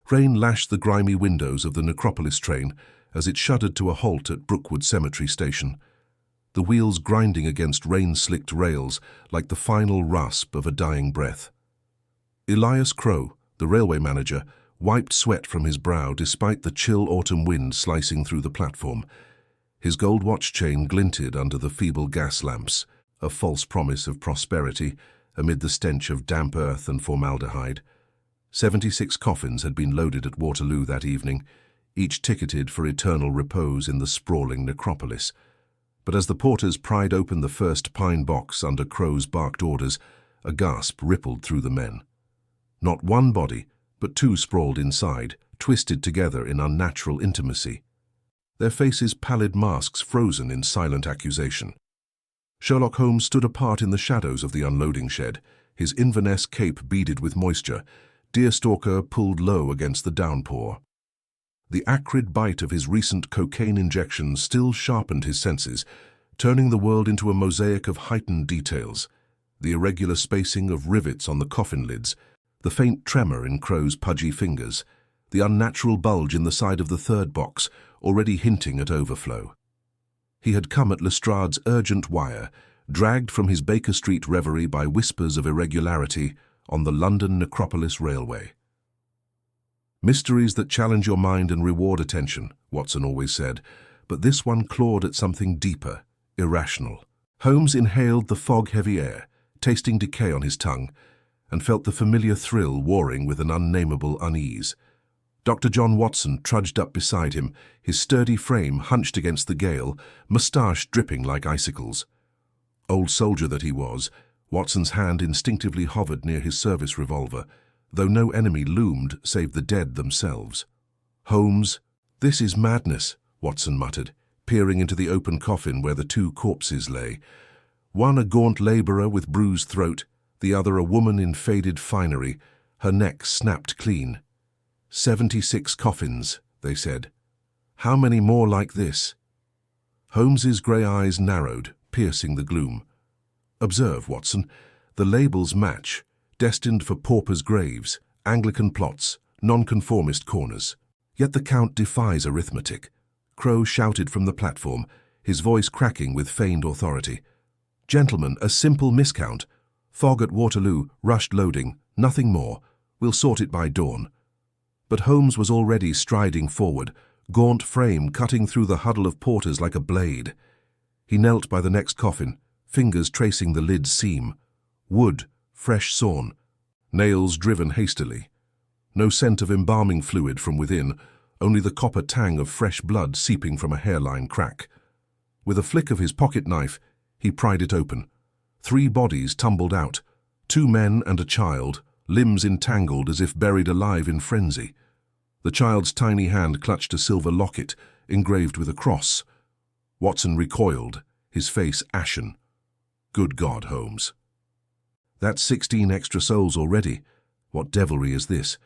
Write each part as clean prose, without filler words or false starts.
Rain lashed the grimy windows of the Necropolis train as it shuddered to a halt at Brookwood Cemetery station, the wheels grinding against rain-slicked rails like the final rasp of a dying breath. Elias Crowe, the railway manager, wiped sweat from his brow despite the chill autumn wind slicing through the platform. His gold watch chain glinted under the feeble gas lamps, a false promise of prosperity amid the stench of damp earth and formaldehyde. 76 coffins had been loaded at Waterloo that evening, each ticketed for eternal repose in the sprawling necropolis. But as the porters pried open the first pine box under Crowe's barked orders, a gasp rippled through the men. Not one body, but two sprawled inside, twisted together in unnatural intimacy, their faces pallid masks frozen in silent accusation. Sherlock Holmes stood apart in the shadows of the unloading shed, his Inverness cape beaded with moisture, deerstalker pulled low against the downpour. The acrid bite of his recent cocaine injection still sharpened his senses, turning the world into a mosaic of heightened details. The irregular spacing of rivets on the coffin lids, the faint tremor in Crowe's pudgy fingers, the unnatural bulge in the side of the third box, already hinting at overflow. He had come at Lestrade's urgent wire, dragged from his Baker Street reverie by whispers of irregularity on the London Necropolis Railway. Mysteries that challenge your mind and reward attention, Watson always said, but this one clawed at something deeper, irrational. Holmes inhaled the fog-heavy air, tasting decay on his tongue, and felt the familiar thrill warring with an unnameable unease. Dr. John Watson trudged up beside him, his sturdy frame hunched against the gale, moustache dripping like icicles. Old soldier that he was, Watson's hand instinctively hovered near his service revolver, though no enemy loomed save the dead themselves. "Holmes, this is madness," Watson muttered, peering into the open coffin where the two corpses lay. One a gaunt labourer with bruised throat, the other a woman in faded finery, her neck snapped clean. 76 coffins, they said. How many more like this? Holmes's grey eyes narrowed, piercing the gloom. Observe, Watson, the labels match, destined for paupers' graves, Anglican plots, nonconformist corners. Yet the count defies arithmetic. Crowe shouted from the platform, his voice cracking with feigned authority. "Gentlemen, a simple miscount. Fog at Waterloo, rushed loading, nothing more. We'll sort it by dawn." But Holmes was already striding forward, gaunt frame cutting through the huddle of porters like a blade. He knelt by the next coffin, fingers tracing the lid's seam. Wood, fresh sawn, nails driven hastily. No scent of embalming fluid from within, only the copper tang of fresh blood seeping from a hairline crack. With a flick of his pocket knife, he pried it open. 3 bodies tumbled out, 2 men and a child, limbs entangled as if buried alive in frenzy. The child's tiny hand clutched a silver locket, engraved with a cross. Watson recoiled, his face ashen. Good God, Holmes. That's 16 extra souls already. What devilry is this?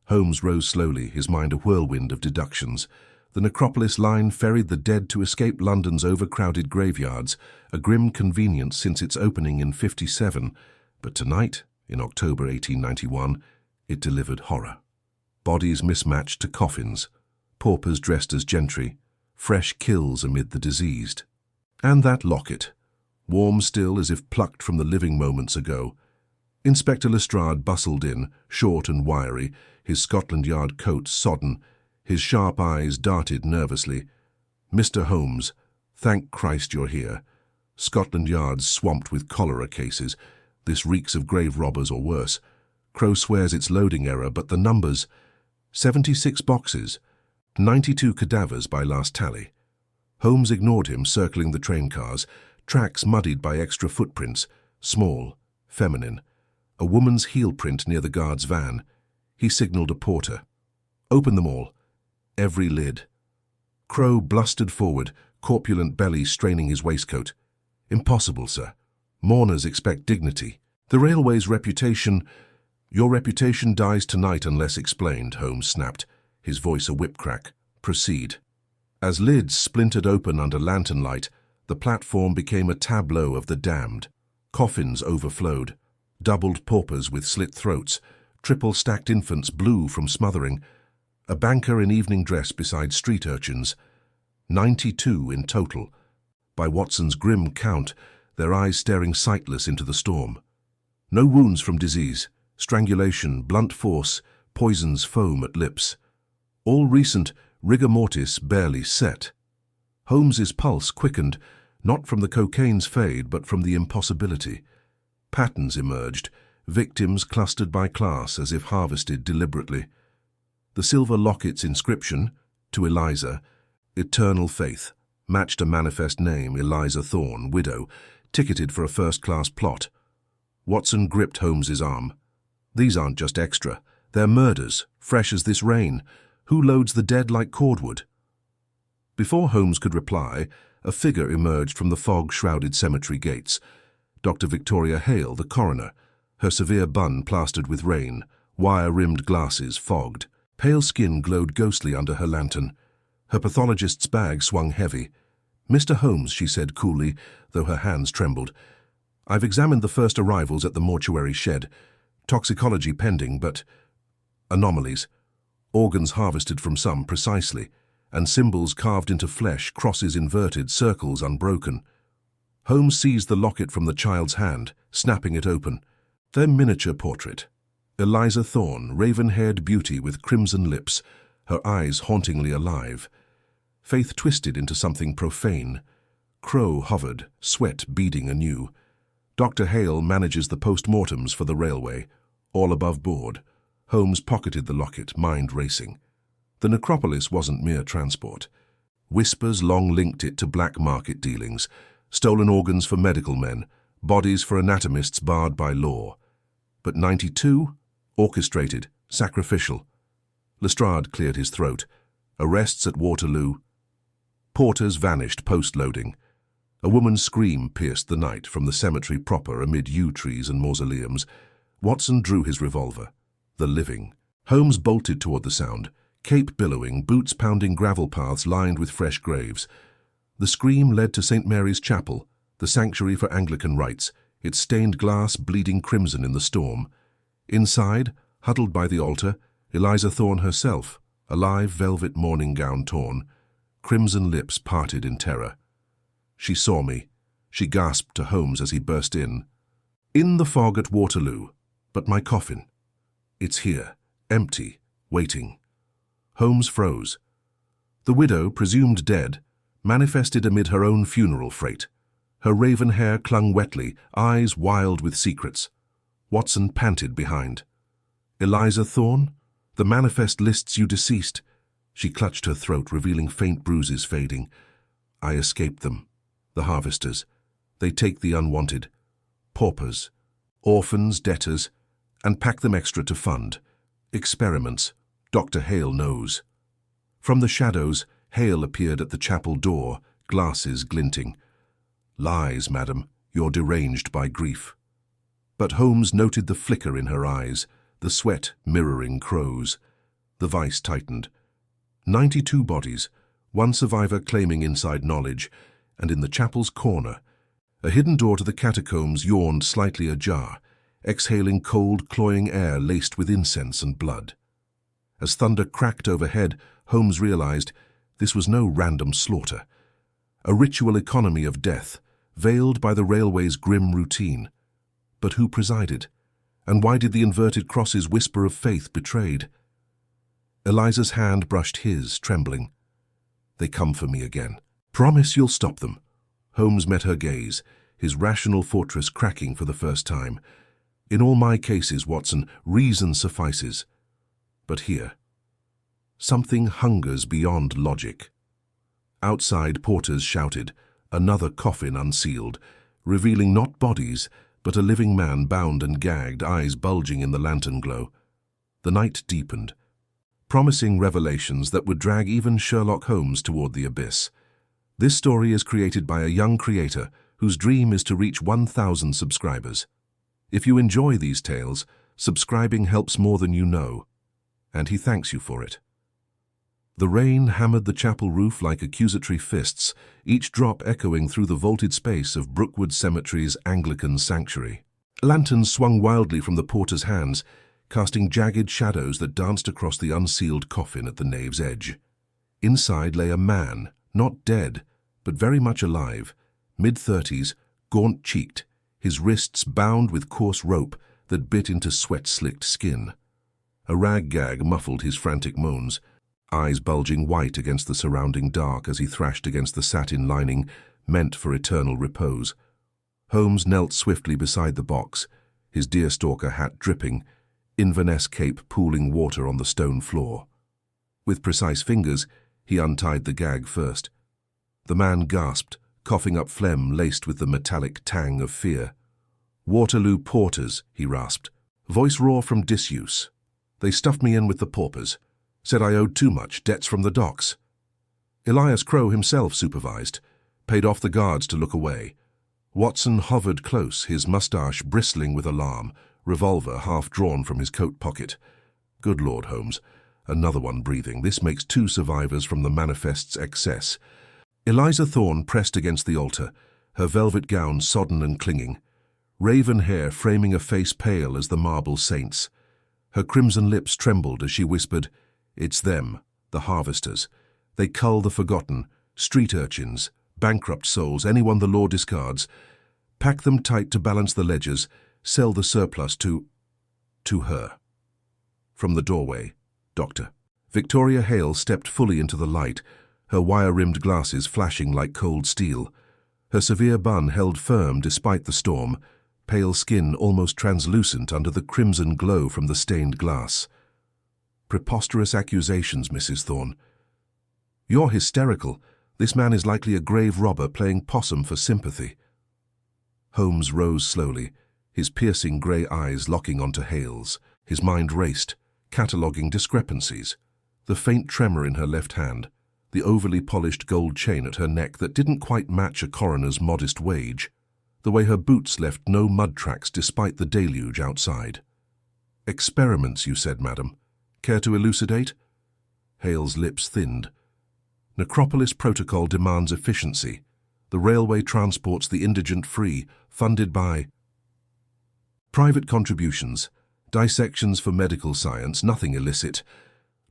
Holmes rose slowly, his mind a whirlwind of deductions. The Necropolis line ferried the dead to escape London's overcrowded graveyards, a grim convenience since its opening in '57, but tonight, in October 1891, it delivered horror. Bodies mismatched to coffins, paupers dressed as gentry, fresh kills amid the diseased. And that locket, warm still as if plucked from the living moments ago. Inspector Lestrade bustled in, short and wiry, his Scotland Yard coat sodden, his sharp eyes darted nervously. "Mr. Holmes, thank Christ you're here. Scotland Yard's swamped with cholera cases. This reeks of grave robbers or worse. Crowe swears it's loading error, but the numbers... 76 boxes, 92 cadavers by last tally." Holmes ignored him, circling the train cars, tracks muddied by extra footprints, small, feminine. A woman's heel print near the guard's van. He signalled a porter. "Open them all." Every lid. Crowe blustered forward, corpulent belly straining his waistcoat. "Impossible, sir. Mourners expect dignity. The railway's reputation—" "Your reputation dies tonight unless explained," Holmes snapped, his voice a whip crack. "Proceed." As lids splintered open under lantern light, the platform became a tableau of the damned. Coffins overflowed, doubled paupers with slit throats, triple-stacked infants blue from smothering, A banker in evening dress beside street urchins. 92 in total. By Watson's grim count, their eyes staring sightless into the storm. No wounds from disease, strangulation, blunt force, poisons foam at lips. All recent, rigor mortis barely set. Holmes's pulse quickened, not from the cocaine's fade, but from the impossibility. Patterns emerged, victims clustered by class as if harvested deliberately. The silver locket's inscription, to Eliza, eternal faith, matched a manifest name, Eliza Thorne, widow, ticketed for a first-class plot. Watson gripped Holmes's arm. These aren't just extra. They're murders, fresh as this rain. Who loads the dead like cordwood? Before Holmes could reply, a figure emerged from the fog-shrouded cemetery gates. Dr. Victoria Hale, the coroner, her severe bun plastered with rain, wire-rimmed glasses fogged. Pale skin glowed ghostly under her lantern. Her pathologist's bag swung heavy. "Mr. Holmes," she said coolly, though her hands trembled. "I've examined the first arrivals at the mortuary shed. Toxicology pending, but anomalies. Organs harvested from some precisely, and symbols carved into flesh, crosses inverted, circles unbroken." Holmes seized the locket from the child's hand, snapping it open. Their miniature portrait. Eliza Thorne, raven-haired beauty with crimson lips, her eyes hauntingly alive. Faith twisted into something profane. Crowe hovered, sweat beading anew. Dr. Hale manages the post-mortems for the railway, all above board. Holmes pocketed the locket, mind racing. The Necropolis wasn't mere transport. Whispers long linked it to black market dealings, stolen organs for medical men, bodies for anatomists barred by law. But 92? Orchestrated, sacrificial. Lestrade cleared his throat. Arrests at Waterloo. Porters vanished post-loading. A woman's scream pierced the night from the cemetery proper amid yew trees and mausoleums. Watson drew his revolver. The living. Holmes bolted toward the sound, cape billowing, boots pounding gravel paths lined with fresh graves. The scream led to St. Mary's Chapel, the sanctuary for Anglican rites, its stained glass bleeding crimson in the storm. Inside, huddled by the altar, Eliza Thorne herself, a live velvet morning gown torn, crimson lips parted in terror. She saw me. She gasped to Holmes as he burst in. "In the fog at Waterloo, but my coffin. It's here, empty, waiting." Holmes froze. The widow, presumed dead, manifested amid her own funeral freight. Her raven hair clung wetly, eyes wild with secrets. Watson panted behind. "Eliza Thorne? The manifest lists you deceased." She clutched her throat, revealing faint bruises fading. "I escaped them. The harvesters. They take the unwanted. Paupers, orphans, debtors, and pack them extra to fund. Experiments. Dr. Hale knows." From the shadows, Hale appeared at the chapel door, glasses glinting. "Lies, madam. You're deranged by grief." But Holmes noted the flicker in her eyes, the sweat mirroring Crowe's. The vice tightened. 92 bodies, one survivor claiming inside knowledge, and in the chapel's corner, a hidden door to the catacombs yawned slightly ajar, exhaling cold, cloying air laced with incense and blood. As thunder cracked overhead, Holmes realized this was no random slaughter. A ritual economy of death, veiled by the railway's grim routine. But who presided? And why did the inverted crosses whisper of faith betrayed? Eliza's hand brushed his, trembling. "They come for me again. Promise you'll stop them." Holmes met her gaze, his rational fortress cracking for the first time. "In all my cases, Watson, reason suffices. But here, something hungers beyond logic." Outside, porters shouted, another coffin unsealed, revealing not bodies, but a living man bound and gagged, eyes bulging in the lantern glow. The night deepened, promising revelations that would drag even Sherlock Holmes toward the abyss. This story is created by a young creator whose dream is to reach 1,000 subscribers. If you enjoy these tales, subscribing helps more than you know, and he thanks you for it. The rain hammered the chapel roof like accusatory fists, each drop echoing through the vaulted space of Brookwood Cemetery's Anglican sanctuary. Lanterns swung wildly from the porter's hands, casting jagged shadows that danced across the unsealed coffin at the nave's edge. Inside lay a man, not dead, but very much alive, mid-30s, gaunt-cheeked, his wrists bound with coarse rope that bit into sweat-slicked skin. A rag gag muffled his frantic moans, eyes bulging white against the surrounding dark as he thrashed against the satin lining meant for eternal repose. Holmes knelt swiftly beside the box, his deerstalker hat dripping, Inverness cape pooling water on the stone floor. With precise fingers, he untied the gag first. The man gasped, coughing up phlegm laced with the metallic tang of fear. "Waterloo porters," he rasped, voice raw from disuse. "They stuffed me in with the paupers. Said I owed too much, debts from the docks." Elias Crowe himself supervised, paid off the guards to look away. Watson hovered close, his moustache bristling with alarm, revolver half drawn from his coat pocket. "Good Lord, Holmes." Another one breathing. "This makes 2 survivors from the manifest's excess." Eliza Thorne pressed against the altar, her velvet gown sodden and clinging, raven hair framing a face pale as the marble saint's. Her crimson lips trembled as she whispered, "It's them, the harvesters. They cull the forgotten, street urchins, bankrupt souls, anyone the law discards. Pack them tight to balance the ledgers, sell the surplus to her." From the doorway, Dr. Victoria Hale stepped fully into the light, her wire-rimmed glasses flashing like cold steel. Her severe bun held firm despite the storm, pale skin almost translucent under the crimson glow from the stained glass. "Preposterous accusations, Mrs. Thorne." "You're hysterical. This man is likely a grave robber playing possum for sympathy." Holmes rose slowly, his piercing grey eyes locking onto Hale's. His mind raced, cataloguing discrepancies. The faint tremor in her left hand, the overly polished gold chain at her neck that didn't quite match a coroner's modest wage, the way her boots left no mud tracks despite the deluge outside. "Experiments, you said, madam. Care to elucidate?" Hale's lips thinned. "Necropolis protocol demands efficiency. The railway transports the indigent free, funded by private contributions, dissections for medical science, nothing illicit."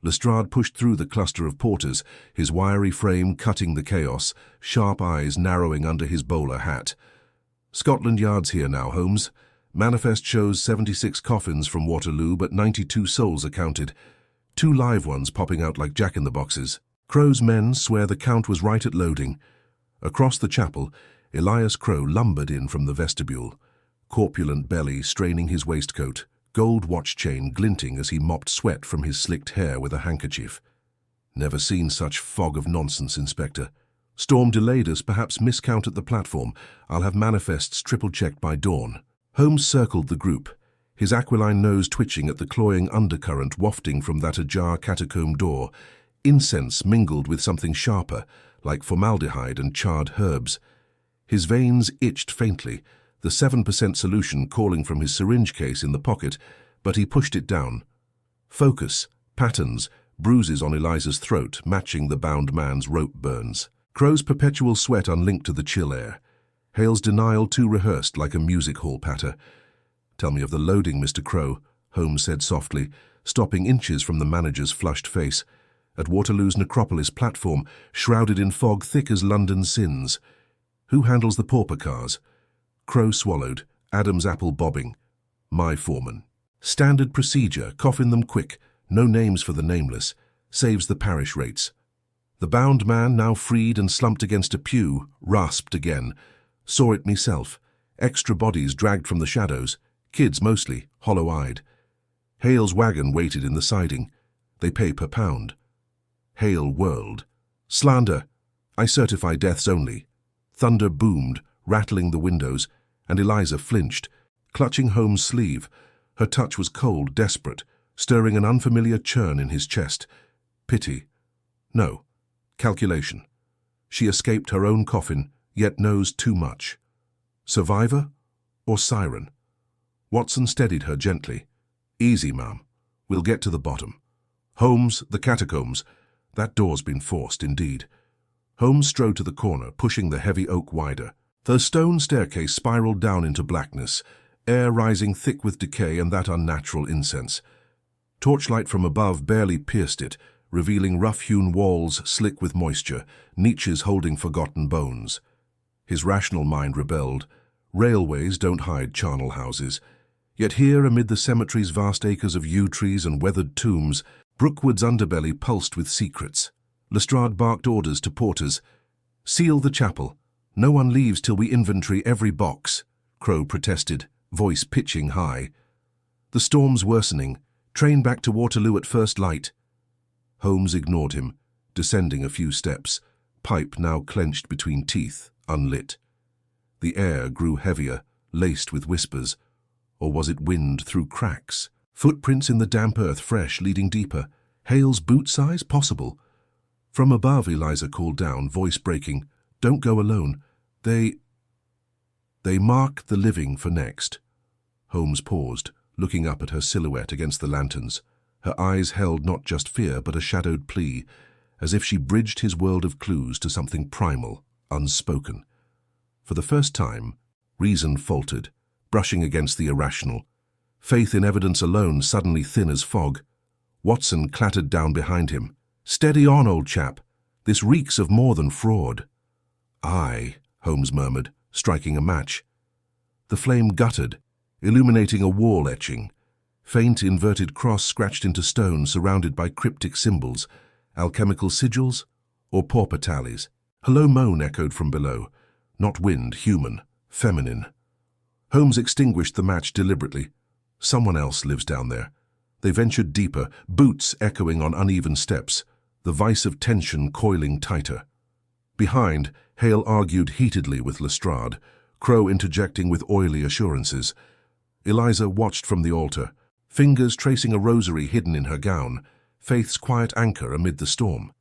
Lestrade pushed through the cluster of porters, his wiry frame cutting the chaos, sharp eyes narrowing under his bowler hat. "Scotland Yard's here now, Holmes. Manifest shows 76 coffins from Waterloo, but 92 souls are counted. 2 live ones popping out like jack-in-the-boxes. Crowe's men swear the count was right at loading." Across the chapel, Elias Crowe lumbered in from the vestibule, corpulent belly straining his waistcoat, gold watch chain glinting as he mopped sweat from his slicked hair with a handkerchief. "Never seen such fog of nonsense, Inspector. Storm delayed us, perhaps miscount at the platform. I'll have manifests triple-checked by dawn." Holmes circled the group, his aquiline nose twitching at the cloying undercurrent wafting from that ajar catacomb door, incense mingled with something sharper, like formaldehyde and charred herbs. His veins itched faintly, the 7% solution calling from his syringe case in the pocket, but he pushed it down. Focus, patterns, bruises on Eliza's throat matching the bound man's rope burns. Crowe's perpetual sweat unlinked to the chill air. Hale's denial too rehearsed like a music hall patter. "Tell me of the loading, Mr. Crowe," Holmes said softly, stopping inches from the manager's flushed face. "At Waterloo's Necropolis platform, shrouded in fog thick as London's sins. Who handles the pauper cars?" Crowe swallowed, Adam's apple bobbing. "My foreman." "Standard procedure, coffin them quick, no names for the nameless, saves the parish rates." The bound man, now freed and slumped against a pew, rasped again. "Saw it myself. Extra bodies dragged from the shadows, kids mostly, hollow-eyed. Hale's wagon waited in the siding. They pay per pound." Hale whirled. "Slander! I certify deaths only." Thunder boomed, rattling the windows, and Eliza flinched, clutching Holmes' sleeve. Her touch was cold, desperate, stirring an unfamiliar churn in his chest. Pity. No. Calculation. She escaped her own coffin, yet knows too much. Survivor or siren? Watson steadied her gently. "Easy, ma'am. We'll get to the bottom." "Holmes, the catacombs. That door's been forced, indeed." Holmes strode to the corner, pushing the heavy oak wider. The stone staircase spiraled down into blackness, air rising thick with decay and that unnatural incense. Torchlight from above barely pierced it, revealing rough-hewn walls slick with moisture, niches holding forgotten bones. His rational mind rebelled. Railways don't hide charnel houses. Yet here, amid the cemetery's vast acres of yew trees and weathered tombs, Brookwood's underbelly pulsed with secrets. Lestrade barked orders to porters. "Seal the chapel. No one leaves till we inventory every box," Crowe protested, voice pitching high. "The storm's worsening. Train back to Waterloo at first light." Holmes ignored him, descending a few steps, pipe now clenched between teeth, unlit. The air grew heavier, laced with whispers. Or was it wind through cracks? Footprints in the damp earth, fresh, leading deeper. Hale's boot size? Possible. From above, Eliza called down, voice breaking, "Don't go alone. They mark the living for next." Holmes paused, looking up at her silhouette against the lanterns. Her eyes held not just fear, but a shadowed plea, as if she bridged his world of clues to something primal, unspoken. For the first time, reason faltered, brushing against the irrational. Faith in evidence alone suddenly thin as fog. Watson clattered down behind him. "Steady on, old chap. This reeks of more than fraud." "Aye," Holmes murmured, striking a match. The flame guttered, illuminating a wall etching. Faint inverted cross scratched into stone surrounded by cryptic symbols, alchemical sigils, or pauper tallies. A low moan echoed from below. Not wind, human, feminine. Holmes extinguished the match deliberately. Someone else lives down there. They ventured deeper, boots echoing on uneven steps, the vice of tension coiling tighter. Behind, Hale argued heatedly with Lestrade, Crowe interjecting with oily assurances. Eliza watched from the altar, fingers tracing a rosary hidden in her gown, faith's quiet anchor amid the storm.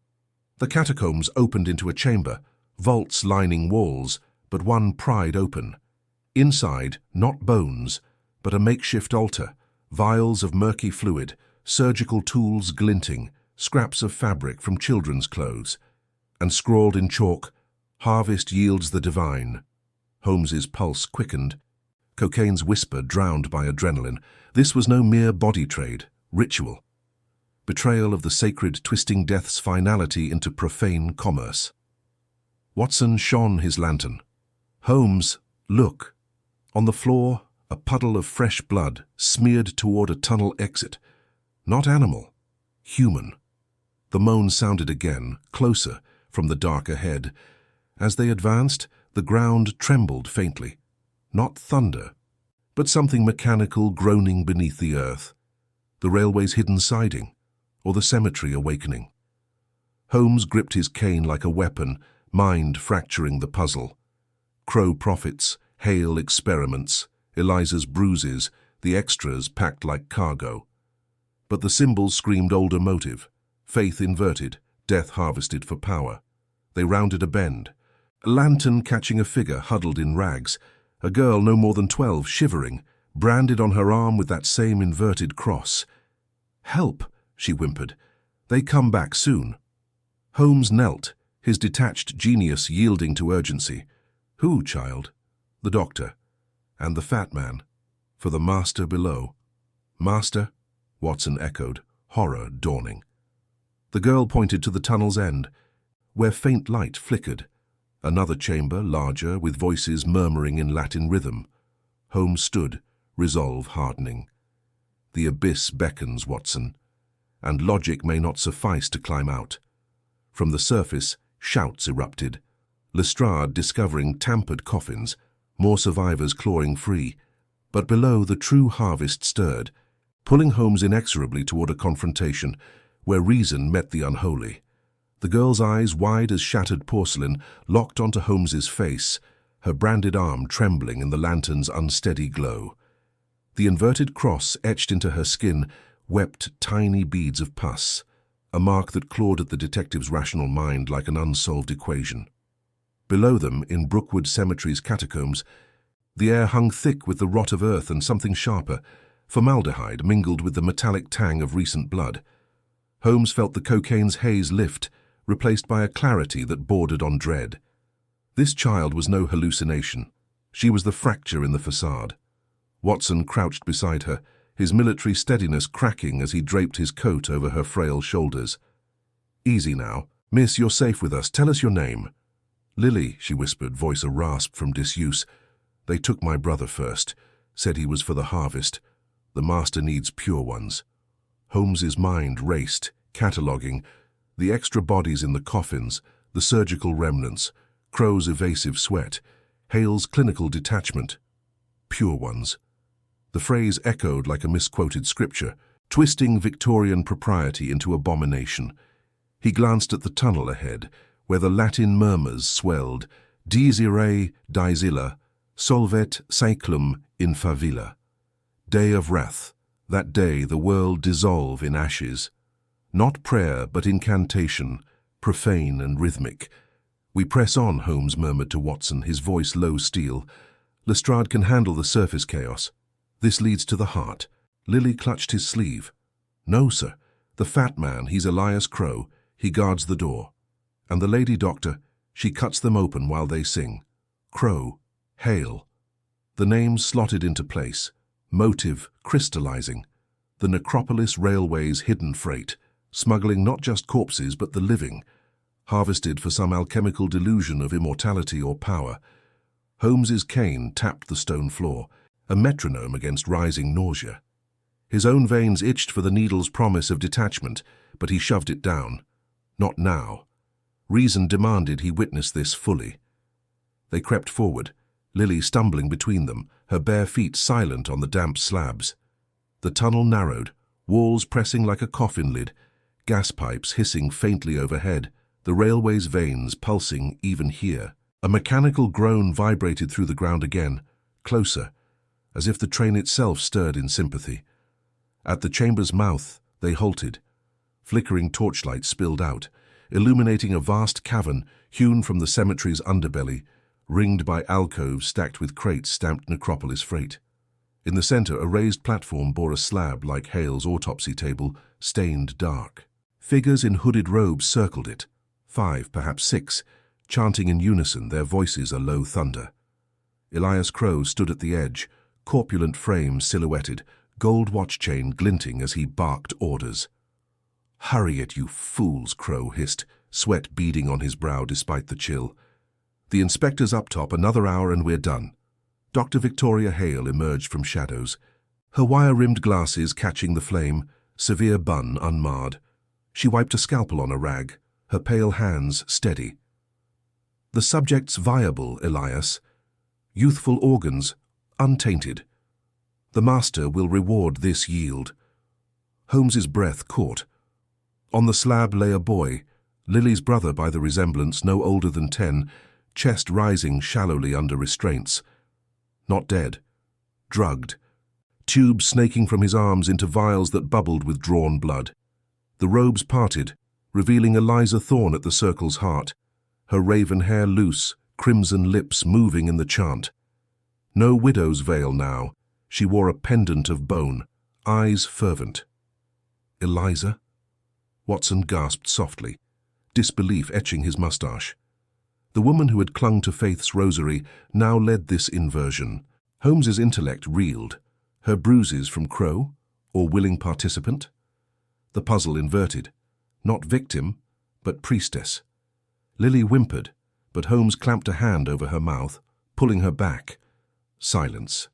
The catacombs opened into a chamber, vaults lining walls, but one pried open. Inside, not bones, but a makeshift altar, vials of murky fluid, surgical tools glinting, scraps of fabric from children's clothes, and scrawled in chalk, "Harvest yields the divine." Holmes's pulse quickened, cocaine's whisper drowned by adrenaline. This was no mere body trade, ritual. Betrayal of the sacred, twisting death's finality into profane commerce. Watson shone his lantern. "Holmes, look." On the floor, a puddle of fresh blood smeared toward a tunnel exit. Not animal, human. The moan sounded again, closer, from the dark ahead. As they advanced, the ground trembled faintly. Not thunder, but something mechanical groaning beneath the earth. The railway's hidden siding, or the cemetery awakening. Holmes gripped his cane like a weapon, mind fracturing the puzzle. Crowe profits, Hale experiments, Eliza's bruises, the extras packed like cargo. But the symbols screamed older motive, faith inverted, death harvested for power. They rounded a bend, a lantern catching a figure huddled in rags, a girl no more than 12 shivering, branded on her arm with that same inverted cross. "Help," she whimpered. "They come back soon." Holmes knelt, his detached genius yielding to urgency. "Who, child?" "The doctor. And the fat man. For the master below." "Master?" Watson echoed, horror dawning. The girl pointed to the tunnel's end, where faint light flickered. Another chamber, larger, with voices murmuring in Latin rhythm. Holmes stood, resolve hardening. The abyss beckons, Watson, and logic may not suffice to climb out. From the surface, shouts erupted. Lestrade discovering tampered coffins, more survivors clawing free. But below, the true harvest stirred, pulling Holmes inexorably toward a confrontation where reason met the unholy. The girl's eyes, wide as shattered porcelain, locked onto Holmes's face, her branded arm trembling in the lantern's unsteady glow. The inverted cross etched into her skin wept tiny beads of pus, a mark that clawed at the detective's rational mind like an unsolved equation. Below them, in Brookwood Cemetery's catacombs, the air hung thick with the rot of earth and something sharper, formaldehyde mingled with the metallic tang of recent blood. Holmes felt the cocaine's haze lift, replaced by a clarity that bordered on dread. This child was no hallucination. She was the fracture in the facade. Watson crouched beside her, his military steadiness cracking as he draped his coat over her frail shoulders. "Easy now. Miss, you're safe with us. Tell us your name." "Lily," she whispered, voice a rasp from disuse. "They took my brother first. Said he was for the harvest. The master needs pure ones." Holmes's mind raced, cataloguing the extra bodies in the coffins, the surgical remnants, Crowe's evasive sweat, Hale's clinical detachment. Pure ones. The phrase echoed like a misquoted scripture, twisting Victorian propriety into abomination. He glanced at the tunnel ahead, where the Latin murmurs swelled, Dies irae, dies illa, solvet saeclum in favilla. Day of wrath, that day the world dissolve in ashes. Not prayer, but incantation, profane and rhythmic. "We press on," Holmes murmured to Watson, his voice low steel. "Lestrade can handle the surface chaos. This leads to the heart." Lily clutched his sleeve. "No, sir. The fat man, he's Elias Crowe. He guards the door. And the lady doctor, she cuts them open while they sing. Crowe, Hale." The names slotted into place, motive crystallizing. The Necropolis Railway's hidden freight, smuggling not just corpses but the living, harvested for some alchemical delusion of immortality or power. Holmes's cane tapped the stone floor, a metronome against rising nausea. His own veins itched for the needle's promise of detachment, but he shoved it down. Not now. Reason demanded he witness this fully. They crept forward, Lily stumbling between them, her bare feet silent on the damp slabs. The tunnel narrowed, walls pressing like a coffin lid, gas pipes hissing faintly overhead, the railway's veins pulsing even here. A mechanical groan vibrated through the ground again, closer, as if the train itself stirred in sympathy. At the chamber's mouth, they halted. Flickering torchlight spilled out, illuminating a vast cavern hewn from the cemetery's underbelly, ringed by alcoves stacked with crates stamped Necropolis freight. In the center, a raised platform bore a slab like Hale's autopsy table, stained dark. Figures in hooded robes circled it, 5, perhaps 6, chanting in unison, their voices a low thunder. Elias Crowe stood at the edge, corpulent frame silhouetted, gold watch chain glinting as he barked orders. "Hurry it, you fools," Crowe hissed, sweat beading on his brow despite the chill. "The inspector's up top, another hour and we're done." Dr. Victoria Hale emerged from shadows, her wire-rimmed glasses catching the flame, severe bun unmarred. She wiped a scalpel on a rag, her pale hands steady. "The subject's viable, Elias. Youthful organs, untainted. The master will reward this yield." Holmes's breath caught. On the slab lay a boy, Lily's brother by the resemblance, no older than 10, chest rising shallowly under restraints. Not dead. Drugged. Tubes snaking from his arms into vials that bubbled with drawn blood. The robes parted, revealing Eliza Thorne at the circle's heart, her raven hair loose, crimson lips moving in the chant. No widow's veil now. She wore a pendant of bone, eyes fervent. "Eliza?" Watson gasped softly, disbelief etching his mustache. The woman who had clung to Faith's rosary now led this inversion. Holmes's intellect reeled. Her bruises from Crowe, or willing participant? The puzzle inverted. Not victim, but priestess. Lily whimpered, but Holmes clamped a hand over her mouth, pulling her back. Silence.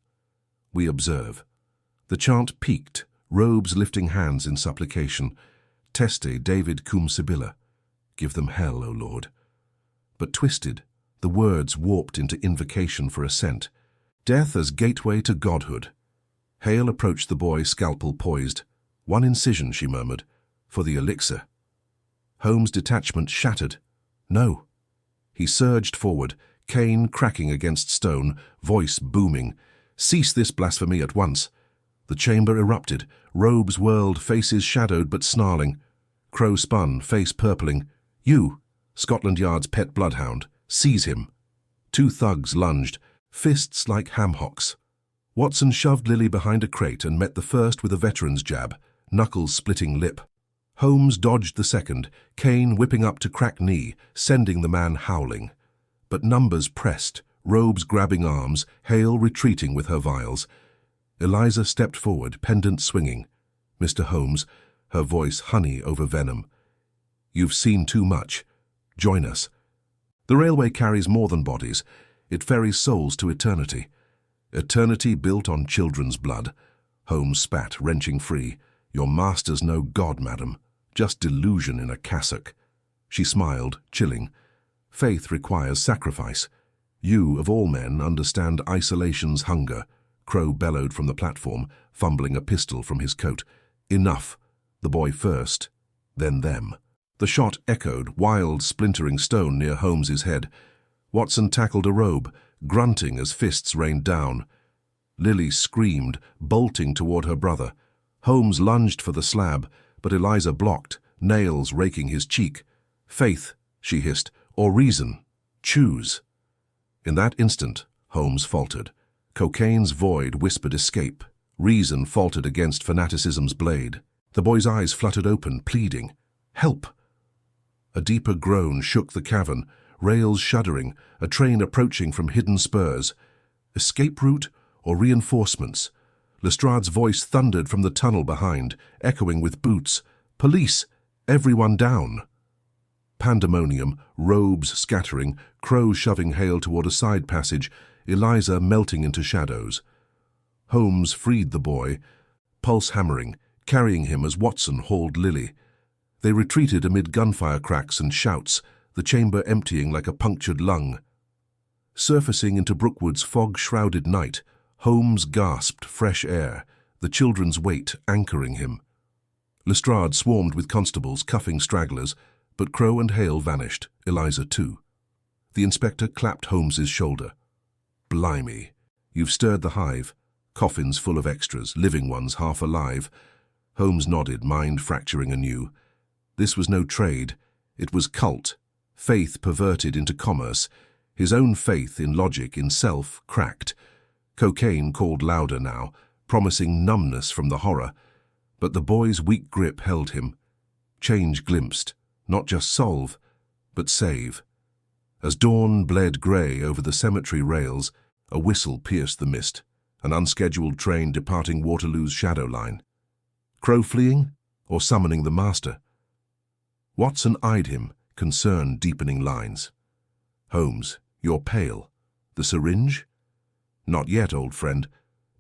We observe. The chant peaked, robes lifting hands in supplication. Teste David cum Sibylla. Give them hell, O Lord. But twisted, the words warped into invocation for assent. Death as gateway to godhood. Hale approached the boy, scalpel poised. "One incision," she murmured, "for the elixir." Holmes' detachment shattered. "No." He surged forward, cane cracking against stone, voice booming. "Cease this blasphemy at once." The chamber erupted, robes whirled, faces shadowed but snarling. Crowe spun, face purpling. "You, Scotland Yard's pet bloodhound, seize him." 2 thugs lunged, fists like ham-hocks. Watson shoved Lily behind a crate and met the first with a veteran's jab, knuckles splitting lip. Holmes dodged the second, cane whipping up to crack knee, sending the man howling. But numbers pressed, robes grabbing arms, Hale retreating with her vials. Eliza stepped forward, pendant swinging. "Mr. Holmes," her voice honey over venom. "You've seen too much. Join us. The railway carries more than bodies. It ferries souls to eternity. Eternity built on children's blood." Holmes spat, wrenching free. "Your master's no god, madam. Just delusion in a cassock." She smiled, chilling. "Faith requires sacrifice. You, of all men, understand isolation's hunger." Crowe bellowed from the platform, fumbling a pistol from his coat. "Enough. The boy first, then them." The shot echoed, wild, splintering stone near Holmes's head. Watson tackled a robe, grunting as fists rained down. Lily screamed, bolting toward her brother. Holmes lunged for the slab, but Eliza blocked, nails raking his cheek. "Faith," she hissed, "or reason. Choose." In that instant, Holmes faltered. Cocaine's void whispered escape. Reason faltered against fanaticism's blade. The boy's eyes fluttered open, pleading, "Help!" A deeper groan shook the cavern, rails shuddering, a train approaching from hidden spurs. Escape route or reinforcements? Lestrade's voice thundered from the tunnel behind, echoing with boots. "Police! Everyone down!" Pandemonium, robes scattering, Crowe shoving Hale toward a side passage, Eliza melting into shadows. Holmes freed the boy, pulse hammering, carrying him as Watson hauled Lily. They retreated amid gunfire cracks and shouts, the chamber emptying like a punctured lung. Surfacing into Brookwood's fog-shrouded night, Holmes gasped fresh air, the children's weight anchoring him. Lestrade swarmed with constables, cuffing stragglers, but Crowe and Hale vanished, Eliza too. The inspector clapped Holmes's shoulder. "Blimey, you've stirred the hive. Coffins full of extras, living ones half alive." Holmes nodded, mind fracturing anew. This was no trade. It was cult, faith perverted into commerce, his own faith in logic, in self, cracked. Cocaine called louder now, promising numbness from the horror. But the boy's weak grip held him. Change glimpsed, not just solve, but save. As dawn bled grey over the cemetery rails, a whistle pierced the mist, an unscheduled train departing Waterloo's shadow line. Crowe fleeing, or summoning the master? Watson eyed him, concern deepening lines. "Holmes, you're pale. The syringe?" "Not yet, old friend,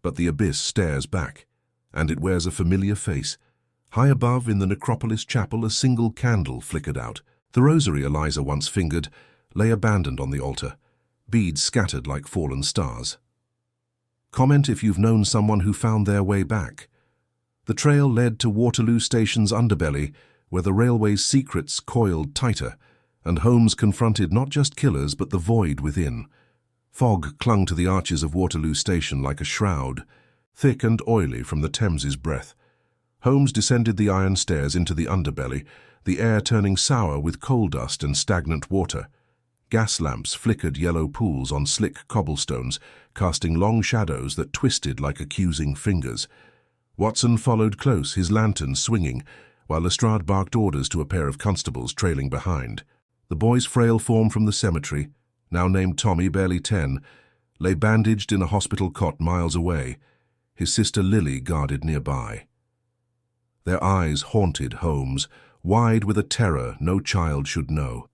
but the abyss stares back, and it wears a familiar face. High above in the Necropolis chapel a single candle flickered out. The rosary Eliza once fingered lay abandoned on the altar, beads scattered like fallen stars. Comment if you've known someone who found their way back. The trail led to Waterloo Station's underbelly, where the railway's secrets coiled tighter, and Holmes confronted not just killers but the void within. Fog clung to the arches of Waterloo Station like a shroud, thick and oily from the Thames's breath. Holmes descended the iron stairs into the underbelly, the air turning sour with coal dust and stagnant water. Gas lamps flickered yellow pools on slick cobblestones, casting long shadows that twisted like accusing fingers. Watson followed close, his lantern swinging, while Lestrade barked orders to a pair of constables trailing behind. The boy's frail form from the cemetery, now named Tommy, barely 10, lay bandaged in a hospital cot miles away. His sister Lily guarded nearby. Their eyes haunted Holmes, wide with a terror no child should know.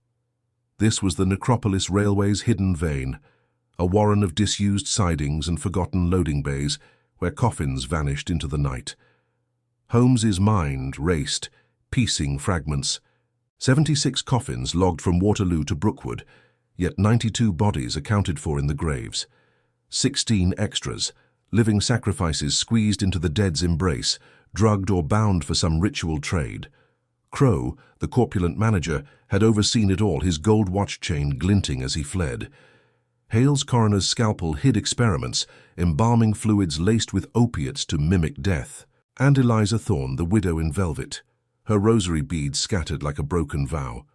This was the Necropolis Railway's hidden vein, a warren of disused sidings and forgotten loading bays where coffins vanished into the night. Holmes's mind raced, piecing fragments. 76 coffins logged from Waterloo to Brookwood, yet 92 bodies accounted for in the graves. 16 extras, living sacrifices squeezed into the dead's embrace, drugged or bound for some ritual trade. Crowe, the corpulent manager, had overseen it all, his gold watch chain glinting as he fled. Hale's coroner's scalpel hid experiments, embalming fluids laced with opiates to mimic death. And Eliza Thorne, the widow in velvet, her rosary beads scattered like a broken vow.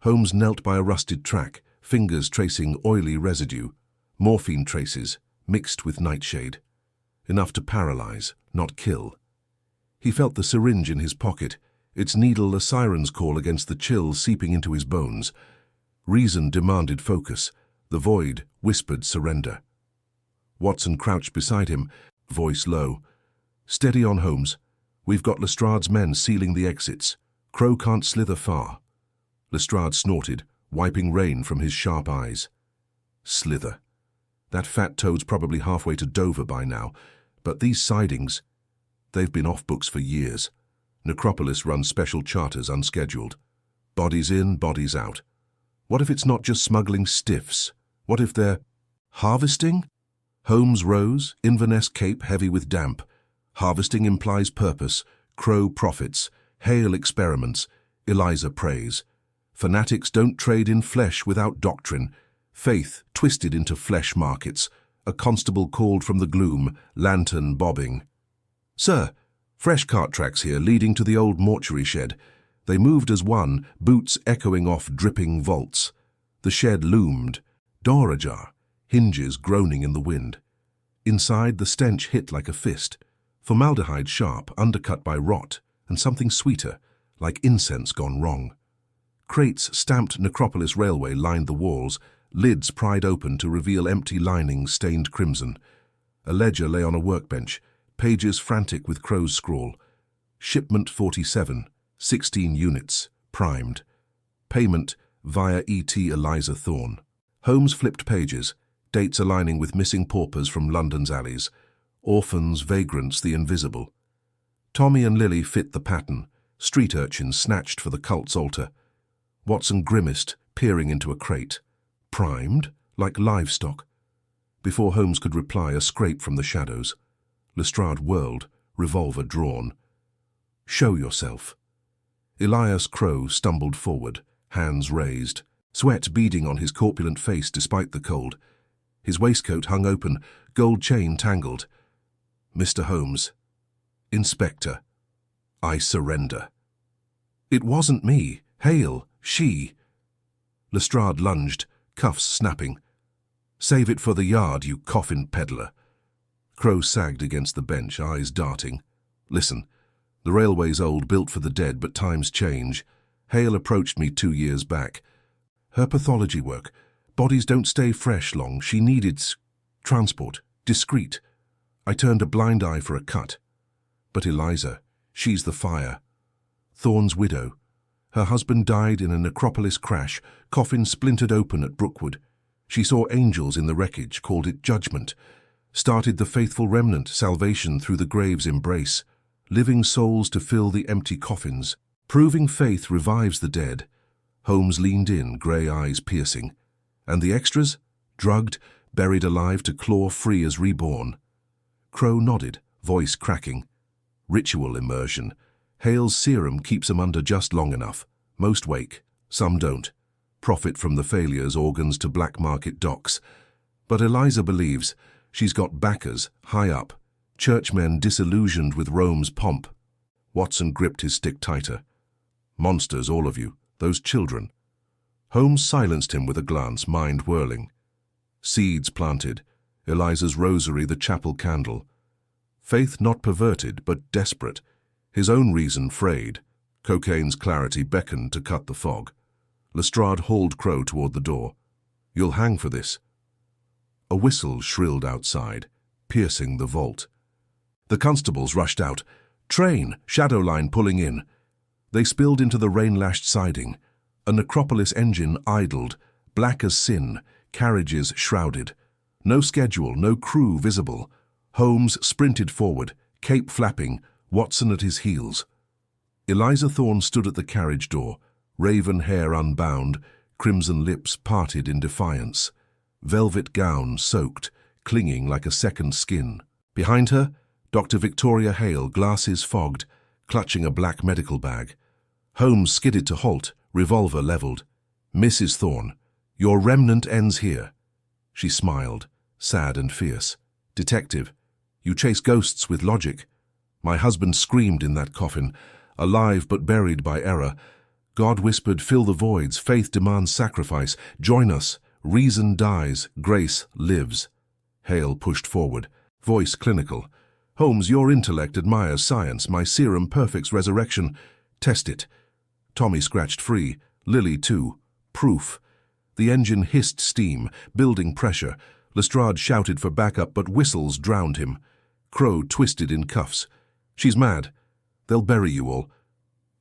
Holmes knelt by a rusted track, fingers tracing oily residue, morphine traces, mixed with nightshade. Enough to paralyze, not kill. He felt the syringe in his pocket, its needle a siren's call against the chill seeping into his bones. Reason demanded focus. The void whispered surrender. Watson crouched beside him, voice low. "Steady on, Holmes. We've got Lestrade's men sealing the exits. Crowe can't slither far." Lestrade snorted, wiping rain from his sharp eyes. Slither. That fat toad's probably halfway to Dover by now, but these sidings, they've been off books for years. Necropolis runs special charters unscheduled. Bodies in, bodies out. What if it's not just smuggling stiffs? What if they're harvesting? Holmes rose, Inverness cape heavy with damp. Harvesting implies purpose. Crowe profits. Hale experiments. Eliza prays. Fanatics don't trade in flesh without doctrine. Faith twisted into flesh markets. A constable called from the gloom, lantern bobbing. "Sir, fresh cart tracks here leading to the old mortuary shed." They moved as one, boots echoing off dripping vaults. The shed loomed, door ajar, hinges groaning in the wind. Inside, the stench hit like a fist. Formaldehyde sharp, undercut by rot, and something sweeter, like incense gone wrong. Crates stamped Necropolis Railway lined the walls, lids pried open to reveal empty linings stained crimson. A ledger lay on a workbench, pages frantic with Crowe's scrawl. Shipment 47, 16 units, primed. Payment via E.T. Eliza Thorne. Holmes flipped pages, dates aligning with missing paupers from London's alleys. Orphans, vagrants, the invisible. Tommy and Lily fit the pattern, street urchins snatched for the cult's altar. Watson grimaced, peering into a crate. Primed, like livestock. Before Holmes could reply, a scrape from the shadows. Lestrade whirled, revolver drawn. "Show yourself." Elias Crowe stumbled forward, hands raised, sweat beading on his corpulent face despite the cold. His waistcoat hung open, gold chain tangled. "Mr. Holmes." "Inspector." "I surrender." "It wasn't me. Hale. She." Lestrade lunged, cuffs snapping. "Save it for the yard, you coffin peddler." Crowe sagged against the bench, eyes darting. "Listen, the railway's old, built for the dead, but times change. Hale approached me 2 years back. Her pathology work. Bodies don't stay fresh long. She needed transport, discreet. I turned a blind eye for a cut. But Eliza, she's the fire. Thorne's widow. Her husband died in a Necropolis crash, coffin splintered open at Brookwood. She saw angels in the wreckage, called it judgment. Started the faithful remnant, salvation through the grave's embrace. Living souls to fill the empty coffins. Proving faith revives the dead. Holmes leaned in, grey eyes piercing. And the extras? Drugged, buried alive to claw free as reborn. Crowe nodded, voice cracking. Ritual immersion. Hale's serum keeps 'em under just long enough. Most wake, some don't. Profit from the failures, organs to black market docks. But Eliza believes she's got backers, high up. Churchmen disillusioned with Rome's pomp. Watson gripped his stick tighter. "Monsters, all of you. Those children." Holmes silenced him with a glance, mind whirling. Seeds planted. Eliza's rosary, the chapel candle. Faith not perverted, but desperate. His own reason frayed. Cocaine's clarity beckoned to cut the fog. Lestrade hauled Crowe toward the door. "You'll hang for this." A whistle shrilled outside, piercing the vault. The constables rushed out. Train, shadow line pulling in. They spilled into the rain-lashed siding. A Necropolis engine idled, black as sin, carriages shrouded. No schedule, no crew visible. Holmes sprinted forward, cape flapping, Watson at his heels. Eliza Thorne stood at the carriage door, raven hair unbound, crimson lips parted in defiance. Velvet gown soaked, clinging like a second skin. Behind her, Dr. Victoria Hale, glasses fogged, clutching a black medical bag. Holmes skidded to halt, revolver leveled. "Mrs. Thorne, your remnant ends here." She smiled, sad and fierce. "Detective, you chase ghosts with logic. My husband screamed in that coffin, alive but buried by error. God whispered, fill the voids, faith demands sacrifice. Join us, reason dies, grace lives." Hale pushed forward, voice clinical. "Holmes, your intellect admires science, my serum perfects resurrection. Test it." Tommy scratched free, Lily too. Proof. The engine hissed steam, building pressure. Lestrade shouted for backup, but whistles drowned him. Crowe twisted in cuffs. "She's mad. They'll bury you all."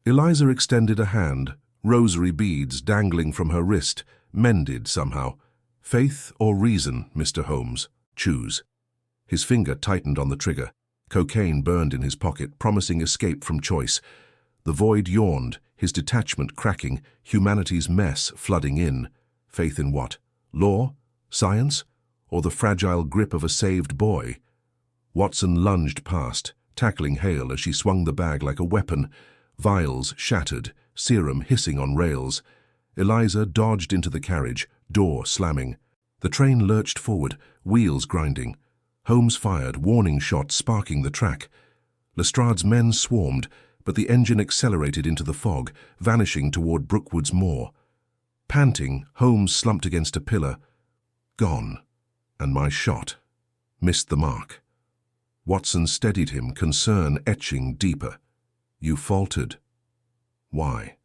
Eliza extended a hand, rosary beads dangling from her wrist, mended somehow. "Faith or reason, Mr. Holmes? Choose." His finger tightened on the trigger. Cocaine burned in his pocket, promising escape from choice. The void yawned, his detachment cracking, humanity's mess flooding in. Faith in what? Law? Science? Or the fragile grip of a saved boy? Watson lunged past, tackling Hale as she swung the bag like a weapon. Vials shattered, serum hissing on rails. Eliza dodged into the carriage, door slamming. The train lurched forward, wheels grinding. Holmes fired, warning shots sparking the track. Lestrade's men swarmed, but the engine accelerated into the fog, vanishing toward Brookwood's moor. Panting, Holmes slumped against a pillar. Gone. And my shot. Missed the mark. Watson steadied him, concern etching deeper. "You faltered." "Why?"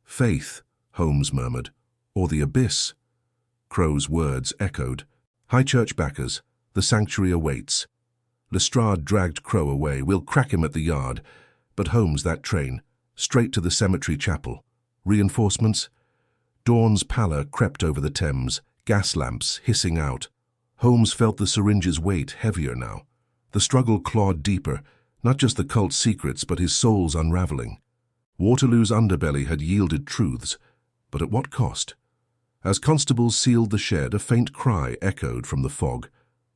"Faith," Holmes murmured. "Or the abyss." Crowe's words echoed. "High church backers, the sanctuary awaits." Lestrade dragged Crowe away. "We'll crack him at the yard." But Holmes, that train. Straight to the cemetery chapel. Reinforcements? Dawn's pallor crept over the Thames, gas lamps hissing out. Holmes felt the syringe's weight heavier now. The struggle clawed deeper, not just the cult's secrets, but his soul's unraveling. Waterloo's underbelly had yielded truths, but at what cost? As constables sealed the shed, a faint cry echoed from the fog.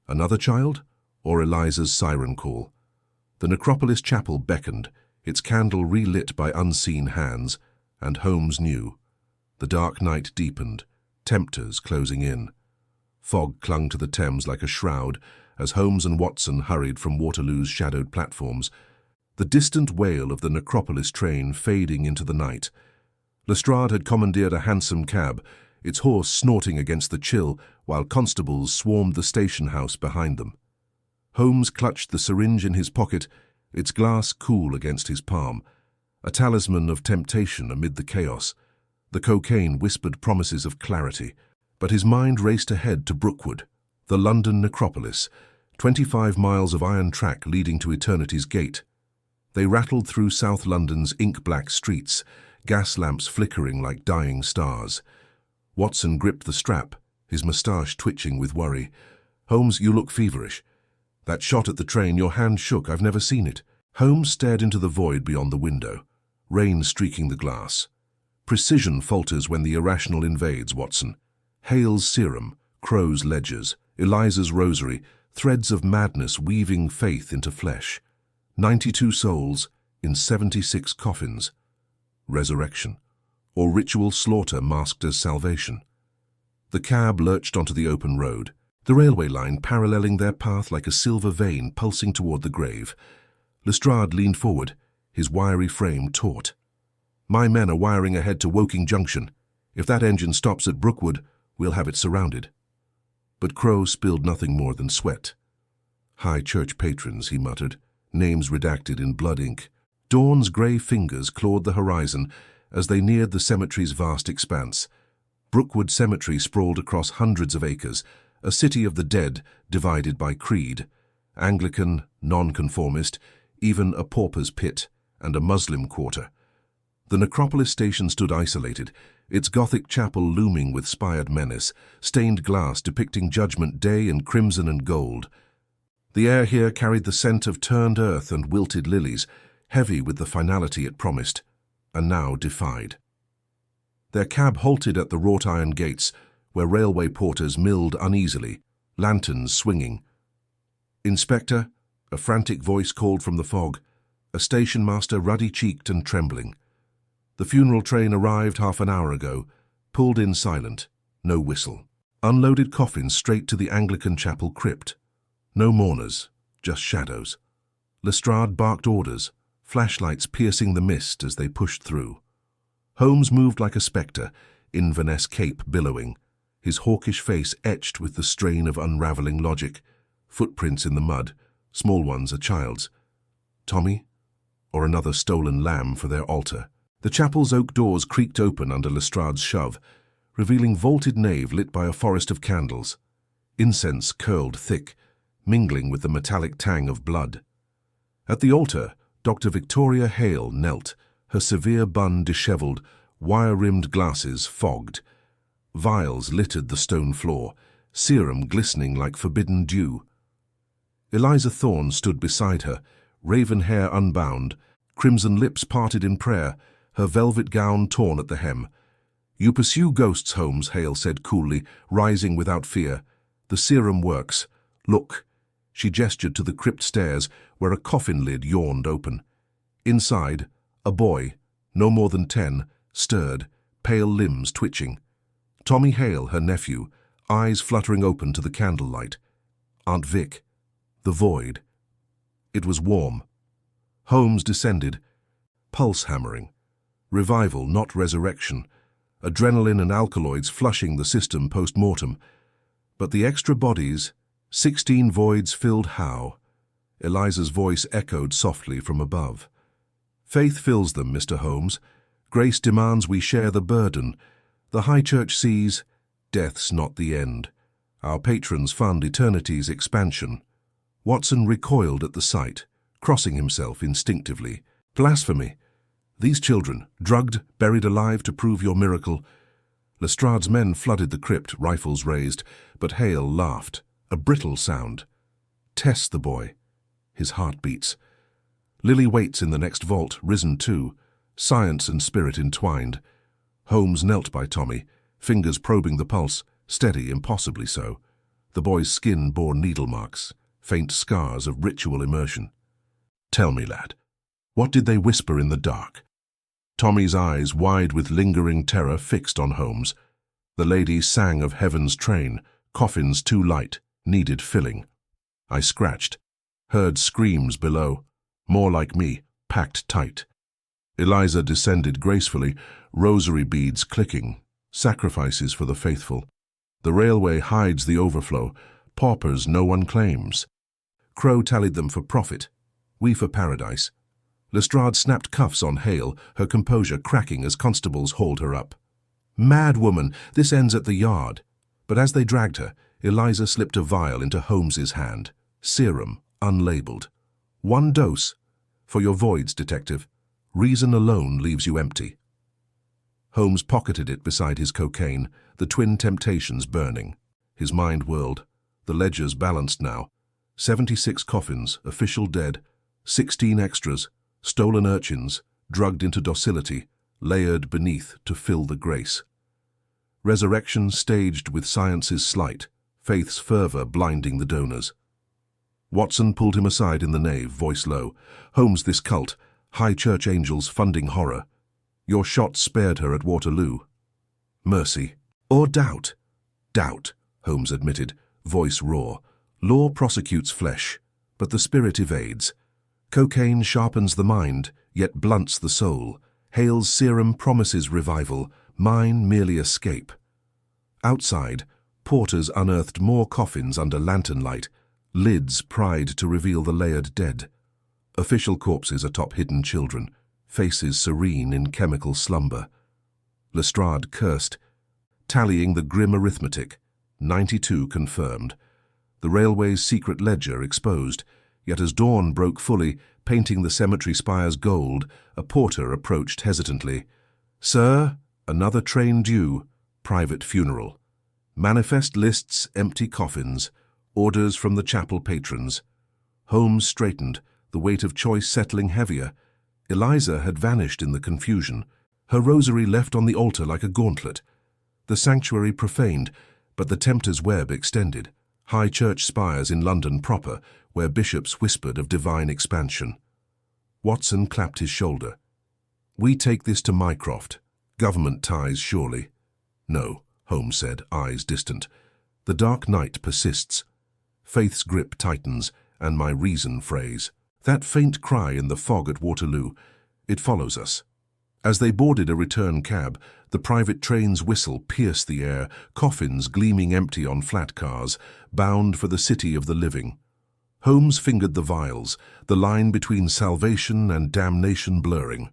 Another child? Or Eliza's siren call? The Necropolis chapel beckoned, its candle relit by unseen hands, and Holmes knew. The dark night deepened, tempters closing in. Fog clung to the Thames like a shroud as Holmes and Watson hurried from Waterloo's shadowed platforms, the distant wail of the Necropolis train fading into the night. Lestrade had commandeered a hansom cab, its horse snorting against the chill, while constables swarmed the station house behind them. Holmes clutched the syringe in his pocket, its glass cool against his palm, a talisman of temptation amid the chaos. The cocaine whispered promises of clarity, but his mind raced ahead to Brookwood, the London necropolis, 25 miles of iron track leading to eternity's gate. They rattled through South London's ink-black streets, gas lamps flickering like dying stars. Watson gripped the strap, his moustache twitching with worry. "Holmes, you look feverish." "That shot at the train, your hand shook. I've never seen it." Holmes stared into the void beyond the window, rain streaking the glass. Precision falters when the irrational invades, Watson. Hale's serum, Crowe's ledgers, Eliza's rosary, threads of madness weaving faith into flesh. 92 souls in 76 coffins. Resurrection, or ritual slaughter masked as salvation. The cab lurched onto the open road, the railway line paralleling their path like a silver vein pulsing toward the grave. Lestrade leaned forward, his wiry frame taut. "My men are wiring ahead to Woking Junction. If that engine stops at Brookwood, we'll have it surrounded." But Crowe spilled nothing more than sweat. "High church patrons," he muttered, names redacted in blood ink. Dawn's grey fingers clawed the horizon as they neared the cemetery's vast expanse. Brookwood Cemetery sprawled across hundreds of acres, a city of the dead divided by creed. Anglican, nonconformist, even a pauper's pit, and a Muslim quarter. The Necropolis station stood isolated, its Gothic chapel looming with spired menace, stained glass depicting Judgment Day in crimson and gold. The air here carried the scent of turned earth and wilted lilies, heavy with the finality it promised, and now defied. Their cab halted at the wrought iron gates, where railway porters milled uneasily, lanterns swinging. "Inspector," a frantic voice called from the fog, a station master ruddy-cheeked and trembling. The funeral train arrived half an hour ago, pulled in silent, no whistle. Unloaded coffins straight to the Anglican chapel crypt. No mourners, just shadows. Lestrade barked orders, flashlights piercing the mist as they pushed through. Holmes moved like a spectre, Inverness cape billowing, his hawkish face etched with the strain of unraveling logic. Footprints in the mud, small ones a child's. Tommy? Or another stolen lamb for their altar? The chapel's oak doors creaked open under Lestrade's shove, revealing vaulted nave lit by a forest of candles. Incense curled thick, mingling with the metallic tang of blood. At the altar, Dr. Victoria Hale knelt, her severe bun dishevelled, wire-rimmed glasses fogged. Vials littered the stone floor, serum glistening like forbidden dew. Eliza Thorne stood beside her, raven hair unbound, crimson lips parted in prayer, her velvet gown torn at the hem. "You pursue ghosts, Holmes," Hale said coolly, rising without fear. "The serum works. Look." She gestured to the crypt stairs, where a coffin lid yawned open. Inside, a boy, no more than 10, stirred, pale limbs twitching. Tommy Hale, her nephew, eyes fluttering open to the candlelight. Aunt Vic. The void. It was warm. Holmes descended, pulse hammering. Revival, not resurrection. Adrenaline and alkaloids flushing the system post-mortem. But the extra bodies, 16 voids filled how? Eliza's voice echoed softly from above. "Faith fills them, Mr. Holmes. Grace demands we share the burden. The High Church sees death's not the end. Our patrons fund eternity's expansion." Watson recoiled at the sight, crossing himself instinctively. "Blasphemy! These children, drugged, buried alive to prove your miracle." Lestrade's men flooded the crypt, rifles raised, but Hale laughed, a brittle sound. "Test the boy." His heart beats. Lily waits in the next vault, risen too, science and spirit entwined. Holmes knelt by Tommy, fingers probing the pulse, steady, impossibly so. The boy's skin bore needle marks, faint scars of ritual immersion. "Tell me, lad, what did they whisper in the dark?" Tommy's eyes, wide with lingering terror, fixed on Holmes. The lady sang of heaven's train, coffins too light, needed filling. I scratched, heard screams below, more like me, packed tight. Eliza descended gracefully, rosary beads clicking, sacrifices for the faithful. The railway hides the overflow, paupers no one claims. Crowe tallied them for profit, we for paradise. Lestrade snapped cuffs on Hale, her composure cracking as constables hauled her up. "Mad woman, this ends at the yard." But as they dragged her, Eliza slipped a vial into Holmes's hand. Serum, unlabeled. "1 dose. For your voids, detective. Reason alone leaves you empty." Holmes pocketed it beside his cocaine, the twin temptations burning. His mind whirled. The ledgers balanced now. 76 coffins, official dead, 16 extras, stolen urchins, drugged into docility, layered beneath to fill the grace. Resurrection staged with science's sleight, faith's fervor blinding the donors. Watson pulled him aside in the nave, voice low. "Holmes, this cult, High Church angels funding horror. Your shot spared her at Waterloo. Mercy. Or doubt?" "Doubt," Holmes admitted, voice raw. "Law prosecutes flesh, but the spirit evades. Cocaine sharpens the mind, yet blunts the soul. Hale's serum promises revival, mine merely escape." Outside, porters unearthed more coffins under lantern light, lids pried to reveal the layered dead. Official corpses atop hidden children, faces serene in chemical slumber. Lestrade cursed, tallying the grim arithmetic. 92 confirmed. The railway's secret ledger exposed, yet as dawn broke fully, painting the cemetery spires gold, a porter approached hesitantly. "Sir, another train due. Private funeral. Manifest lists empty coffins. Orders from the chapel patrons." Holmes straightened, the weight of choice settling heavier. Eliza had vanished in the confusion, her rosary left on the altar like a gauntlet. The sanctuary profaned, but the tempter's web extended. High Church spires in London proper, where bishops whispered of divine expansion. Watson clapped his shoulder. "We take this to Mycroft. Government ties, surely." "No," Holmes said, eyes distant. "The dark night persists. Faith's grip tightens, and my reason frays. That faint cry in the fog at Waterloo, it follows us." As they boarded a return cab, the private train's whistle pierced the air, coffins gleaming empty on flat cars, bound for the city of the living. Holmes fingered the vials, the line between salvation and damnation blurring.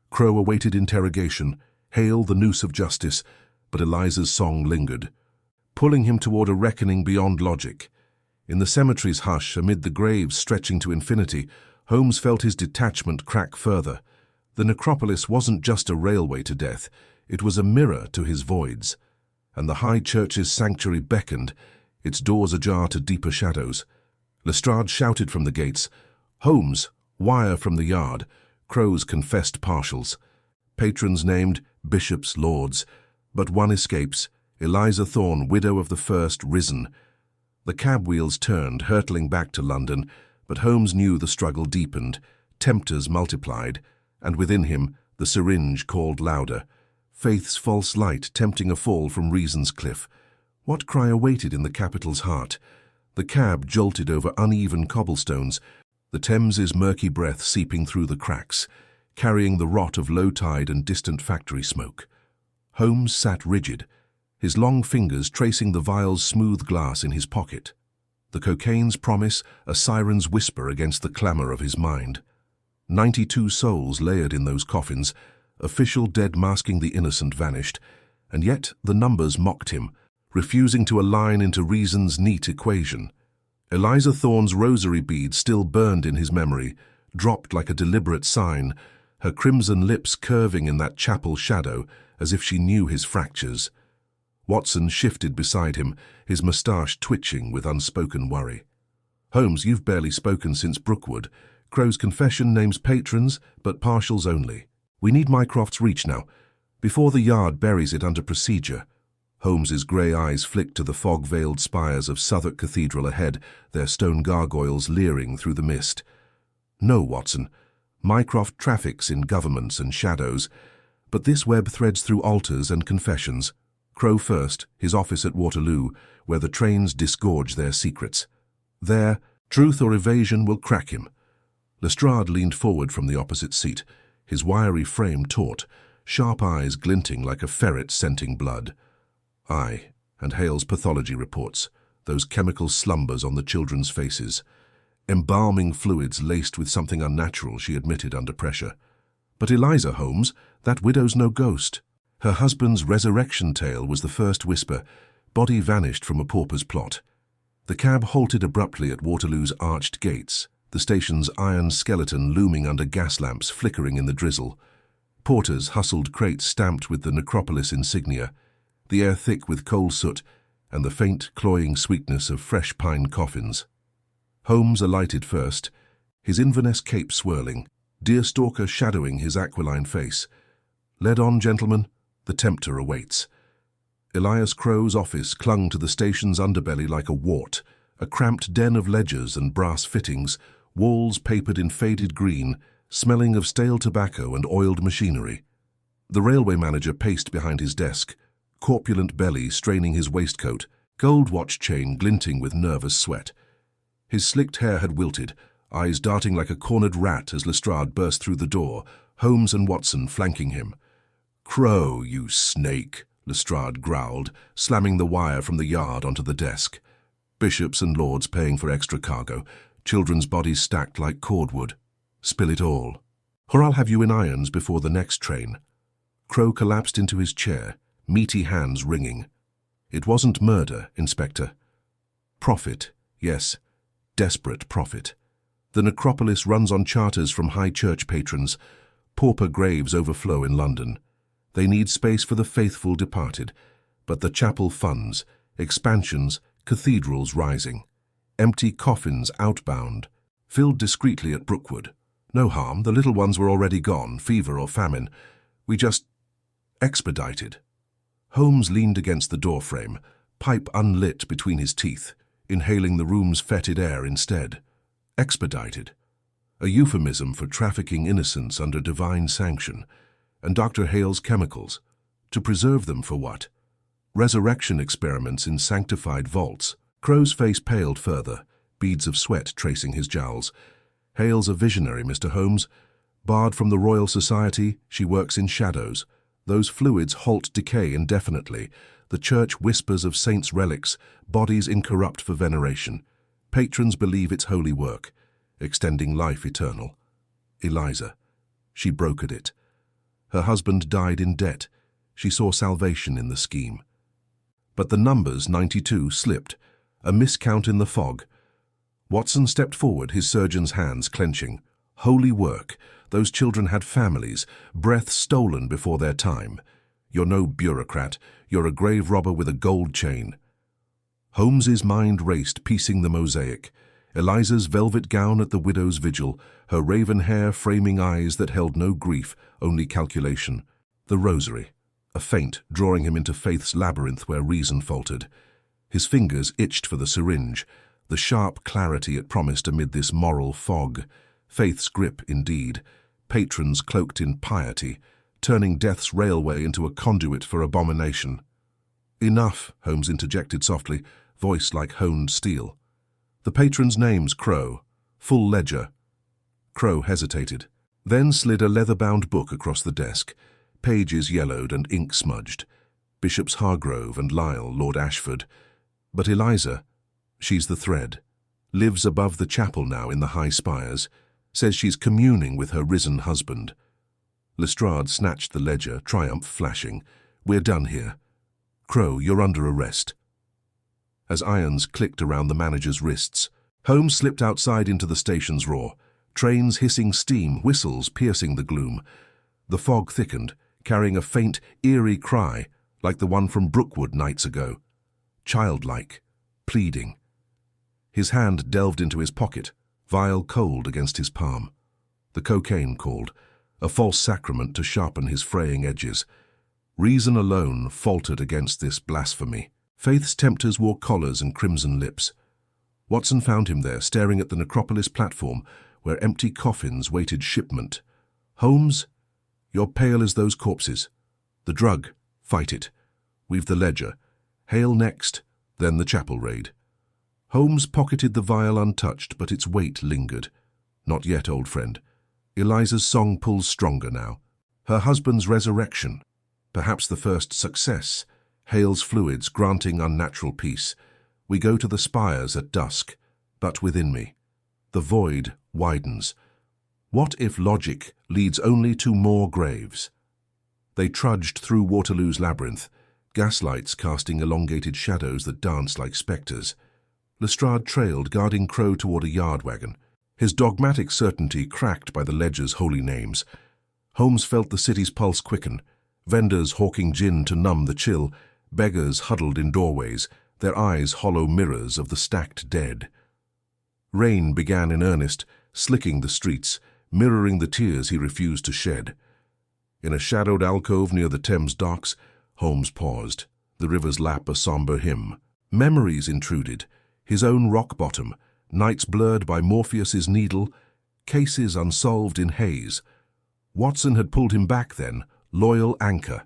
Crowe awaited interrogation, Hale the noose of justice, but Eliza's song lingered, pulling him toward a reckoning beyond logic. In the cemetery's hush, amid the graves stretching to infinity, Holmes felt his detachment crack further. The necropolis wasn't just a railway to death, it was a mirror to his voids. And the high church's sanctuary beckoned, its doors ajar to deeper shadows. Lestrade shouted from the gates, "Holmes, wire from the yard," Crowe's confessed partials. Patrons named, bishops, lords. But one escapes, Eliza Thorne, widow of the first, risen. The cab wheels turned, hurtling back to London, but Holmes knew the struggle deepened, tempters multiplied, and within him the syringe called louder. Faith's false light tempting a fall from reason's cliff. What cry awaited in the capital's heart? The cab jolted over uneven cobblestones, the Thames's murky breath seeping through the cracks, carrying the rot of low tide and distant factory smoke. Holmes sat rigid, his long fingers tracing the vial's smooth glass in his pocket. The cocaine's promise, a siren's whisper against the clamour of his mind. 92 souls layered in those coffins, official dead masking the innocent vanished, and yet the numbers mocked him, refusing to align into reason's neat equation. Eliza Thorne's rosary bead still burned in his memory, dropped like a deliberate sign, her crimson lips curving in that chapel shadow as if she knew his fractures. Watson shifted beside him, his moustache twitching with unspoken worry. "Holmes, you've barely spoken since Brookwood. Crowe's confession names patrons, but partials only. We need Mycroft's reach now, before the yard buries it under procedure." Holmes's grey eyes flicked to the fog-veiled spires of Southwark Cathedral ahead, their stone gargoyles leering through the mist. "No, Watson. Mycroft traffics in governments and shadows, but this web threads through altars and confessions. Crowe first, his office at Waterloo, where the trains disgorge their secrets. There, truth or evasion will crack him." Lestrade leaned forward from the opposite seat, his wiry frame taut, sharp eyes glinting like a ferret scenting blood. Aye, and Hale's pathology reports, those chemical slumbers on the children's faces. Embalming fluids laced with something unnatural, she admitted under pressure. But Eliza, Holmes, that widow's no ghost. Her husband's resurrection tale was the first whisper, body vanished from a pauper's plot. The cab halted abruptly at Waterloo's arched gates, the station's iron skeleton looming under gas lamps flickering in the drizzle. Porters hustled crates stamped with the Necropolis insignia, the air thick with coal soot and the faint, cloying sweetness of fresh pine coffins. Holmes alighted first, his Inverness cape swirling, deerstalker shadowing his aquiline face. "Lead on, gentlemen, the tempter awaits." Elias Crowe's office clung to the station's underbelly like a wart, a cramped den of ledgers and brass fittings, walls papered in faded green, smelling of stale tobacco and oiled machinery. The railway manager paced behind his desk, corpulent belly straining his waistcoat, gold watch chain glinting with nervous sweat. His slicked hair had wilted, eyes darting like a cornered rat as Lestrade burst through the door, Holmes and Watson flanking him. "Crowe, you snake," Lestrade growled, slamming the wire from the yard onto the desk. Bishops and lords paying for extra cargo, children's bodies stacked like cordwood. Spill it all, or I'll have you in irons before the next train. Crowe collapsed into his chair, meaty hands wringing. "It wasn't murder, Inspector. Profit, yes, desperate profit. The necropolis runs on charters from high church patrons. Pauper graves overflow in London. They need space for the faithful departed, but the chapel funds, expansions, cathedrals rising. Empty coffins outbound, filled discreetly at Brookwood. No harm, the little ones were already gone, fever or famine. We just expedited." Holmes leaned against the doorframe, pipe unlit between his teeth, inhaling the room's fetid air instead. Expedited. A euphemism for trafficking innocents under divine sanction. And Dr. Hale's chemicals. To preserve them for what? Resurrection experiments in sanctified vaults. Crowe's face paled further, beads of sweat tracing his jowls. "Hale's a visionary, Mr. Holmes. Barred from the Royal Society, she works in shadows. Those fluids halt decay indefinitely. The Church whispers of saints' relics, bodies incorrupt for veneration. Patrons believe it's holy work, extending life eternal. Eliza. She brokered it. Her husband died in debt. She saw salvation in the scheme. But the numbers, 92, slipped. A miscount in the fog. Watson stepped forward, his surgeon's hands clenching. Holy work. Those children had families, breath stolen before their time. You're no bureaucrat. You're a grave robber with a gold chain. Holmes's mind raced, piecing the mosaic. Eliza's velvet gown at the widow's vigil, her raven hair framing eyes that held no grief, only calculation. The rosary, a feint drawing him into faith's labyrinth where reason faltered. His fingers itched for the syringe, the sharp clarity it promised amid this moral fog. Faith's grip, indeed. Patrons cloaked in piety, turning death's railway into a conduit for abomination. "Enough," Holmes interjected softly, voice like honed steel. "The patron's name's Crowe. Full ledger." Crowe hesitated, then slid a leather-bound book across the desk, pages yellowed and ink smudged. Bishops Hargrove and Lisle, Lord Ashford. But Eliza, she's the thread, lives above the chapel now in the high spires, says she's communing with her risen husband. Lestrade snatched the ledger, triumph flashing. "We're done here. Crowe, you're under arrest." As irons clicked around the manager's wrists, Holmes slipped outside into the station's roar, trains hissing steam, whistles piercing the gloom. The fog thickened, carrying a faint, eerie cry, like the one from Brookwood nights ago. Childlike, pleading. His hand delved into his pocket, vial cold against his palm. The cocaine called, a false sacrament to sharpen his fraying edges. Reason alone faltered against this blasphemy. Faith's tempters wore collars and crimson lips. Watson found him there, staring at the Necropolis platform, where empty coffins waited shipment. "Holmes, you're pale as those corpses. The drug, fight it. We've the ledger. Hale next, then the chapel raid." Holmes pocketed the vial untouched, but its weight lingered. "Not yet, old friend. Eliza's song pulls stronger now. Her husband's resurrection. Perhaps the first success. Hale's fluids granting unnatural peace. We go to the spires at dusk, but within me. The void widens. What if logic leads only to more graves?" They trudged through Waterloo's labyrinth, gaslights casting elongated shadows that danced like spectres. Lestrade trailed, guarding Crowe toward a yard wagon, his dogmatic certainty cracked by the ledger's holy names. Holmes felt the city's pulse quicken, vendors hawking gin to numb the chill, beggars huddled in doorways, their eyes hollow mirrors of the stacked dead. Rain began in earnest, slicking the streets, mirroring the tears he refused to shed. In a shadowed alcove near the Thames docks, Holmes paused, the river's lap a somber hymn. Memories intruded, his own rock bottom, nights blurred by Morpheus's needle, cases unsolved in haze. Watson had pulled him back then, loyal anchor.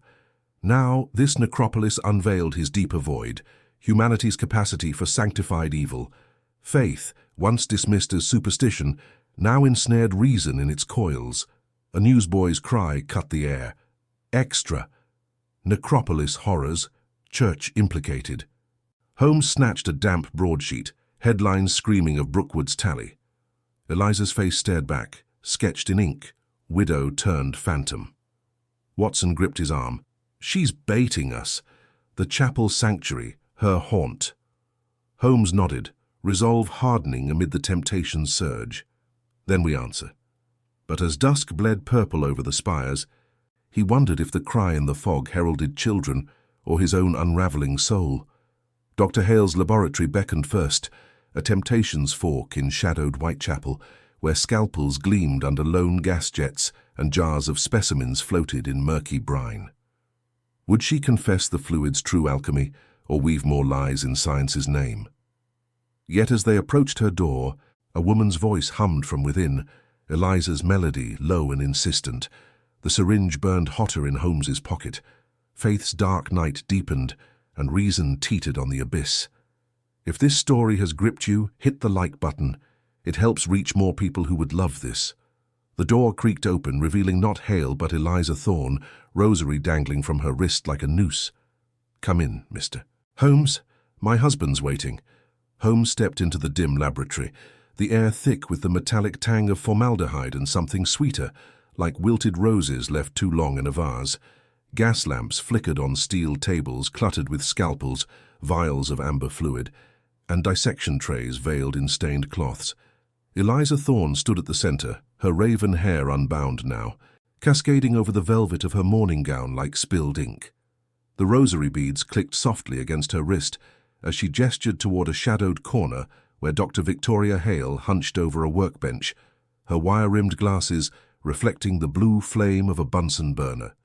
Now this necropolis unveiled his deeper void, humanity's capacity for sanctified evil. Faith, once dismissed as superstition, now ensnared reason in its coils. A newsboy's cry cut the air. Extra. Necropolis horrors, church implicated. Holmes snatched a damp broadsheet, headlines screaming of Brookwood's tally. Eliza's face stared back, sketched in ink, widow turned phantom. Watson gripped his arm. "She's baiting us. The chapel sanctuary, her haunt." Holmes nodded, resolve hardening amid the temptation's surge. "Then we answer." But as dusk bled purple over the spires, he wondered if the cry in the fog heralded children or his own unraveling soul. Dr. Hale's laboratory beckoned first, a temptation's fork in shadowed Whitechapel, where scalpels gleamed under lone gas jets and jars of specimens floated in murky brine. Would she confess the fluid's true alchemy, or weave more lies in science's name? Yet as they approached her door, a woman's voice hummed from within, Eliza's melody low and insistent. The syringe burned hotter in Holmes's pocket. Faith's dark night deepened, and reason teetered on the abyss. If this story has gripped you, hit the like button. It helps reach more people who would love this. The door creaked open, revealing not Hale but Eliza Thorne, rosary dangling from her wrist like a noose. "Come in, mister." "Holmes, my husband's waiting." Holmes stepped into the dim laboratory, the air thick with the metallic tang of formaldehyde and something sweeter, like wilted roses left too long in a vase. Gas lamps flickered on steel tables cluttered with scalpels, vials of amber fluid. and dissection trays veiled in stained cloths. Eliza Thorne stood at the centre, her raven hair unbound now, cascading over the velvet of her morning gown like spilled ink. The rosary beads clicked softly against her wrist as she gestured toward a shadowed corner where Dr. Victoria Hale hunched over a workbench, her wire-rimmed glasses reflecting the blue flame of a Bunsen burner.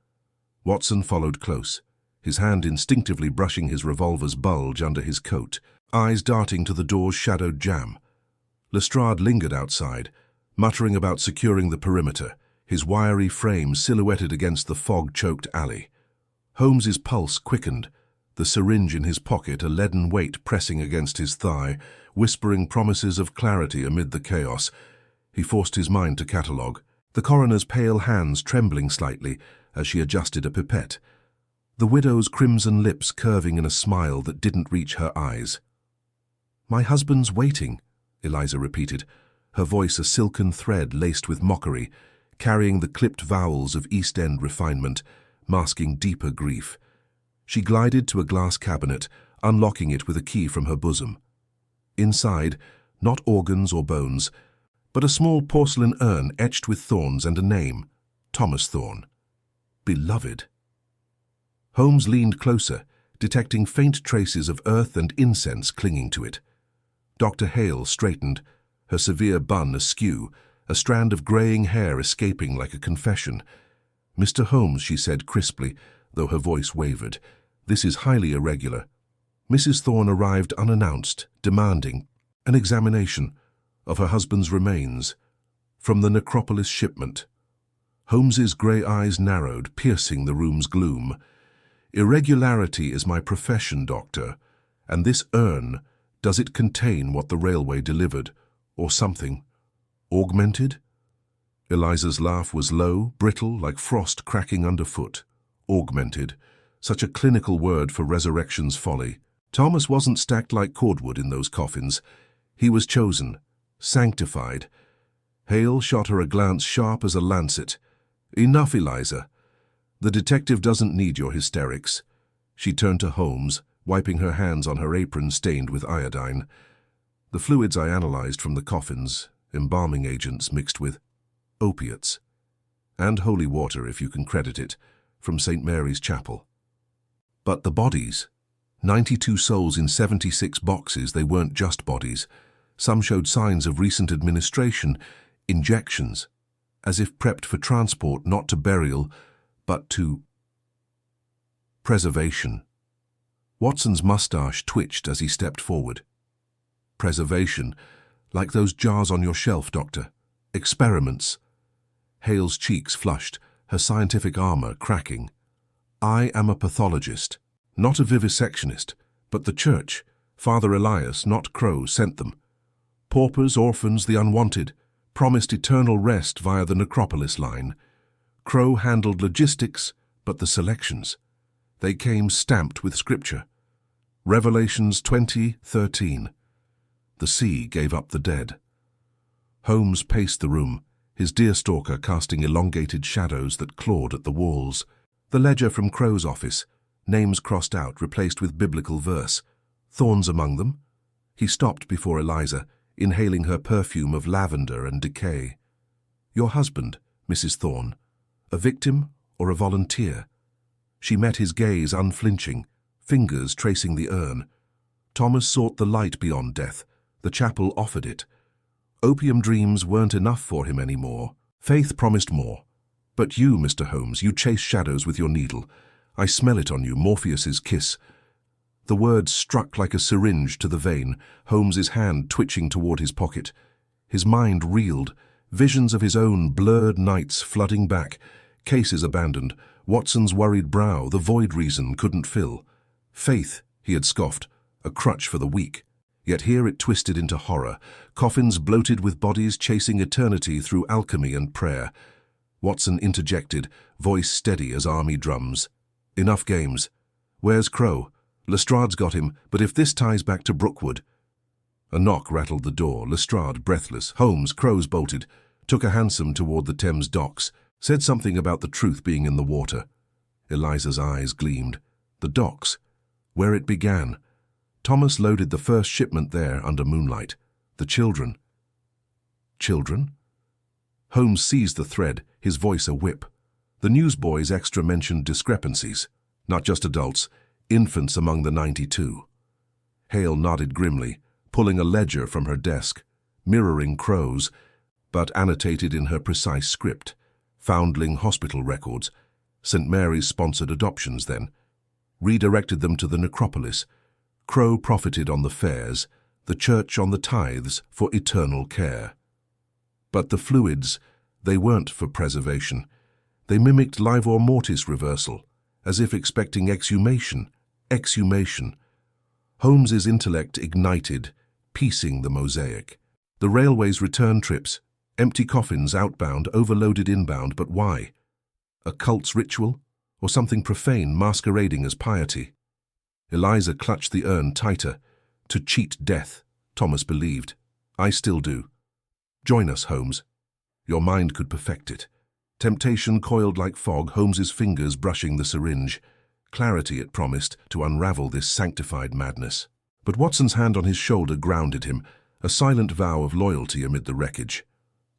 Watson followed close, his hand instinctively brushing his revolver's bulge under his coat, eyes darting to the door's shadowed jamb. Lestrade lingered outside, muttering about securing the perimeter, his wiry frame silhouetted against the fog-choked alley. Holmes's pulse quickened, the syringe in his pocket a leaden weight pressing against his thigh, whispering promises of clarity amid the chaos. He forced his mind to catalogue, the coroner's pale hands trembling slightly as she adjusted a pipette, the widow's crimson lips curving in a smile that didn't reach her eyes. "My husband's waiting," Eliza repeated, her voice a silken thread laced with mockery, carrying the clipped vowels of East End refinement, masking deeper grief. She glided to a glass cabinet, unlocking it with a key from her bosom. Inside, not organs or bones, but a small porcelain urn etched with thorns and a name, Thomas Thorne. Beloved. Holmes leaned closer, detecting faint traces of earth and incense clinging to it. Dr. Hale straightened, her severe bun askew, a strand of greying hair escaping like a confession. "Mr. Holmes," she said crisply, though her voice wavered, "this is highly irregular." Mrs. Thorne arrived unannounced, demanding an examination of her husband's remains from the Necropolis shipment. Holmes's grey eyes narrowed, piercing the room's gloom. "Irregularity is my profession, Doctor, and this urn, does it contain what the railway delivered, or something? Augmented?" Eliza's laugh was low, brittle, like frost cracking underfoot. Augmented, such a clinical word for resurrection's folly. Thomas wasn't stacked like cordwood in those coffins. He was chosen, sanctified. Hale shot her a glance sharp as a lancet. "Enough, Eliza. The detective doesn't need your hysterics." She turned to Holmes, wiping her hands on her apron stained with iodine. "The fluids I analyzed from the coffins, embalming agents mixed with opiates, and holy water, if you can credit it, from St. Mary's Chapel. But the bodies, 92 souls in 76 boxes, they weren't just bodies. Some showed signs of recent administration, injections, as if prepped for transport, not to burial, but to preservation." Watson's mustache twitched as he stepped forward. "Preservation, like those jars on your shelf, Doctor. Experiments." Hale's cheeks flushed, her scientific armor cracking. "I am a pathologist, not a vivisectionist, but the Church, Father Elias, not Crowe, sent them. Paupers, orphans, the unwanted, promised eternal rest via the Necropolis line. Crowe handled logistics, but the selections. They came stamped with scripture. Revelations 20:13. The sea gave up the dead." Holmes paced the room, his deerstalker casting elongated shadows that clawed at the walls. The ledger from Crowe's office, names crossed out, replaced with biblical verse. Thorns among them? He stopped before Eliza, inhaling her perfume of lavender and decay. "Your husband, Mrs. Thorne, a victim or a volunteer?" She met his gaze unflinching, fingers tracing the urn. Thomas sought the light beyond death. The chapel offered it. Opium dreams weren't enough for him anymore. Faith promised more. "But you, Mr. Holmes, you chase shadows with your needle. I smell it on you, Morpheus's kiss." The words struck like a syringe to the vein, Holmes's hand twitching toward his pocket. His mind reeled, visions of his own blurred nights flooding back, cases abandoned, Watson's worried brow, the void reason couldn't fill. Faith, he had scoffed, a crutch for the weak. Yet here it twisted into horror, coffins bloated with bodies chasing eternity through alchemy and prayer. Watson interjected, voice steady as army drums. "Enough games. Where's Crowe? Lestrade's got him, but if this ties back to Brookwood..." A knock rattled the door, Lestrade breathless. Holmes, Crowe's bolted, took a hansom toward the Thames docks, said something about the truth being in the water. Eliza's eyes gleamed. The docks, where it began. Thomas loaded the first shipment there under moonlight. The children. Children? Holmes seized the thread, his voice a whip. The newsboys extra mentioned discrepancies. Not just adults, infants among the 92. Hale nodded grimly, pulling a ledger from her desk, mirroring Crowe's, but annotated in her precise script. Foundling hospital records, St. Mary's sponsored adoptions then. Redirected them to the Necropolis. Crowe profited on the fares, the church on the tithes for eternal care. But the fluids, they weren't for preservation. They mimicked livor mortis reversal, as if expecting exhumation. Holmes's intellect ignited, piecing the mosaic. The railway's return trips, empty coffins outbound, overloaded inbound, but why? A cult's ritual? Or something profane masquerading as piety? Eliza clutched the urn tighter. To cheat death, Thomas believed. I still do. Join us, Holmes. Your mind could perfect it. Temptation coiled like fog, Holmes's fingers brushing the syringe. Clarity, it promised, to unravel this sanctified madness. But Watson's hand on his shoulder grounded him, a silent vow of loyalty amid the wreckage.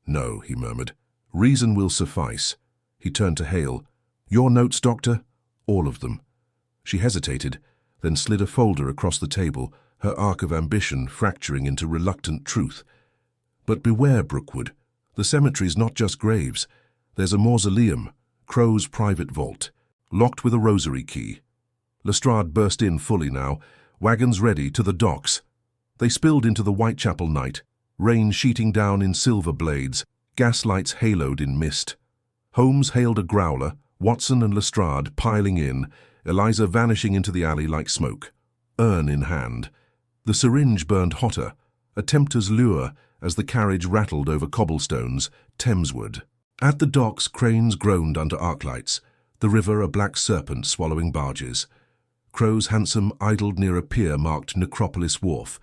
No, he murmured. Reason will suffice. He turned to Hale. Your notes, Doctor? All of them. She hesitated, then slid a folder across the table, her arc of ambition fracturing into reluctant truth. But beware, Brookwood. The cemetery's not just graves. There's a mausoleum, Crowe's private vault, locked with a rosary key. Lestrade burst in fully now, wagons ready, to the docks. They spilled into the Whitechapel night, rain sheeting down in silver blades, gaslights haloed in mist. Holmes hailed a growler, Watson and Lestrade piling in, Eliza vanishing into the alley like smoke, urn in hand. The syringe burned hotter, a tempter's lure as the carriage rattled over cobblestones, Thamesward. At the docks, cranes groaned under arc lights, the river a black serpent swallowing barges. Crowe's hansom idled near a pier marked Necropolis Wharf,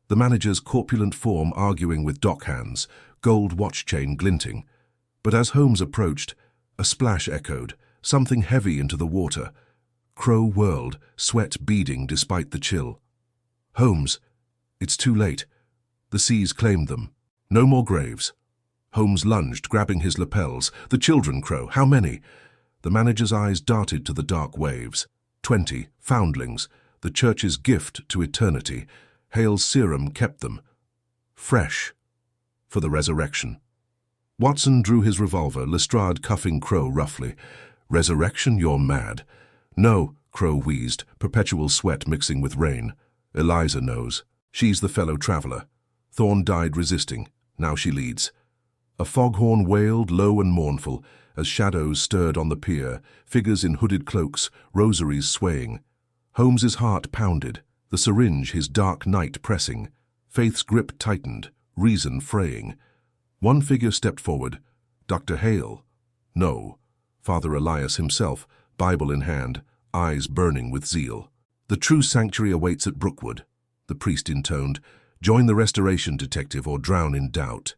the manager's corpulent form arguing with dock hands, gold watch chain glinting. But as Holmes approached, a splash echoed, something heavy into the water. Crowe whirled, sweat beading despite the chill. Holmes, it's too late. The seas claimed them. No more graves. Holmes lunged, grabbing his lapels. The children, Crowe, how many? The manager's eyes darted to the dark waves. 20, foundlings, the church's gift to eternity. Hale's serum kept them. Fresh. For the resurrection. Watson drew his revolver, Lestrade cuffing Crowe roughly. Resurrection, you're mad. No, Crowe wheezed, perpetual sweat mixing with rain. Eliza knows. She's the fellow traveller. Thorne died resisting. Now she leads. A foghorn wailed, low and mournful, as shadows stirred on the pier, figures in hooded cloaks, rosaries swaying. Holmes's heart pounded, the syringe his dark night pressing. Faith's grip tightened, reason fraying. One figure stepped forward. Dr. Hale. No. Father Elias himself, Bible in hand, eyes burning with zeal. The true sanctuary awaits at Brookwood, the priest intoned. Join the restoration detective or drown in doubt.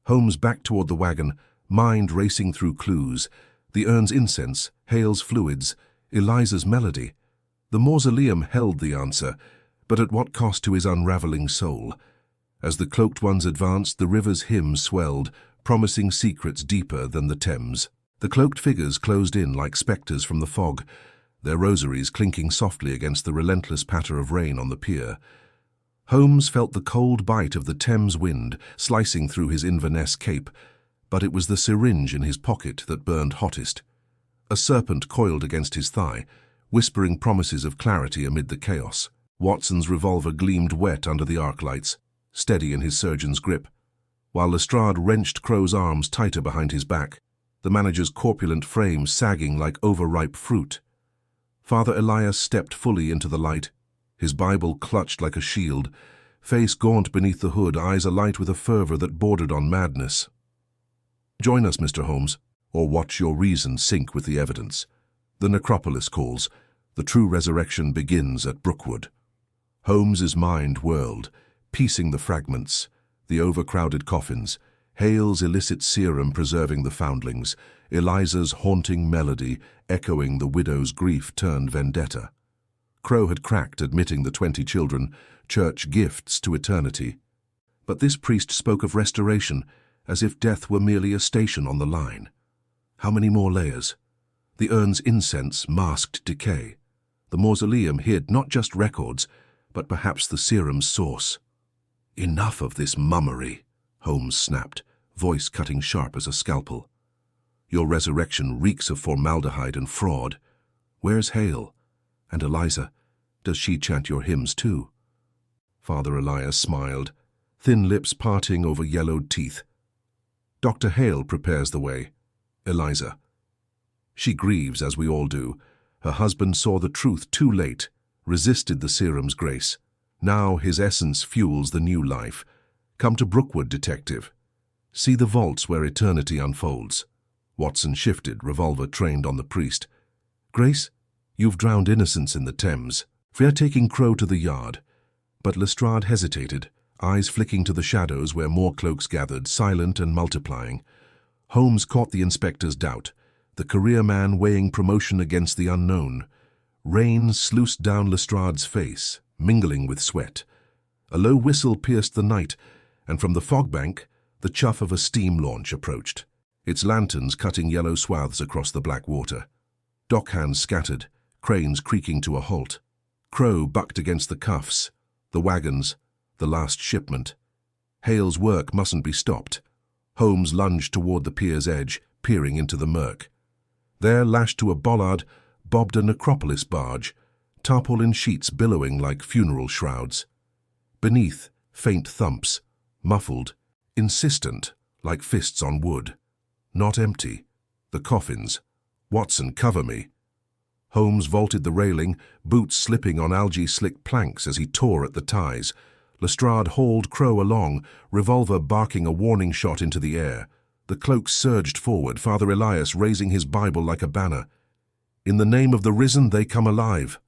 Holmes backed toward the wagon, mind racing through clues. The urn's incense, Hale's fluids, Eliza's melody. The mausoleum held the answer, but at what cost to his unraveling soul? As the cloaked ones advanced, the river's hymn swelled, promising secrets deeper than the Thames. The cloaked figures closed in like spectres from the fog, their rosaries clinking softly against the relentless patter of rain on the pier. Holmes felt the cold bite of the Thames wind slicing through his Inverness cape, but it was the syringe in his pocket that burned hottest. A serpent coiled against his thigh, whispering promises of clarity amid the chaos. Watson's revolver gleamed wet under the arc lights, steady in his surgeon's grip, while Lestrade wrenched Crowe's arms tighter behind his back, the manager's corpulent frame sagging like overripe fruit. Father Elias stepped fully into the light, his Bible clutched like a shield, face gaunt beneath the hood, eyes alight with a fervor that bordered on madness. Join us, Mr. Holmes, or watch your reason sink with the evidence. The Necropolis calls. The true resurrection begins at Brookwood. Holmes's mind whirled, piecing the fragments, the overcrowded coffins, Hale's illicit serum preserving the foundlings, Eliza's haunting melody echoing the widow's grief-turned vendetta. Crowe had cracked, admitting the 20 children, church gifts to eternity. But this priest spoke of restoration, as if death were merely a station on the line. How many more layers? The urn's incense masked decay. The mausoleum hid not just records, but perhaps the serum's source. "Enough of this mummery," Holmes snapped, voice cutting sharp as a scalpel. "Your resurrection reeks of formaldehyde and fraud. Where's Hale? And Eliza, does she chant your hymns too?" Father Elias smiled, thin lips parting over yellowed teeth. "Dr. Hale prepares the way. Eliza. She grieves, as we all do. Her husband saw the truth too late, resisted the serum's grace. Now his essence fuels the new life. Come to Brookwood, detective. See the vaults where eternity unfolds." Watson shifted, revolver trained on the priest. "Grace, you've drowned innocence in the Thames. We are taking Crowe to the yard." But Lestrade hesitated, eyes flicking to the shadows where more cloaks gathered, silent and multiplying. Holmes caught the inspector's doubt, the career man weighing promotion against the unknown. Rain sluiced down Lestrade's face, mingling with sweat. A low whistle pierced the night, and from the fog bank, the chuff of a steam launch approached, its lanterns cutting yellow swaths across the black water. Dockhands scattered, cranes creaking to a halt. Crowe bucked against the cuffs, the wagons, the last shipment. Hale's work mustn't be stopped. Holmes lunged toward the pier's edge, peering into the murk. There, lashed to a bollard, bobbed a Necropolis barge, tarpaulin sheets billowing like funeral shrouds. Beneath, faint thumps, muffled, insistent, like fists on wood. Not empty. The coffins. "Watson, cover me." Holmes vaulted the railing, boots slipping on algae-slick planks as he tore at the ties. Lestrade hauled Crowe along, revolver barking a warning shot into the air. The cloak surged forward, Father Elias raising his Bible like a banner. "In the name of the risen, they come alive."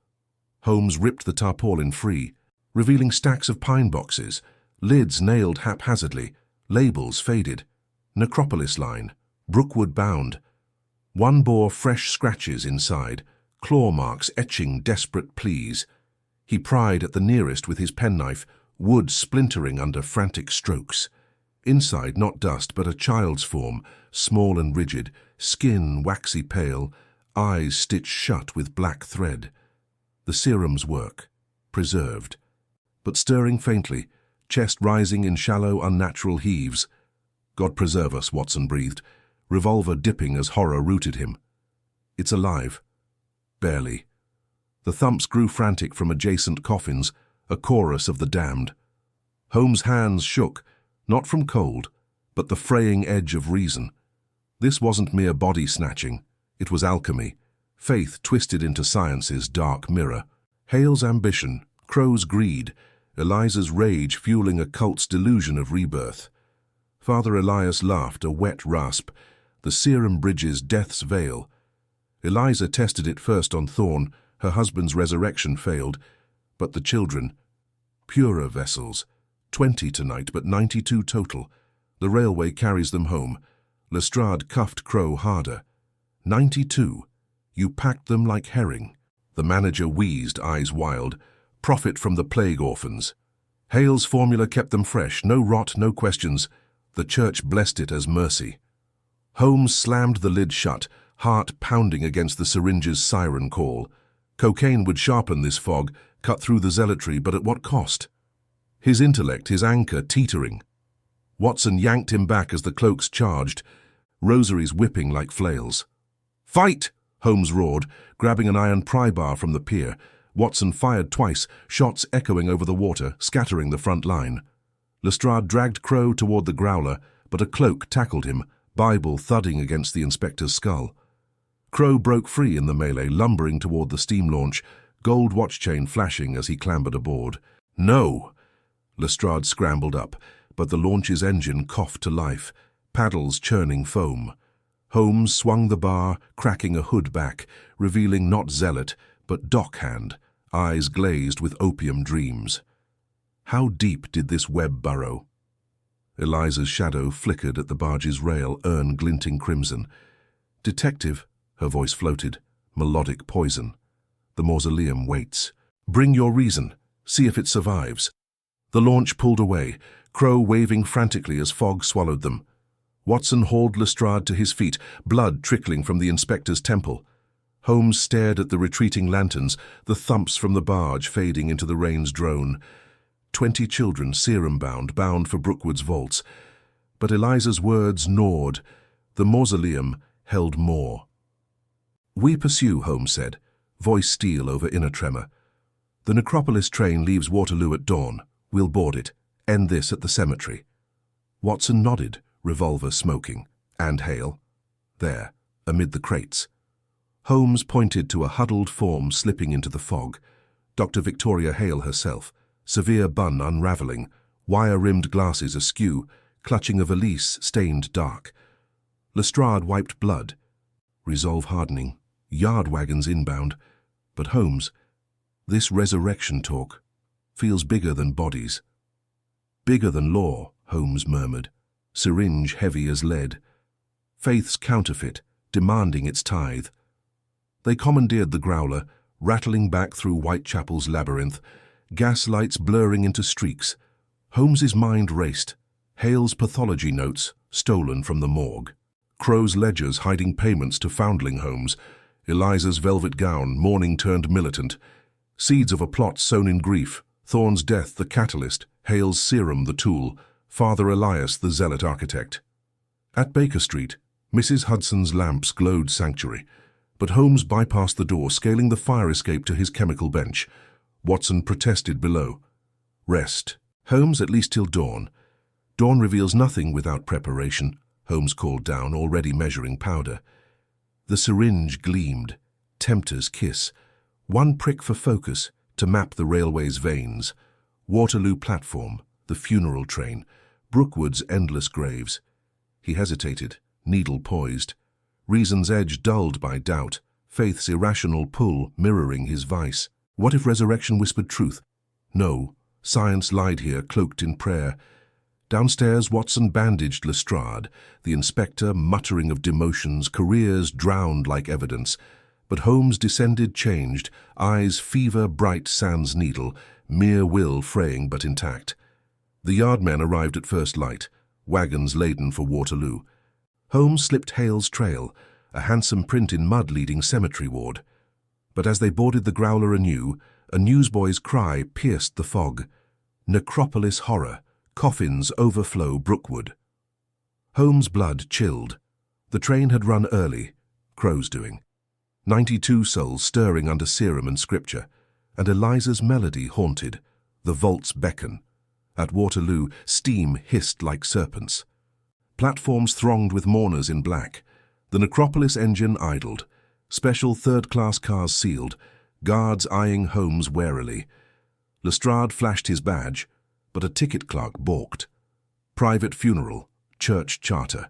Holmes ripped the tarpaulin free, revealing stacks of pine boxes, lids nailed haphazardly, labels faded. Necropolis line, Brookwood bound. One bore fresh scratches inside, claw marks etching desperate pleas. He pried at the nearest with his penknife, wood splintering under frantic strokes. Inside, not dust, but a child's form, small and rigid, skin waxy pale, eyes stitched shut with black thread. The serum's work, preserved, but stirring faintly, chest rising in shallow, unnatural heaves. "God preserve us," Watson breathed, revolver dipping as horror rooted him. "It's alive." Barely. The thumps grew frantic from adjacent coffins, a chorus of the damned. Holmes' hands shook, not from cold, but the fraying edge of reason. This wasn't mere body snatching, it was alchemy, faith twisted into science's dark mirror. Hale's ambition, Crowe's greed, Eliza's rage fueling a cult's delusion of rebirth. Father Elias laughed, a wet rasp. The serum bridges death's veil. Eliza tested it first on Thorne, her husband's resurrection failed, but the children, purer vessels, 20 tonight, but 92 total. The railway carries them home. Lestrade cuffed Crowe harder. 92. You packed them like herring. The manager wheezed, eyes wild. Profit from the plague orphans. Hale's formula kept them fresh, no rot, no questions. The church blessed it as mercy. Holmes slammed the lid shut, heart pounding against the syringe's siren call. Cocaine would sharpen this fog, cut through the zealotry, but at what cost? His intellect, his anchor, teetering. Watson yanked him back as the cloaks charged, rosaries whipping like flails. "Fight!" Holmes roared, grabbing an iron pry-bar from the pier. Watson fired twice, shots echoing over the water, scattering the front line. Lestrade dragged Crowe toward the growler, but a cloak tackled him, Bible thudding against the inspector's skull. Crowe broke free in the melee, lumbering toward the steam launch, gold watch chain flashing as he clambered aboard. "No!" Lestrade scrambled up, but the launch's engine coughed to life, paddles churning foam. Holmes swung the bar, cracking a hood back, revealing not zealot, but dockhand, eyes glazed with opium dreams. How deep did this web burrow? Eliza's shadow flickered at the barge's rail, urn glinting crimson. "Detective," her voice floated, melodic poison. "The mausoleum waits. Bring your reason. See if it survives. The launch pulled away, Crowe waving frantically as fog swallowed them. Watson hauled Lestrade to his feet, blood trickling from the inspector's temple. Holmes stared at the retreating lanterns, the thumps from the barge fading into the rain's drone. 20 children, serum-bound, bound for Brookwood's vaults. But Eliza's words gnawed. The mausoleum held more. "We pursue," Holmes said, voice steel over inner tremor. "The Necropolis train leaves Waterloo at dawn. We'll board it. End this at the cemetery." Watson nodded, revolver smoking. "And Hale?" "There, amid the crates." Holmes pointed to a huddled form slipping into the fog. Dr. Victoria Hale herself, severe bun unraveling, wire-rimmed glasses askew, clutching a valise stained dark. Lestrade wiped blood. Resolve hardening. Yard wagons inbound. But Holmes, this resurrection talk feels bigger than bodies. "Bigger than law," Holmes murmured, syringe heavy as lead. Faith's counterfeit, demanding its tithe. They commandeered the growler, rattling back through Whitechapel's labyrinth, gaslights blurring into streaks. Holmes's mind raced. Hale's pathology notes, stolen from the morgue. Crowe's ledgers hiding payments to foundling homes. Eliza's velvet gown, mourning turned militant. Seeds of a plot sown in grief. Thorne's death the catalyst, Hale's serum the tool, Father Elias the zealot architect. At Baker Street, Mrs. Hudson's lamps glowed sanctuary, but Holmes bypassed the door, scaling the fire escape to his chemical bench. Watson protested below. "Rest. Holmes, at least till dawn." "Dawn reveals nothing without preparation," Holmes called down, already measuring powder. The syringe gleamed. Tempter's kiss. One prick for focus, to map the railway's veins. Waterloo platform, the funeral train, Brookwood's endless graves. He hesitated, needle poised. Reason's edge dulled by doubt, faith's irrational pull mirroring his vice. What if resurrection whispered truth? No, science lied here, cloaked in prayer. Downstairs, Watson bandaged Lestrade, the inspector muttering of demotions, careers drowned like evidence. But Holmes descended changed, eyes fever bright sans needle, mere will fraying but intact. The yardmen arrived at first light, wagons laden for Waterloo. Holmes slipped Hale's trail, a handsome print in mud leading cemetery ward. But as they boarded the growler anew, a newsboy's cry pierced the fog. "Necropolis horror, coffins overflow Brookwood." Holmes' blood chilled. The train had run early, Crowe's doing. 92 souls stirring under serum and scripture, and Eliza's melody haunted. The vaults beckon. At Waterloo, steam hissed like serpents. Platforms thronged with mourners in black. The Necropolis engine idled. Special third-class cars sealed, guards eyeing Holmes warily. Lestrade flashed his badge, but a ticket clerk balked. Private funeral, church charter.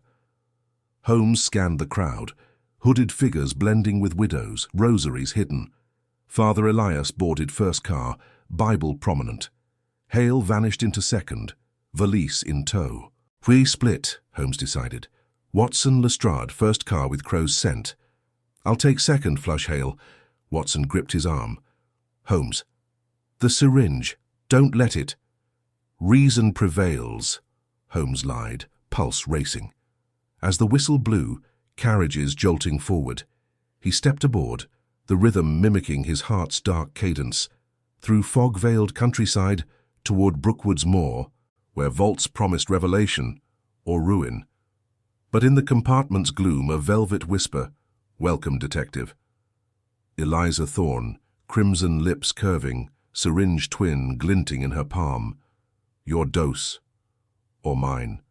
Holmes scanned the crowd. Hooded figures blending with widows, rosaries hidden. Father Elias boarded first car, Bible prominent. Hale vanished into second, valise in tow. "We split," Holmes decided. "Watson, Lestrade, first car with Crowe's scent." "I'll take second," Flush Hale. Watson gripped his arm. "Holmes, the syringe. Don't let it." "Reason prevails," Holmes lied, pulse racing. As the whistle blew, carriages jolting forward. He stepped aboard, the rhythm mimicking his heart's dark cadence, through fog-veiled countryside toward Brookwood's moor, where vaults promised revelation or ruin. But in the compartment's gloom, a velvet whisper, "Welcome, detective." Eliza Thorne, crimson lips curving, syringe twin glinting in her palm. "Your dose, or mine."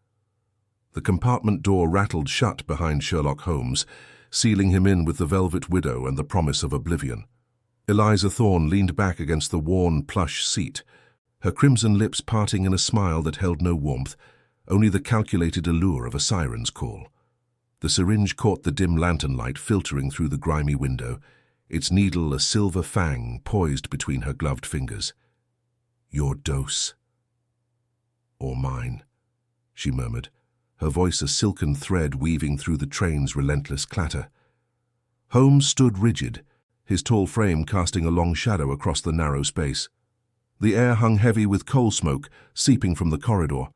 The compartment door rattled shut behind Sherlock Holmes, sealing him in with the velvet widow and the promise of oblivion. Eliza Thorne leaned back against the worn plush seat, her crimson lips parting in a smile that held no warmth, only the calculated allure of a siren's call. The syringe caught the dim lantern light filtering through the grimy window, its needle a silver fang poised between her gloved fingers. "Your dose, or mine," she murmured, her voice a silken thread weaving through the train's relentless clatter. Holmes stood rigid, his tall frame casting a long shadow across the narrow space. The air hung heavy with coal smoke seeping from the corridor,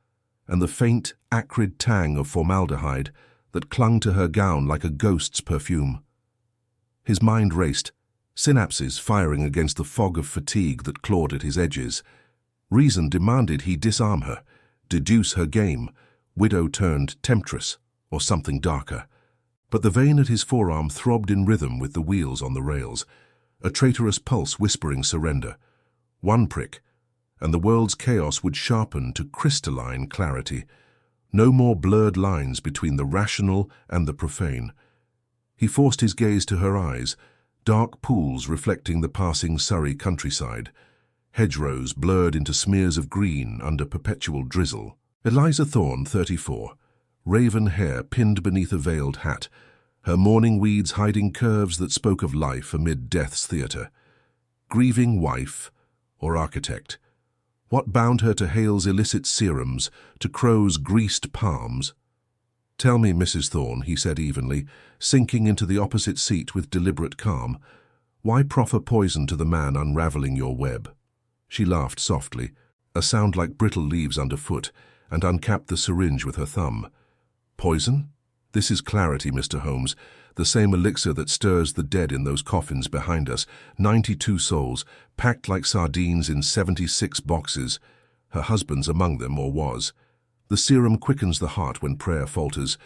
and the faint, acrid tang of formaldehyde that clung to her gown like a ghost's perfume. His mind raced, synapses firing against the fog of fatigue that clawed at his edges. Reason demanded he disarm her, deduce her game, widow-turned-temptress, or something darker. But the vein at his forearm throbbed in rhythm with the wheels on the rails, a traitorous pulse whispering surrender. One prick, and the world's chaos would sharpen to crystalline clarity. No more blurred lines between the rational and the profane. He forced his gaze to her eyes, dark pools reflecting the passing Surrey countryside, hedgerows blurred into smears of green under perpetual drizzle. Eliza Thorne, 34, raven hair pinned beneath a veiled hat, her mourning weeds hiding curves that spoke of life amid death's theatre. Grieving wife or architect? What bound her to Hale's illicit serums, to Crowe's greased palms? "Tell me, Mrs. Thorne," he said evenly, sinking into the opposite seat with deliberate calm, "why proffer poison to the man unravelling your web?" She laughed softly, a sound like brittle leaves underfoot, and uncapped the syringe with her thumb. "Poison? This is clarity, Mr. Holmes, the same elixir that stirs the dead in those coffins behind us, 92 souls, packed like sardines in 76 boxes. Her husband's among them, or was. The serum quickens the heart when prayer falters.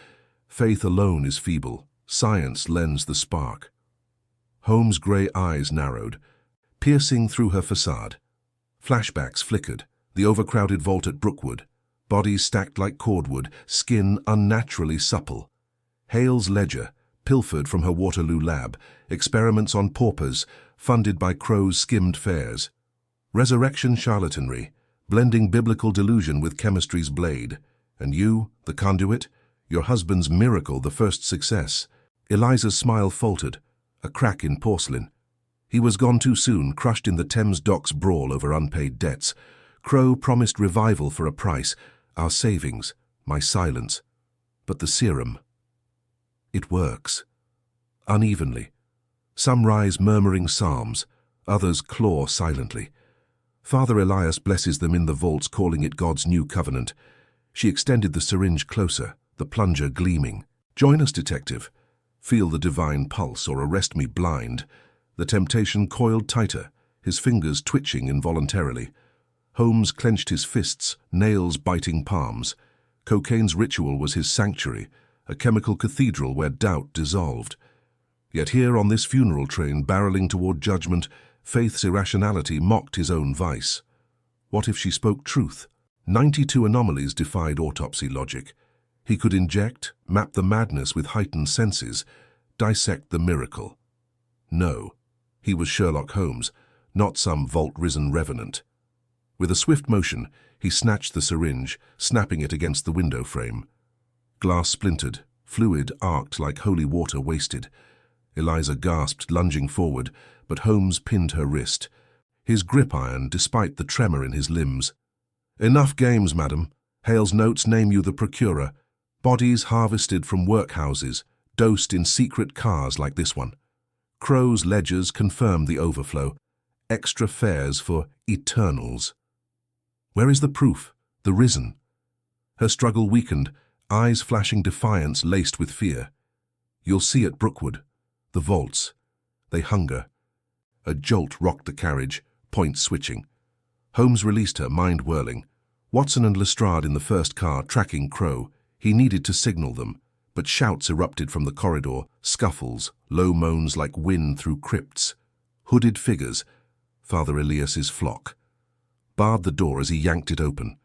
Faith alone is feeble. Science lends the spark." Holmes' grey eyes narrowed, piercing through her facade. Flashbacks flickered, the overcrowded vault at Brookwood, bodies stacked like cordwood, skin unnaturally supple. Hale's ledger, pilfered from her Waterloo lab, experiments on paupers, funded by Crowe's skimmed fares. Resurrection charlatanry, blending biblical delusion with chemistry's blade. And you, the conduit, your husband's miracle, the first success. Eliza's smile faltered, a crack in porcelain. He was gone too soon, crushed in the Thames docks brawl over unpaid debts. Crowe promised revival for a price, our savings, my silence. But the serum. It works. Unevenly. Some rise murmuring psalms, others claw silently. Father Elias blesses them in the vaults, calling it God's new covenant. She extended the syringe closer, the plunger gleaming. "Join us, detective. Feel the divine pulse or arrest me blind." The temptation coiled tighter, his fingers twitching involuntarily. Holmes clenched his fists, nails biting palms. Cocaine's ritual was his sanctuary, a chemical cathedral where doubt dissolved. Yet here on this funeral train, barreling toward judgment, faith's irrationality mocked his own vice. What if she spoke truth? 92 anomalies defied autopsy logic. He could inject, map the madness with heightened senses, dissect the miracle. No, he was Sherlock Holmes, not some vault-risen revenant. With a swift motion, he snatched the syringe, snapping it against the window frame. Glass splintered, fluid arced like holy water wasted. Eliza gasped, lunging forward, but Holmes pinned her wrist, his grip iron despite the tremor in his limbs. "Enough games, madam. Hale's notes name you the procurer. Bodies harvested from workhouses, dosed in secret cars like this one. Crowe's ledgers confirm the overflow. Extra fares for eternals. Where is the proof, the risen?" Her struggle weakened, eyes flashing defiance laced with fear. "You'll see at Brookwood. The vaults. They hunger." A jolt rocked the carriage, points switching. Holmes released her, mind whirling. Watson and Lestrade in the first car, tracking Crowe. He needed to signal them, but shouts erupted from the corridor, scuffles, low moans like wind through crypts. Hooded figures, Father Elias's flock, barred the door as he yanked it open.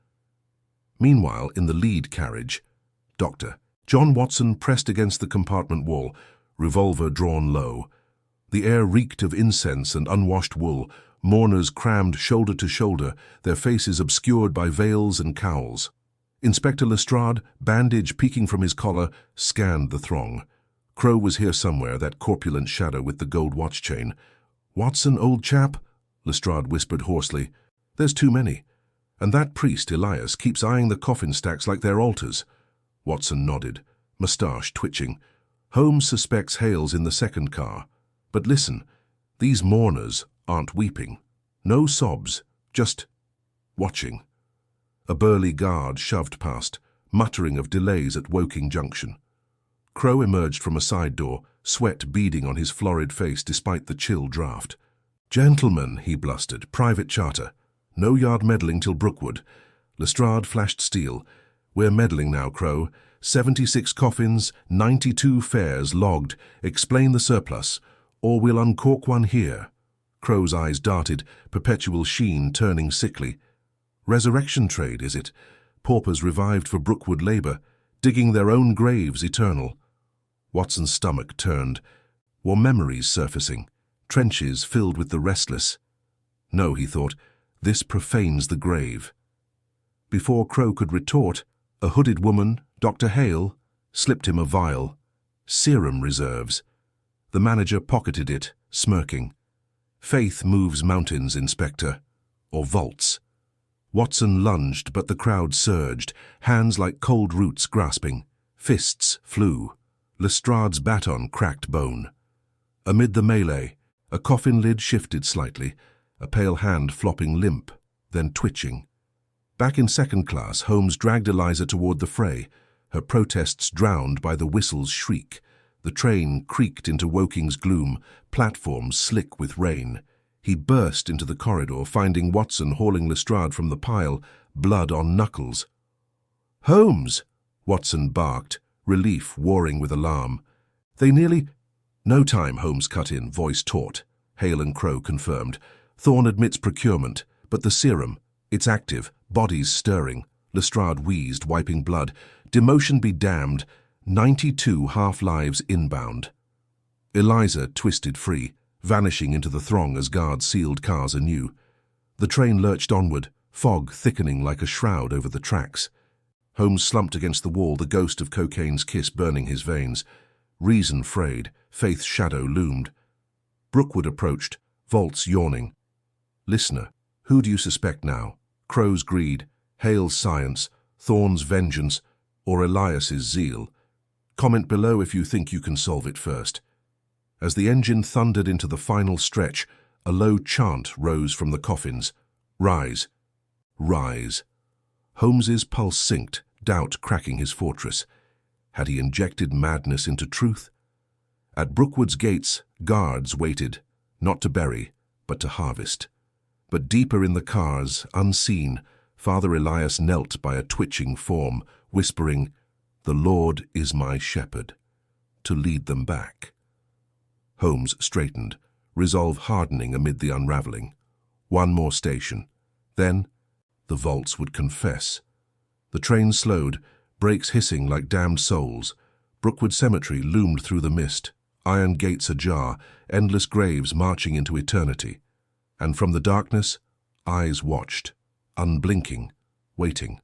Meanwhile, in the lead carriage, Dr. John Watson pressed against the compartment wall, revolver drawn low. The air reeked of incense and unwashed wool, mourners crammed shoulder to shoulder, their faces obscured by veils and cowls. Inspector Lestrade, bandage peeking from his collar, scanned the throng. Crowe was here somewhere, that corpulent shadow with the gold watch chain. "Watson, old chap," Lestrade whispered hoarsely, "there's too many. And that priest, Elias, keeps eyeing the coffin stacks like they're altars." Watson nodded, moustache twitching. "Holmes suspects Hale's in the second car. But listen, These mourners aren't weeping. No sobs, just watching. A burly guard shoved past, muttering of delays at Woking Junction. Crowe emerged from a side door, sweat beading on his florid face despite the chill draft. "Gentlemen," he blustered, "private charter. No yard meddling till Brookwood." Lestrade flashed steel. "We're meddling now, Crowe. 76 coffins, 92 fares logged. Explain the surplus, or we'll uncork one here." Crowe's eyes darted, perpetual sheen turning sickly. "Resurrection trade, is it? Paupers revived for Brookwood labour, digging their own graves eternal." Watson's stomach turned. Were memories surfacing? Trenches filled with the restless? No, he thought, this profanes the grave. Before Crowe could retort, a hooded woman, Dr. Hale, slipped him a vial. Serum reserves. The manager pocketed it, smirking. "Faith moves mountains, Inspector. Or vaults." Watson lunged, but the crowd surged, hands like cold roots grasping. Fists flew. Lestrade's baton cracked bone. Amid the melee, a coffin lid shifted slightly, a pale hand flopping limp, then twitching. Back in second class, Holmes dragged Eliza toward the fray, her protests drowned by the whistle's shriek. The train creaked into Woking's gloom, platforms slick with rain. He burst into the corridor, finding Watson hauling Lestrade from the pile, blood on knuckles. "Holmes!" Watson barked, relief warring with alarm. "They nearly—" "No time," Holmes cut in, voice taut. Hale and Crowe confirmed. "Thorne admits procurement, but the serum, it's active, bodies stirring." Lestrade wheezed, wiping blood. "Demotion be damned. 92 half-lives inbound." Eliza twisted free, vanishing into the throng as guards sealed cars anew. The train lurched onward, fog thickening like a shroud over the tracks. Holmes slumped against the wall, the ghost of cocaine's kiss burning his veins. Reason frayed, faith's shadow loomed. Brookwood approached, vaults yawning. "Listener, who do you suspect now? Crowe's greed, Hale's science, Thorne's vengeance, or Elias's zeal? Comment below if you think you can solve it first." As the engine thundered into the final stretch, a low chant rose from the coffins. "Rise. Rise." Holmes's pulse synced, doubt cracking his fortress. Had he injected madness into truth? At Brookwood's gates, guards waited, not to bury, but to harvest. But deeper in the cars, unseen, Father Elias knelt by a twitching form, whispering, "The Lord is my shepherd," to lead them back. Holmes straightened, resolve hardening amid the unraveling. One more station. Then, the vaults would confess. The train slowed, brakes hissing like damned souls. Brookwood Cemetery loomed through the mist, iron gates ajar, endless graves marching into eternity. And from the darkness, eyes watched, unblinking, waiting.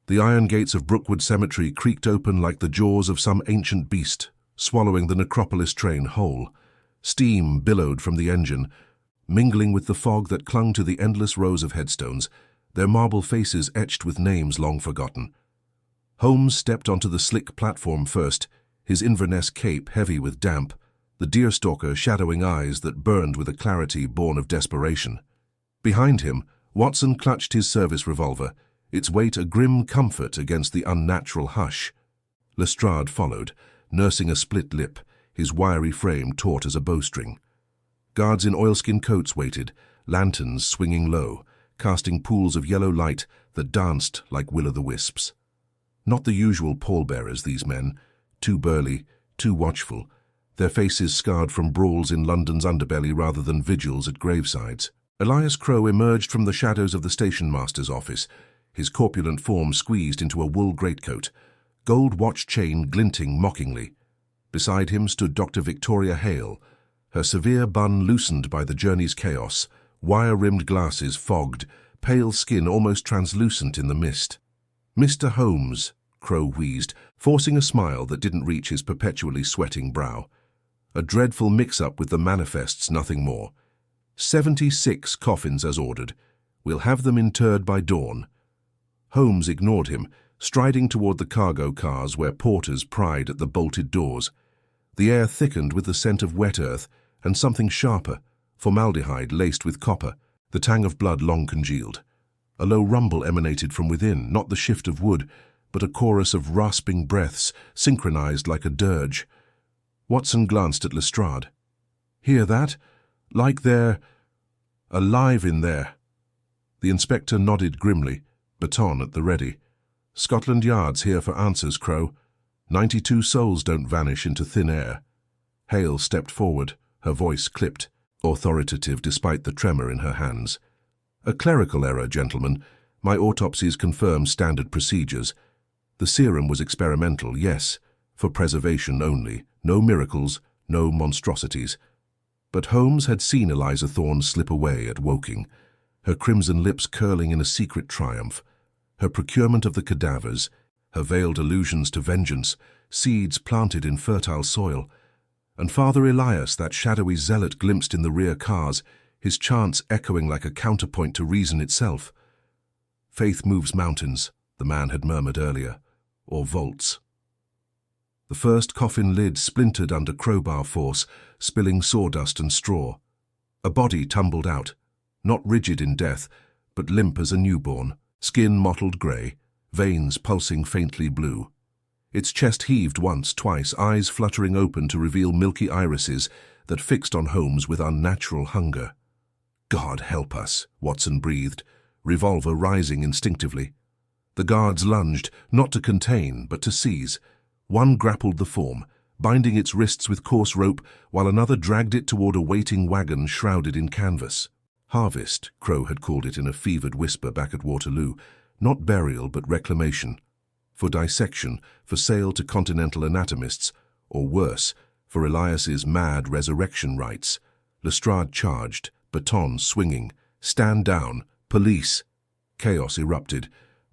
The iron gates of Brookwood Cemetery creaked open like the jaws of some ancient beast, swallowing the Necropolis train whole. Steam billowed from the engine, mingling with the fog that clung to the endless rows of headstones, their marble faces etched with names long forgotten. Holmes stepped onto the slick platform first, his Inverness cape heavy with damp, the deerstalker shadowing eyes that burned with a clarity born of desperation. Behind him, Watson clutched his service revolver, its weight a grim comfort against the unnatural hush. Lestrade followed, nursing a split lip, his wiry frame taut as a bowstring. Guards in oilskin coats waited, lanterns swinging low, casting pools of yellow light that danced like will-o'-the-wisps. Not the usual pallbearers, these men, too burly, too watchful, their faces scarred from brawls in London's underbelly rather than vigils at gravesides. Elias Crowe emerged from the shadows of the station-master's office, his corpulent form squeezed into a wool greatcoat, gold watch chain glinting mockingly. Beside him stood Dr. Victoria Hale, her severe bun loosened by the journey's chaos, wire-rimmed glasses fogged, pale skin almost translucent in the mist. "Mr. Holmes," Crowe wheezed, forcing a smile that didn't reach his perpetually sweating brow. "A dreadful mix-up with the manifests, nothing more. 76 coffins as ordered. We'll have them interred by dawn." Holmes ignored him, striding toward the cargo cars where porters pried at the bolted doors. The air thickened with the scent of wet earth and something sharper, formaldehyde laced with copper, the tang of blood long congealed. A low rumble emanated from within, not the shift of wood, but a chorus of rasping breaths, synchronized like a dirge. Watson glanced at Lestrade. "Hear that? Like they're alive in there." The inspector nodded grimly, baton at the ready. "Scotland Yard's here for answers, Crowe. 92 souls don't vanish into thin air." Hale stepped forward, her voice clipped, authoritative despite the tremor in her hands. "A clerical error, gentlemen. My autopsies confirm standard procedures. The serum was experimental, yes, for preservation only. No miracles, no monstrosities." But Holmes had seen Eliza Thorne slip away at Woking, her crimson lips curling in a secret triumph. Her procurement of the cadavers, her veiled allusions to vengeance, seeds planted in fertile soil. And Father Elias, that shadowy zealot glimpsed in the rear cars, his chants echoing like a counterpoint to reason itself. "Faith moves mountains," the man had murmured earlier, or vaults. The first coffin lid splintered under crowbar force, spilling sawdust and straw. A body tumbled out, not rigid in death, but limp as a newborn, skin mottled grey, veins pulsing faintly blue. Its chest heaved once, twice, eyes fluttering open to reveal milky irises that fixed on Holmes with unnatural hunger. "God help us," Watson breathed, revolver rising instinctively. The guards lunged, not to contain, but to seize. One grappled the form, binding its wrists with coarse rope, while another dragged it toward a waiting wagon shrouded in canvas. Harvest, Crowe had called it in a fevered whisper back at Waterloo. Not burial, but reclamation. For dissection, for sale to continental anatomists, or worse, for Elias's mad resurrection rites. Lestrade charged, baton swinging. "Stand down! Police!" Chaos erupted.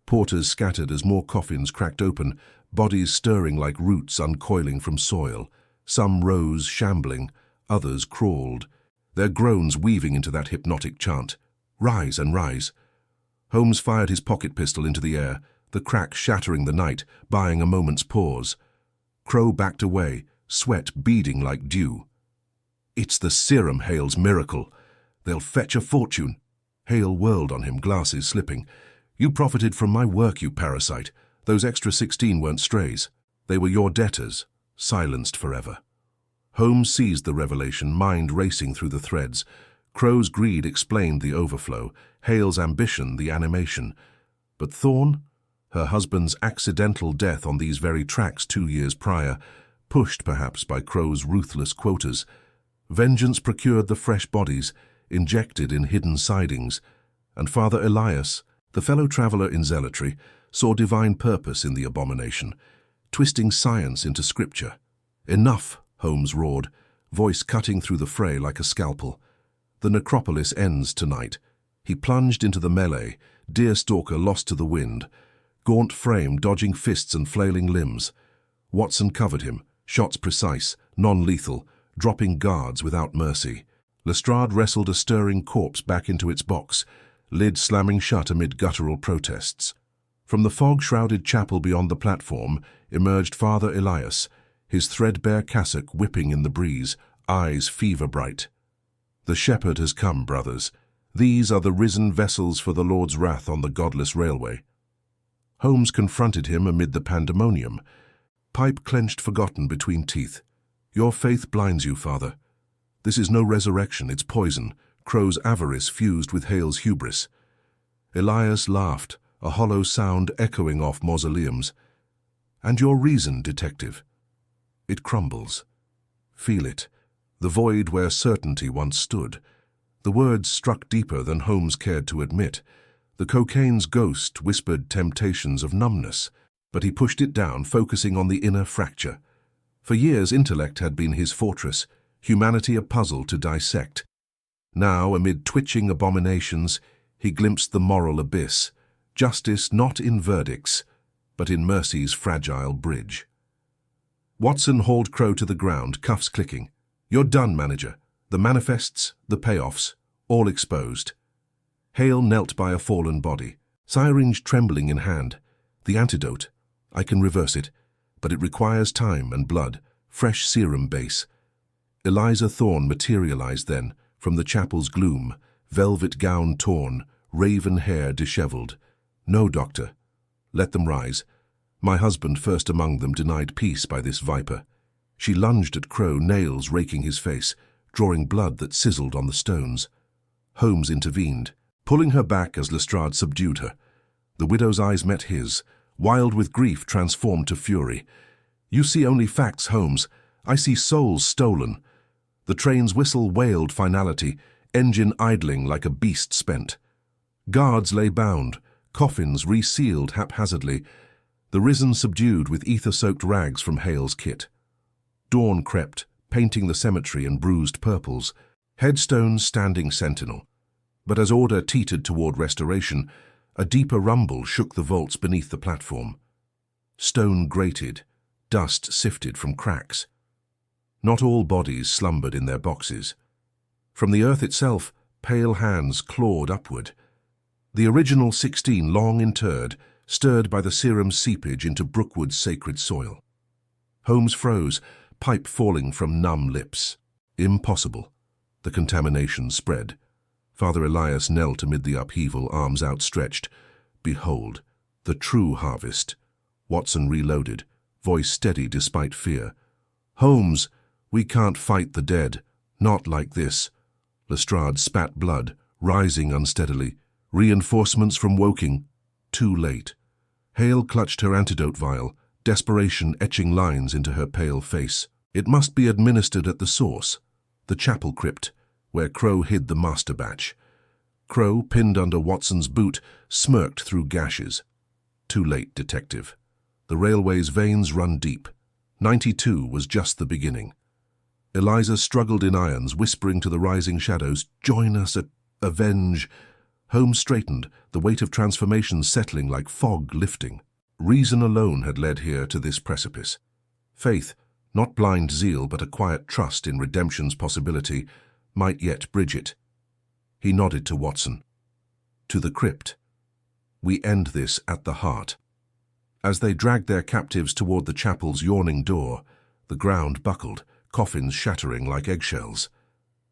Porters scattered as more coffins cracked open, bodies stirring like roots uncoiling from soil. Some rose, shambling, others crawled, their groans weaving into that hypnotic chant. "Rise and rise." Holmes fired his pocket pistol into the air, the crack shattering the night, buying a moment's pause. Crowe backed away, sweat beading like dew. "It's the serum, Hale's miracle. They'll fetch a fortune." Hale whirled on him, glasses slipping. "You profited from my work, you parasite. Those extra 16 weren't strays. They were your debtors, silenced forever." Holmes seized the revelation, mind racing through the threads. Crowe's greed explained the overflow, Hale's ambition the animation. But Thorne, her husband's accidental death on these very tracks 2 years prior, pushed perhaps by Crowe's ruthless quotas. Vengeance procured the fresh bodies, injected in hidden sidings. And Father Elias, the fellow traveller in zealotry, saw divine purpose in the abomination, twisting science into scripture. "Enough," Holmes roared, voice cutting through the fray like a scalpel. "The Necropolis ends tonight." He plunged into the melee, deer-stalker lost to the wind, gaunt frame dodging fists and flailing limbs. Watson covered him, shots precise, non-lethal, dropping guards without mercy. Lestrade wrestled a stirring corpse back into its box, lid slamming shut amid guttural protests. From the fog-shrouded chapel beyond the platform emerged Father Elias, his threadbare cassock whipping in the breeze, eyes fever-bright. "The shepherd has come, brothers. These are the risen vessels for the Lord's wrath on the godless railway." Holmes confronted him amid the pandemonium, pipe clenched forgotten between teeth. "Your faith blinds you, Father. This is no resurrection, it's poison." Crowe's avarice fused with Hale's hubris. Elias laughed, a hollow sound echoing off mausoleums. "And your reason, detective? It crumbles. Feel it, the void where certainty once stood." The words struck deeper than Holmes cared to admit. The cocaine's ghost whispered temptations of numbness, but he pushed it down, focusing on the inner fracture. For years, intellect had been his fortress, humanity a puzzle to dissect. Now, amid twitching abominations, he glimpsed the moral abyss, justice not in verdicts, but in mercy's fragile bridge. Watson hauled Crowe to the ground, cuffs clicking. "You're done, manager. The manifests, the payoffs, all exposed." Hale knelt by a fallen body, syringe trembling in hand. "The antidote. I can reverse it, but it requires time and blood, fresh serum base." Eliza Thorne materialized then, From the chapel's gloom, velvet gown torn, raven hair dishevelled. "No, doctor. Let them rise. My husband, first among them, denied peace by this viper." She lunged at Crowe, nails raking his face, drawing blood that sizzled on the stones. Holmes intervened, pulling her back as Lestrade subdued her. The widow's eyes met his, wild with grief transformed to fury. "You see only facts, Holmes. I see souls stolen." The train's whistle wailed finality, engine idling like a beast spent. Guards lay bound, coffins resealed haphazardly, the risen subdued with ether-soaked rags from Hale's kit. Dawn crept, painting the cemetery in bruised purples, headstones standing sentinel. But as order teetered toward restoration, a deeper rumble shook the vaults beneath the platform. Stone grated, dust sifted from cracks. Not all bodies slumbered in their boxes. From the earth itself, pale hands clawed upward. The original 16 long interred, stirred by the serum's seepage into Brookwood's sacred soil. Holmes froze, pipe falling from numb lips. Impossible. The contamination spread. Father Elias knelt amid the upheaval, arms outstretched. "Behold, the true harvest." Watson reloaded, voice steady despite fear. "Holmes, we can't fight the dead. Not like this." Lestrade spat blood, rising unsteadily. Reinforcements from Woking. Too late. Hale clutched her antidote vial, desperation etching lines into her pale face. It must be administered at the source, the chapel crypt, where Crowe hid the master batch. Crowe, pinned under Watson's boot, smirked through gashes. Too late, detective. The railway's veins run deep. 92 was just the beginning. Eliza struggled in irons, whispering to the rising shadows, "Join us, avenge." Holmes straightened, the weight of transformation settling like fog lifting. Reason alone had led here to this precipice. Faith, not blind zeal but a quiet trust in redemption's possibility, might yet bridge it. He nodded to Watson. "To the crypt. We end this at the heart." As they dragged their captives toward the chapel's yawning door, the ground buckled, coffins shattering like eggshells.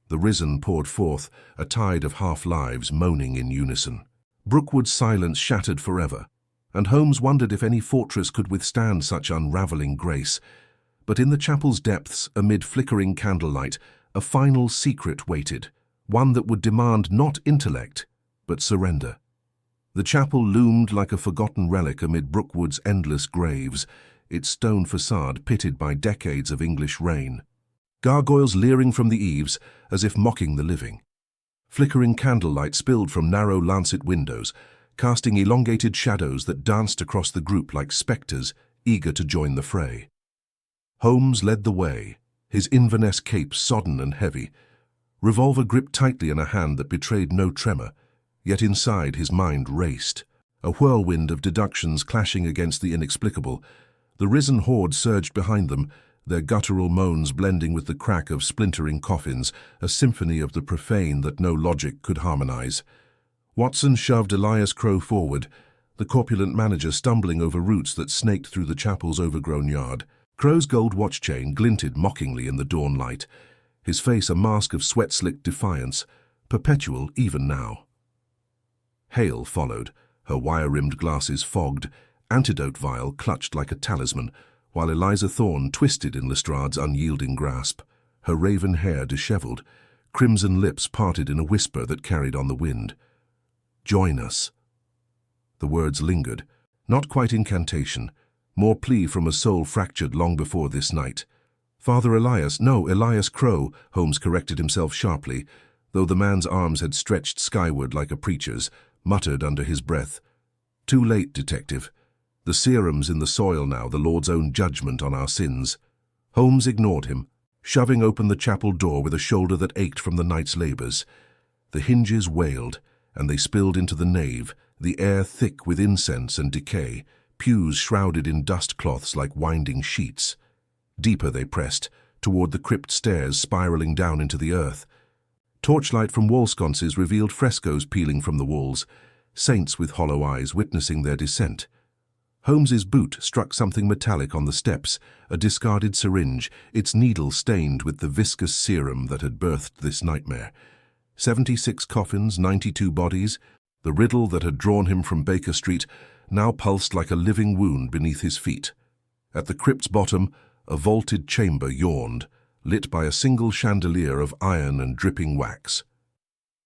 The risen poured forth, a tide of half-lives moaning in unison. Brookwood's silence shattered forever, and Holmes wondered if any fortress could withstand such unraveling grace. But in the chapel's depths, amid flickering candlelight, a final secret waited, one that would demand not intellect, but surrender. The chapel loomed like a forgotten relic amid Brookwood's endless graves, its stone facade pitted by decades of English reign. Gargoyles leering from the eaves, as if mocking the living. Flickering candlelight spilled from narrow lancet windows, casting elongated shadows that danced across the group like spectres, eager to join the fray. Holmes led the way, his Inverness cape sodden and heavy, revolver gripped tightly in a hand that betrayed no tremor, yet inside his mind raced. A whirlwind of deductions clashing against the inexplicable. The risen horde surged behind them, their guttural moans blending with the crack of splintering coffins, a symphony of the profane that no logic could harmonize. Watson shoved Elias Crowe forward, the corpulent manager stumbling over roots that snaked through the chapel's overgrown yard. Crowe's gold watch chain glinted mockingly in the dawn light, his face a mask of sweat-slicked defiance, perpetual even now. Hale followed, her wire-rimmed glasses fogged, antidote vial clutched like a talisman, while Eliza Thorne twisted in Lestrade's unyielding grasp, her raven hair dishevelled, crimson lips parted in a whisper that carried on the wind. "Join us." The words lingered, not quite incantation, more plea from a soul fractured long before this night. Elias Crowe, Holmes corrected himself sharply, though the man's arms had stretched skyward like a preacher's, muttered under his breath. "Too late, detective. The serum's in the soil now, the Lord's own judgment on our sins." Holmes ignored him, shoving open the chapel door with a shoulder that ached from the night's labours. The hinges wailed, and they spilled into the nave, the air thick with incense and decay, pews shrouded in dust cloths like winding sheets. Deeper they pressed, toward the crypt stairs spiralling down into the earth. Torchlight from wall sconces revealed frescoes peeling from the walls, saints with hollow eyes witnessing their descent. Holmes's boot struck something metallic on the steps, a discarded syringe, its needle stained with the viscous serum that had birthed this nightmare. 76 coffins, 92 bodies. The riddle that had drawn him from Baker Street now pulsed like a living wound beneath his feet. At the crypt's bottom, a vaulted chamber yawned, lit by a single chandelier of iron and dripping wax.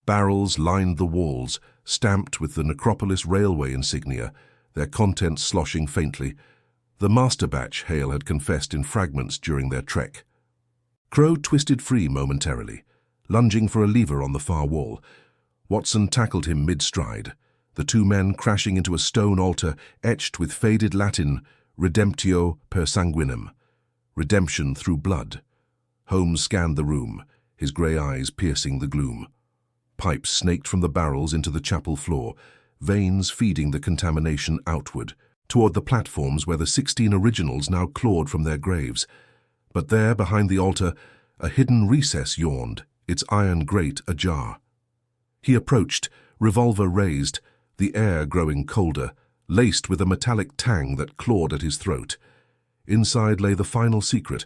Barrels lined the walls, stamped with the Necropolis railway insignia, their contents sloshing faintly, the master batch Hale had confessed in fragments during their trek. Crowe twisted free momentarily, lunging for a lever on the far wall. Watson tackled him mid-stride, the two men crashing into a stone altar etched with faded Latin, Redemptio per sanguinem, redemption through blood. Holmes scanned the room, his grey eyes piercing the gloom. Pipes snaked from the barrels into the chapel floor, veins feeding the contamination outward, toward the platforms where the 16 originals now clawed from their graves. But there, behind the altar, a hidden recess yawned, its iron grate ajar. He approached, revolver raised, the air growing colder, laced with a metallic tang that clawed at his throat. Inside lay the final secret,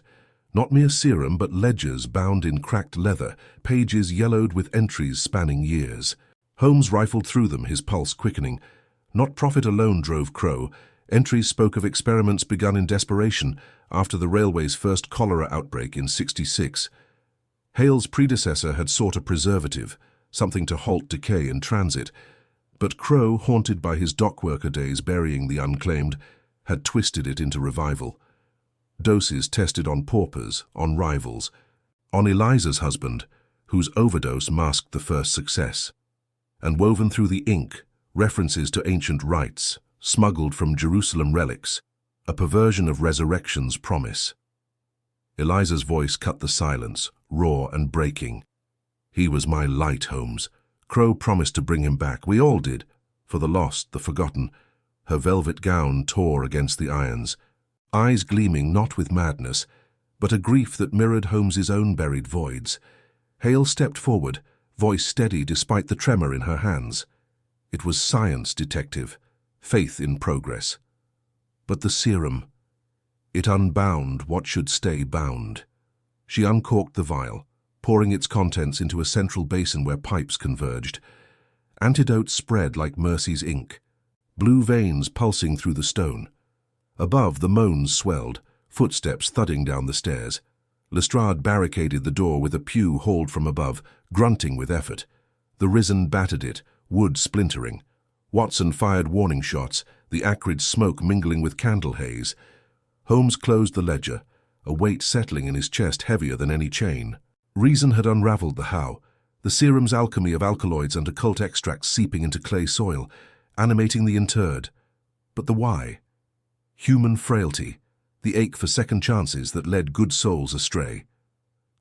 not mere serum but ledgers bound in cracked leather, pages yellowed with entries spanning years. Holmes rifled through them, his pulse quickening. Not profit alone drove Crowe. Entries spoke of experiments begun in desperation after the railway's first cholera outbreak in '66. Hale's predecessor had sought a preservative, something to halt decay in transit, but Crowe, haunted by his dockworker days burying the unclaimed, had twisted it into revival. Doses tested on paupers, on rivals, on Eliza's husband, whose overdose masked the first success. And woven through the ink, references to ancient rites, smuggled from Jerusalem relics, a perversion of resurrection's promise. Eliza's voice cut the silence, raw and breaking. "He was my light, Holmes. Crowe promised to bring him back. We all did. For the lost, the forgotten." Her velvet gown tore against the irons, eyes gleaming not with madness, but a grief that mirrored Holmes's own buried voids. Hale stepped forward, voice steady despite the tremor in her hands. It was science, detective, faith in progress. But the serum, it unbound what should stay bound. She uncorked the vial, pouring its contents into a central basin where pipes converged. Antidote spread like Mercy's ink, blue veins pulsing through the stone. Above, the moans swelled, footsteps thudding down the stairs. Lestrade barricaded the door with a pew hauled from above, grunting with effort. The risen battered it, wood splintering. Watson fired warning shots, the acrid smoke mingling with candle haze. Holmes closed the ledger, a weight settling in his chest heavier than any chain. Reason had unraveled the how, the serum's alchemy of alkaloids and occult extracts seeping into clay soil, animating the interred. But the why? Human frailty, the ache for second chances that led good souls astray.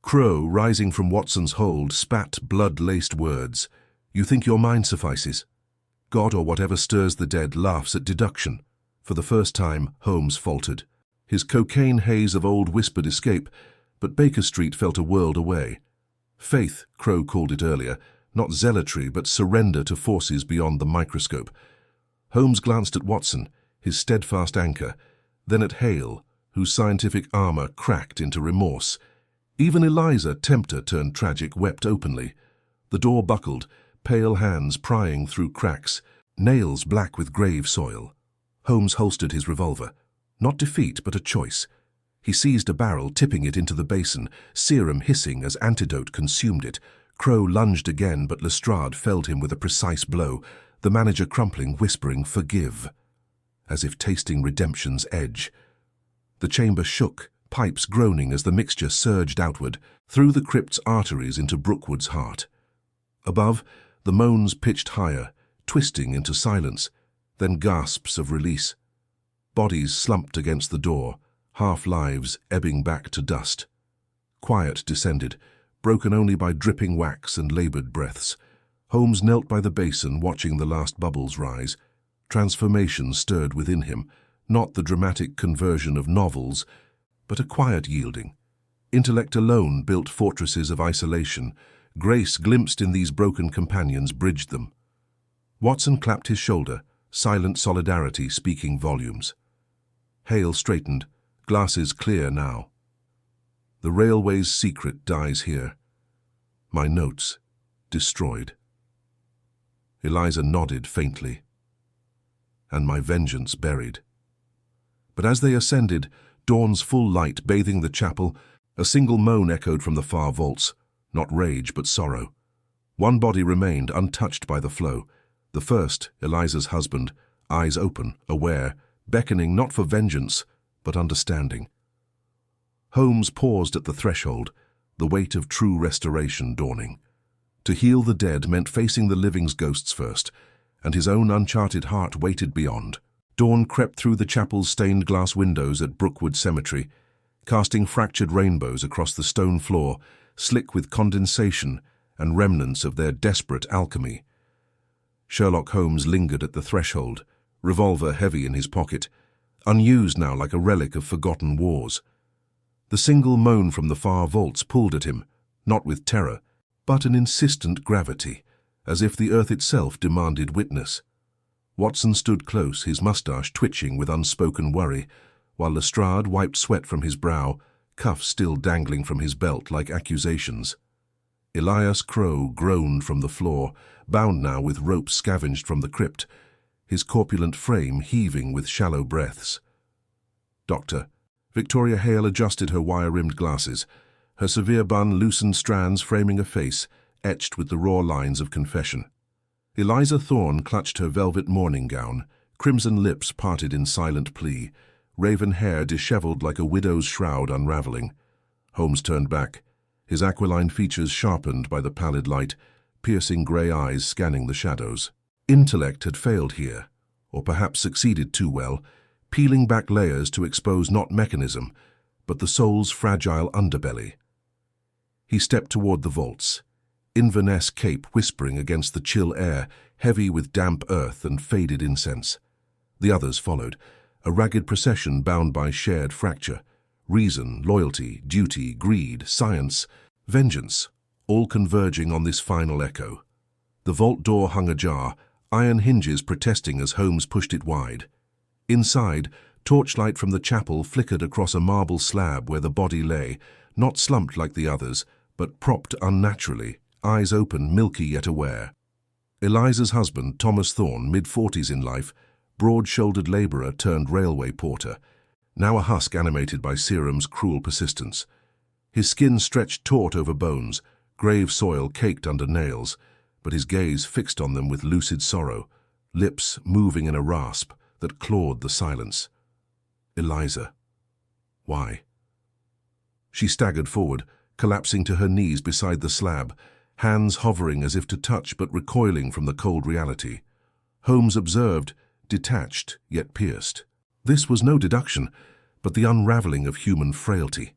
Crowe, rising from Watson's hold, spat blood-laced words. "You think your mind suffices? God or whatever stirs the dead laughs at deduction." For the first time, Holmes faltered. His cocaine haze of old whispered escape, but Baker Street felt a world away. Faith, Crowe called it earlier, not zealotry but surrender to forces beyond the microscope. Holmes glanced at Watson, his steadfast anchor, then at Hale, whose scientific armor cracked into remorse. Even Eliza, tempter turned tragic, wept openly. The door buckled, pale hands prying through cracks, nails black with grave soil. Holmes holstered his revolver. Not defeat, but a choice. He seized a barrel, tipping it into the basin, serum hissing as antidote consumed it. Crowe lunged again, but Lestrade felled him with a precise blow, the manager crumpling, whispering, "Forgive," as if tasting redemption's edge. The chamber shook, pipes groaning as the mixture surged outward, through the crypt's arteries into Brookwood's heart. Above, the moans pitched higher, twisting into silence, then gasps of release. Bodies slumped against the door, half-lives ebbing back to dust. Quiet descended, broken only by dripping wax and laboured breaths. Holmes knelt by the basin, watching the last bubbles rise. Transformation stirred within him, not the dramatic conversion of novels, but a quiet yielding. Intellect alone built fortresses of isolation. Grace glimpsed in these broken companions bridged them. Watson clapped his shoulder, silent solidarity speaking volumes. Hale straightened, glasses clear now. "The railway's secret dies here. My notes, destroyed. Eliza nodded faintly. And my vengeance buried. But as they ascended, dawn's full light bathing the chapel, a single moan echoed from the far vaults, not rage but sorrow. One body remained untouched by the flow. The first, Eliza's husband, eyes open, aware, beckoning not for vengeance, but understanding. Holmes paused at the threshold, the weight of true restoration dawning. To heal the dead meant facing the living's ghosts first, and his own uncharted heart waited beyond. Dawn crept through the chapel's stained glass windows at Brookwood Cemetery, casting fractured rainbows across the stone floor, slick with condensation and remnants of their desperate alchemy. Sherlock Holmes lingered at the threshold, revolver heavy in his pocket, unused now like a relic of forgotten wars. The single moan from the far vaults pulled at him, not with terror, but an insistent gravity, as if the earth itself demanded witness. Watson stood close, his moustache twitching with unspoken worry, while Lestrade wiped sweat from his brow, cuffs still dangling from his belt like accusations. Elias Crowe groaned from the floor, bound now with ropes scavenged from the crypt, his corpulent frame heaving with shallow breaths. "Doctor." Victoria Hale adjusted her wire-rimmed glasses, her severe bun loosened strands framing a face etched with the raw lines of confession. Eliza Thorne clutched her velvet morning gown, crimson lips parted in silent plea, raven hair dishevelled like a widow's shroud unravelling. Holmes turned back, his aquiline features sharpened by the pallid light, piercing grey eyes scanning the shadows. Intellect had failed here, or perhaps succeeded too well, peeling back layers to expose not mechanism, but the soul's fragile underbelly. He stepped toward the vaults, Inverness cape whispering against the chill air, heavy with damp earth and faded incense. The others followed, a ragged procession bound by shared fracture. Reason, loyalty, duty, greed, science, vengeance, all converging on this final echo. The vault door hung ajar, iron hinges protesting as Holmes pushed it wide. Inside, torchlight from the chapel flickered across a marble slab where the body lay, not slumped like the others, but propped unnaturally, eyes open, milky yet aware. Eliza's husband, Thomas Thorne, mid-40s in life, broad-shouldered labourer turned railway porter, now a husk animated by serum's cruel persistence. His skin stretched taut over bones, grave soil caked under nails, but his gaze fixed on them with lucid sorrow, lips moving in a rasp that clawed the silence. Eliza. Why? She staggered forward, collapsing to her knees beside the slab, hands hovering as if to touch but recoiling from the cold reality. Holmes observed, detached yet pierced. This was no deduction, but the unravelling of human frailty.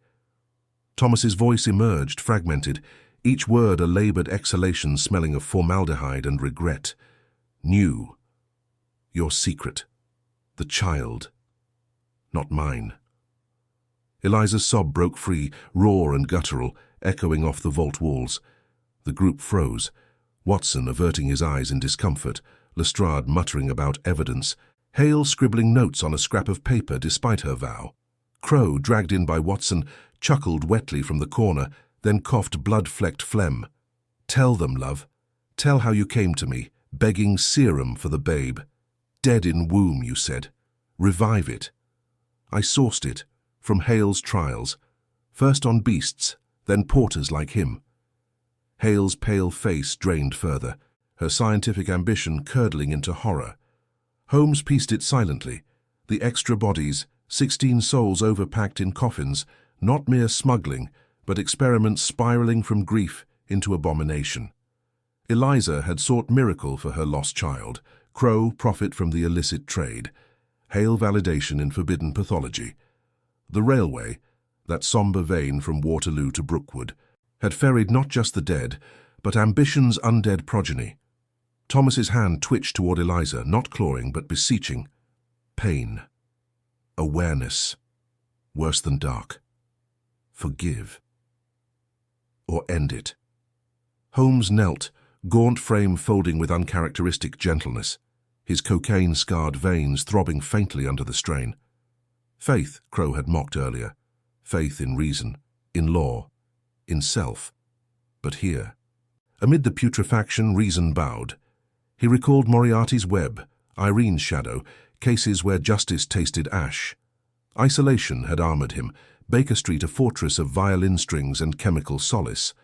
Thomas's voice emerged, fragmented, each word a laboured exhalation smelling of formaldehyde and regret. New. Your secret. The child. Not mine. Eliza's sob broke free, raw and guttural, echoing off the vault walls. The group froze, Watson averting his eyes in discomfort, Lestrade muttering about evidence, Hale scribbling notes on a scrap of paper despite her vow. Crowe, dragged in by Watson, chuckled wetly from the corner, then coughed blood-flecked phlegm. "Tell them, love. Tell how you came to me, begging serum for the babe. Dead in womb, you said. Revive it. I sourced it, from Hale's trials, first on beasts, then porters like him." Hale's pale face drained further, her scientific ambition curdling into horror. Holmes pieced it silently. The extra bodies, 16 souls overpacked in coffins, not mere smuggling, but experiments spiralling from grief into abomination. Eliza had sought miracle for her lost child, Crowe profit from the illicit trade, Hale validation in forbidden pathology. The railway, that sombre vein from Waterloo to Brookwood, had ferried not just the dead, but ambition's undead progeny. Thomas's hand twitched toward Eliza, not clawing but beseeching. Pain. Awareness. Worse than dark. Forgive. Or end it. Holmes knelt, gaunt frame folding with uncharacteristic gentleness, his cocaine-scarred veins throbbing faintly under the strain. Faith, Crowe had mocked earlier. Faith in reason, in law, in self. But here, Amid the putrefaction, reason bowed. He recalled Moriarty's web, Irene's shadow, cases where justice tasted ash. Isolation had armored him, Baker Street a fortress of violin strings and chemical solace.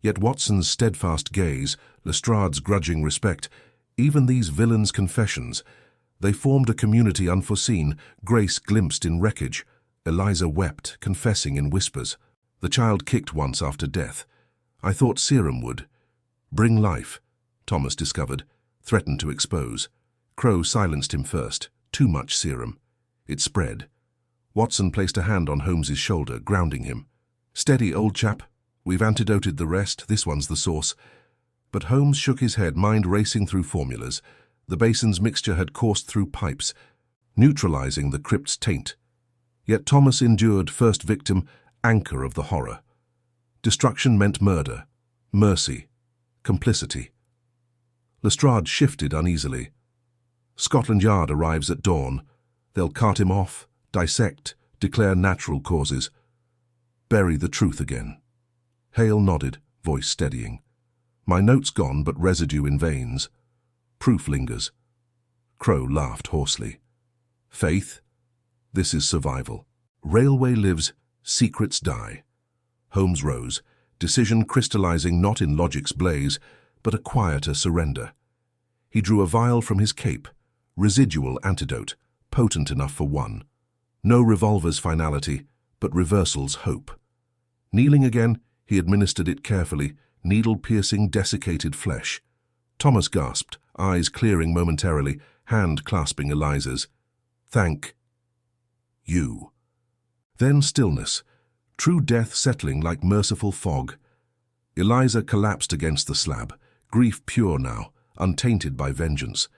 Yet Watson's steadfast gaze, Lestrade's grudging respect, even these villains' confessions, they formed a community unforeseen. Grace glimpsed in wreckage. Eliza wept, confessing in whispers. The child kicked once after death. I thought serum would. Bring life, Thomas discovered, threatened to expose. Crowe silenced him first. Too much serum. It spread. Watson placed a hand on Holmes's shoulder, grounding him. Steady, old chap. We've antidoted the rest. This one's the source. But Holmes shook his head, mind racing through formulas. The basin's mixture had coursed through pipes, neutralizing the crypt's taint. Yet Thomas endured, first victim, anchor of the horror. Destruction meant murder, mercy, complicity. Lestrade shifted uneasily. Scotland Yard arrives at dawn. They'll cart him off, dissect, declare natural causes. Bury the truth again. Hale nodded, voice steadying. My notes gone, but residue in veins. Proof lingers. Crowe laughed hoarsely. Faith? This is survival. Railway lives, secrets die. Holmes rose, decision crystallizing not in logic's blaze, but a quieter surrender. He drew a vial from his cape, residual antidote, potent enough for one. No revolver's finality, but reversal's hope. Kneeling again, he administered it carefully, needle-piercing desiccated flesh. Thomas gasped, eyes clearing momentarily, hand clasping Eliza's. Thank you. Then stillness, true death settling like merciful fog. Eliza collapsed against the slab, grief pure now, untainted by vengeance.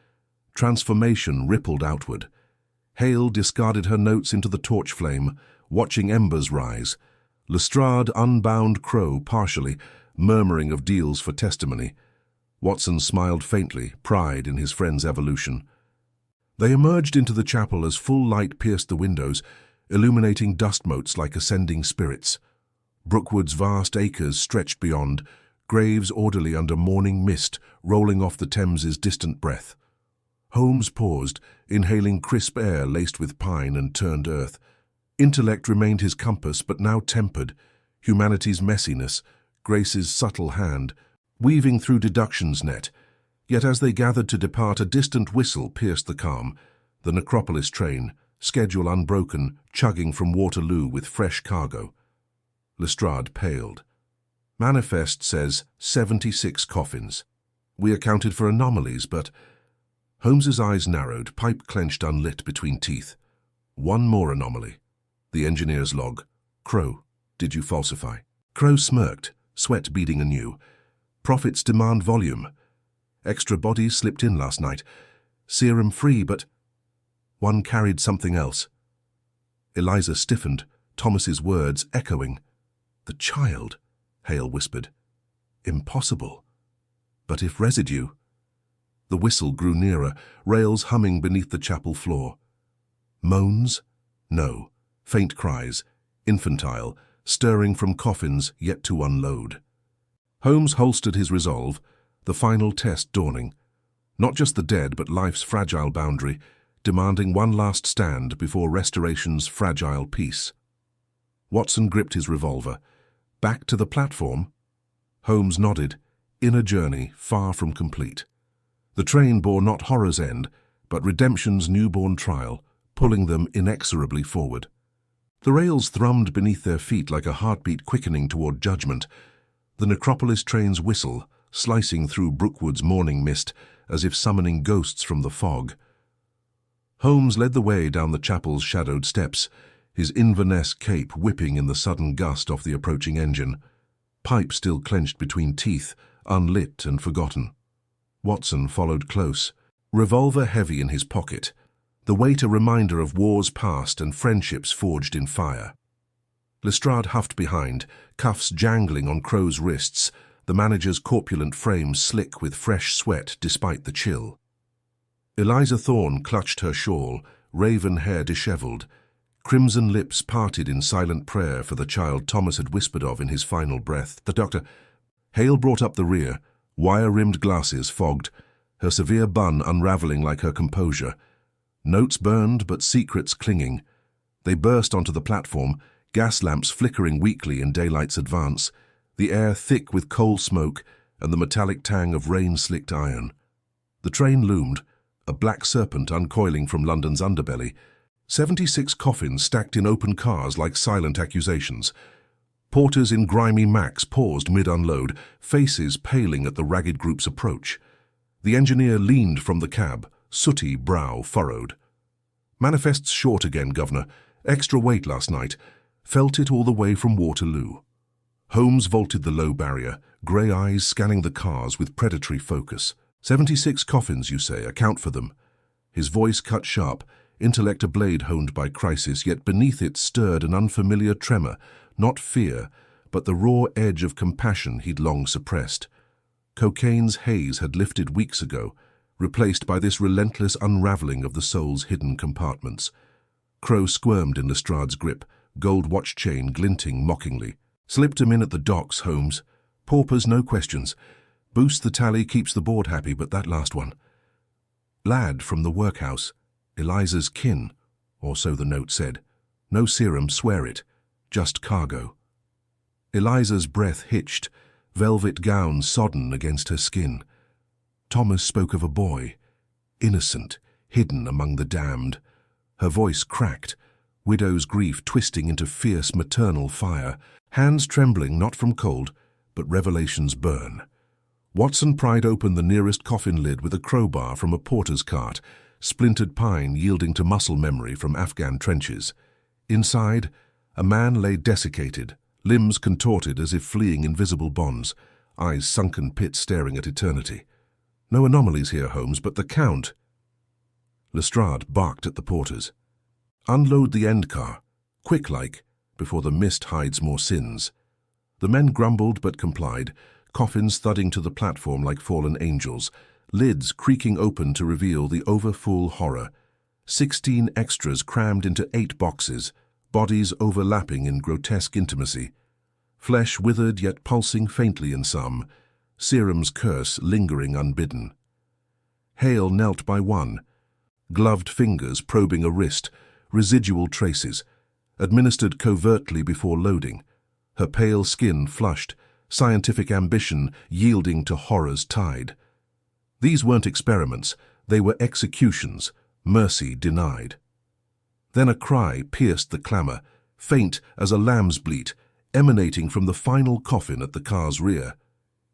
Transformation rippled outward. Hale discarded her notes into the torch flame, watching embers rise. Lestrade unbound Crowe partially, murmuring of deals for testimony. Watson smiled faintly, pride in his friend's evolution. They emerged into the chapel as full light pierced the windows, illuminating dust motes like ascending spirits. Brookwood's vast acres stretched beyond, graves orderly under morning mist, rolling off the Thames's distant breath. Holmes paused, inhaling crisp air laced with pine and turned earth. Intellect remained his compass, but now tempered. Humanity's messiness, Grace's subtle hand, weaving through deduction's net. Yet as they gathered to depart, a distant whistle pierced the calm. The Necropolis train, schedule unbroken, chugging from Waterloo with fresh cargo. Lestrade paled. Manifest says 76 coffins. We accounted for anomalies, but... Holmes's eyes narrowed, pipe clenched unlit between teeth. One more anomaly. The engineer's log. Crowe, did you falsify? Crowe smirked, sweat beading anew. Profits demand volume. Extra bodies slipped in last night. Serum free, but... One carried something else. Eliza stiffened, Thomas's words echoing. The child, Hale whispered. Impossible. But if residue... The whistle grew nearer, rails humming beneath the chapel floor. Moans? No. Faint cries, infantile, stirring from coffins yet to unload. Holmes holstered his resolve, the final test dawning. Not just the dead, but life's fragile boundary, demanding one last stand before restoration's fragile peace. Watson gripped his revolver. Back to the platform? Holmes nodded, inner journey far from complete. The train bore not horror's end, but redemption's newborn trial, pulling them inexorably forward. The rails thrummed beneath their feet like a heartbeat quickening toward judgment. The Necropolis train's whistle, slicing through Brookwood's morning mist, as if summoning ghosts from the fog. Holmes led the way down the chapel's shadowed steps, his Inverness cape whipping in the sudden gust off the approaching engine. Pipe still clenched between teeth, unlit and forgotten. Watson followed close, revolver heavy in his pocket, the weight a reminder of wars past and friendships forged in fire. Lestrade huffed behind, cuffs jangling on Crowe's wrists, the manager's corpulent frame slick with fresh sweat despite the chill. Eliza Thorne clutched her shawl, raven hair dishevelled, crimson lips parted in silent prayer for the child Thomas had whispered of in his final breath. The doctor... Hale brought up the rear, Wire-rimmed glasses fogged, her severe bun unraveling like her composure. Notes burned, but secrets clinging. They burst onto the platform, gas lamps flickering weakly in daylight's advance, the air thick with coal smoke and the metallic tang of rain-slicked iron. The train loomed, a black serpent uncoiling from London's underbelly. 76 coffins stacked in open cars like silent accusations. Porters in grimy Macs paused mid-unload, faces paling at the ragged group's approach. The engineer leaned from the cab, sooty brow furrowed. "Manifest's short again, Governor. Extra weight last night. Felt it all the way from Waterloo." Holmes vaulted the low barrier, grey eyes scanning the cars with predatory focus. 76 coffins, you say, account for them. His voice cut sharp, intellect a blade honed by crisis, yet beneath it stirred an unfamiliar tremor, not fear, but the raw edge of compassion he'd long suppressed. Cocaine's haze had lifted weeks ago, replaced by this relentless unraveling of the soul's hidden compartments. Crowe squirmed in Lestrade's grip, gold watch chain glinting mockingly. "Slipped 'em in at the docks, Holmes. Paupers, no questions. Boosts the tally, keeps the board happy, but that last one. Lad from the workhouse. Eliza's kin, or so the note said. No serum, swear it. Just cargo." Eliza's breath hitched, velvet gown sodden against her skin. Thomas spoke of a boy, innocent, hidden among the damned. Her voice cracked, widow's grief twisting into fierce maternal fire, hands trembling not from cold, but revelation's burn. Watson pried open the nearest coffin lid with a crowbar from a porter's cart, splintered pine yielding to muscle memory from Afghan trenches. Inside, a man lay desiccated, limbs contorted as if fleeing invisible bonds, eyes sunken pits staring at eternity. "No anomalies here, Holmes, but the Count." Lestrade barked at the porters. "Unload the end car, quick-like, before the mist hides more sins." The men grumbled but complied, coffins thudding to the platform like fallen angels, lids creaking open to reveal the overfull horror. 16 extras crammed into 8 boxes, bodies overlapping in grotesque intimacy. Flesh withered yet pulsing faintly in some, serum's curse lingering unbidden. Hale knelt by one, gloved fingers probing a wrist, residual traces, administered covertly before loading, her pale skin flushed, scientific ambition yielding to horror's tide. These weren't experiments, they were executions, mercy denied. Then a cry pierced the clamour, faint as a lamb's bleat, emanating from the final coffin at the car's rear.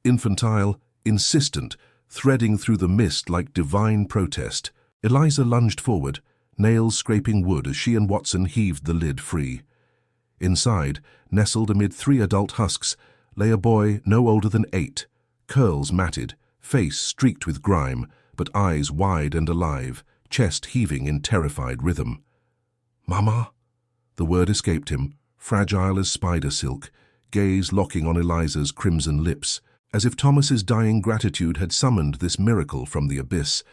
Infantile, insistent, threading through the mist like divine protest. Eliza lunged forward, nails scraping wood as she and Watson heaved the lid free. Inside, nestled amid 3 adult husks, lay a boy no older than 8, curls matted, face streaked with grime, but eyes wide and alive, chest heaving in terrified rhythm. "Mama?" The word escaped him, fragile as spider silk, gaze locking on Eliza's crimson lips, as if Thomas's dying gratitude had summoned this miracle from the abyss.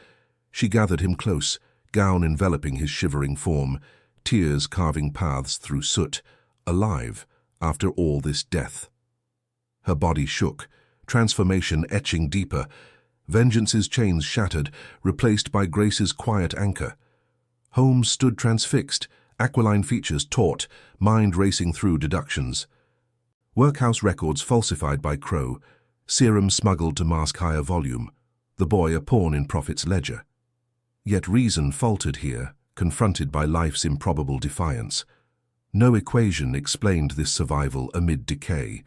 She gathered him close, gown enveloping his shivering form, tears carving paths through soot, alive after all this death. Her body shook, transformation etching deeper, vengeance's chains shattered, replaced by grace's quiet anchor. Holmes stood transfixed, aquiline features taut, mind racing through deductions. Workhouse records falsified by Crowe, serum smuggled to mask higher volume, the boy a pawn in Prophet's ledger. Yet reason faltered here, confronted by life's improbable defiance. No equation explained this survival amid decay.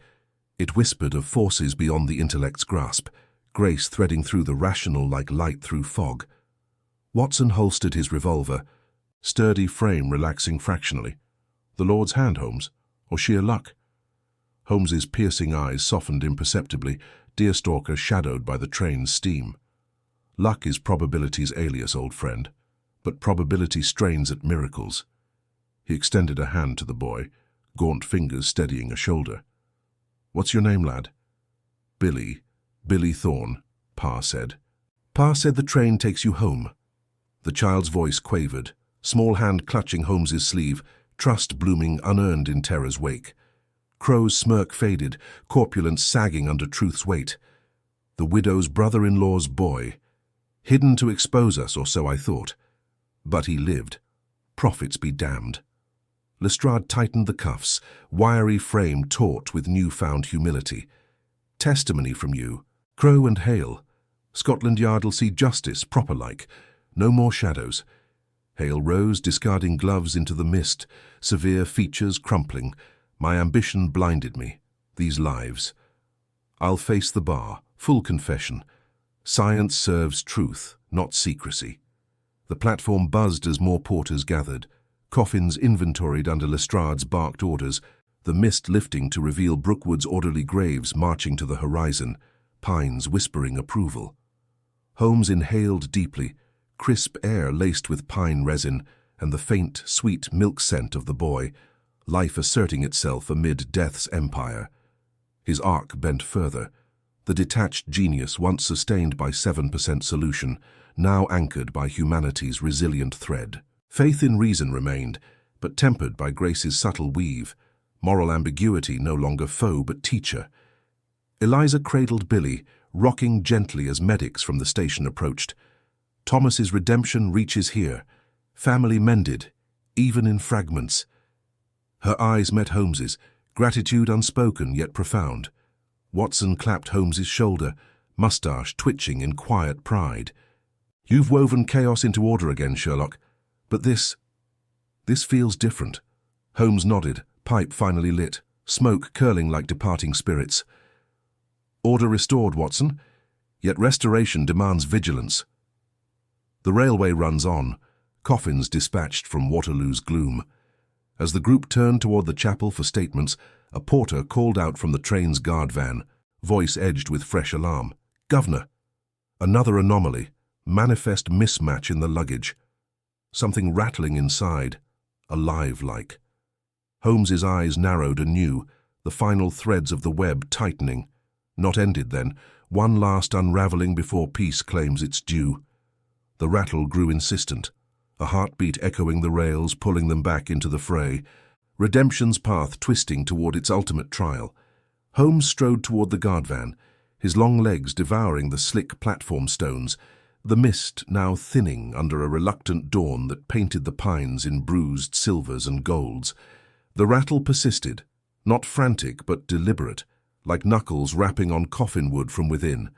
It whispered of forces beyond the intellect's grasp, grace threading through the rational like light through fog. Watson holstered his revolver, sturdy frame relaxing fractionally. The Lord's hand, Holmes, or sheer luck? Holmes's piercing eyes softened imperceptibly, deerstalker shadowed by the train's steam. Luck is probability's alias, old friend, but probability strains at miracles. He extended a hand to the boy, gaunt fingers steadying a shoulder. "What's your name, lad?" Billy Thorne," Pa said. "Pa said the train takes you home." The child's voice quavered, small hand clutching Holmes's sleeve, trust blooming unearned in terror's wake. Crowe's smirk faded, corpulence sagging under truth's weight. The widow's brother-in-law's boy. Hidden to expose us, or so I thought. But he lived. Prophets be damned. Lestrade tightened the cuffs, wiry frame taut with newfound humility. Testimony from you, Crowe and Hale. Scotland Yard'll see justice, proper-like. No more shadows. Hale rose, discarding gloves into the mist, severe features crumpling. My ambition blinded me. These lives. I'll face the bar, full confession. Science serves truth, not secrecy. The platform buzzed as more porters gathered. Coffins inventoried under Lestrade's barked orders, the mist lifting to reveal Brookwood's orderly graves marching to the horizon, pines whispering approval. Holmes inhaled deeply, crisp air laced with pine resin and the faint, sweet milk scent of the boy, life asserting itself amid death's empire. His arc bent further, the detached genius once sustained by 7% solution, now anchored by humanity's resilient thread. Faith in reason remained, but tempered by grace's subtle weave, moral ambiguity no longer foe but teacher. Eliza cradled Billy, rocking gently as medics from the station approached. Thomas's redemption reaches here, family mended, even in fragments. Her eyes met Holmes's, gratitude unspoken yet profound. Watson clapped Holmes's shoulder, moustache twitching in quiet pride. You've woven chaos into order again, Sherlock. But this feels different. Holmes nodded, pipe finally lit, smoke curling like departing spirits. Order restored, Watson, yet restoration demands vigilance. The railway runs on, coffins dispatched from Waterloo's gloom. As the group turned toward the chapel for statements, a porter called out from the train's guard van, voice edged with fresh alarm. Governor! Another anomaly, manifest mismatch in the luggage. Something rattling inside, alive-like. Holmes's eyes narrowed anew, the final threads of the web tightening. Not ended then, one last unraveling before peace claims its due. The rattle grew insistent, a heartbeat echoing the rails, pulling them back into the fray. Redemption's path twisting toward its ultimate trial. Holmes strode toward the guard van, his long legs devouring the slick platform stones, the mist now thinning under a reluctant dawn that painted the pines in bruised silvers and golds. The rattle persisted, not frantic but deliberate, like knuckles rapping on coffin wood from within.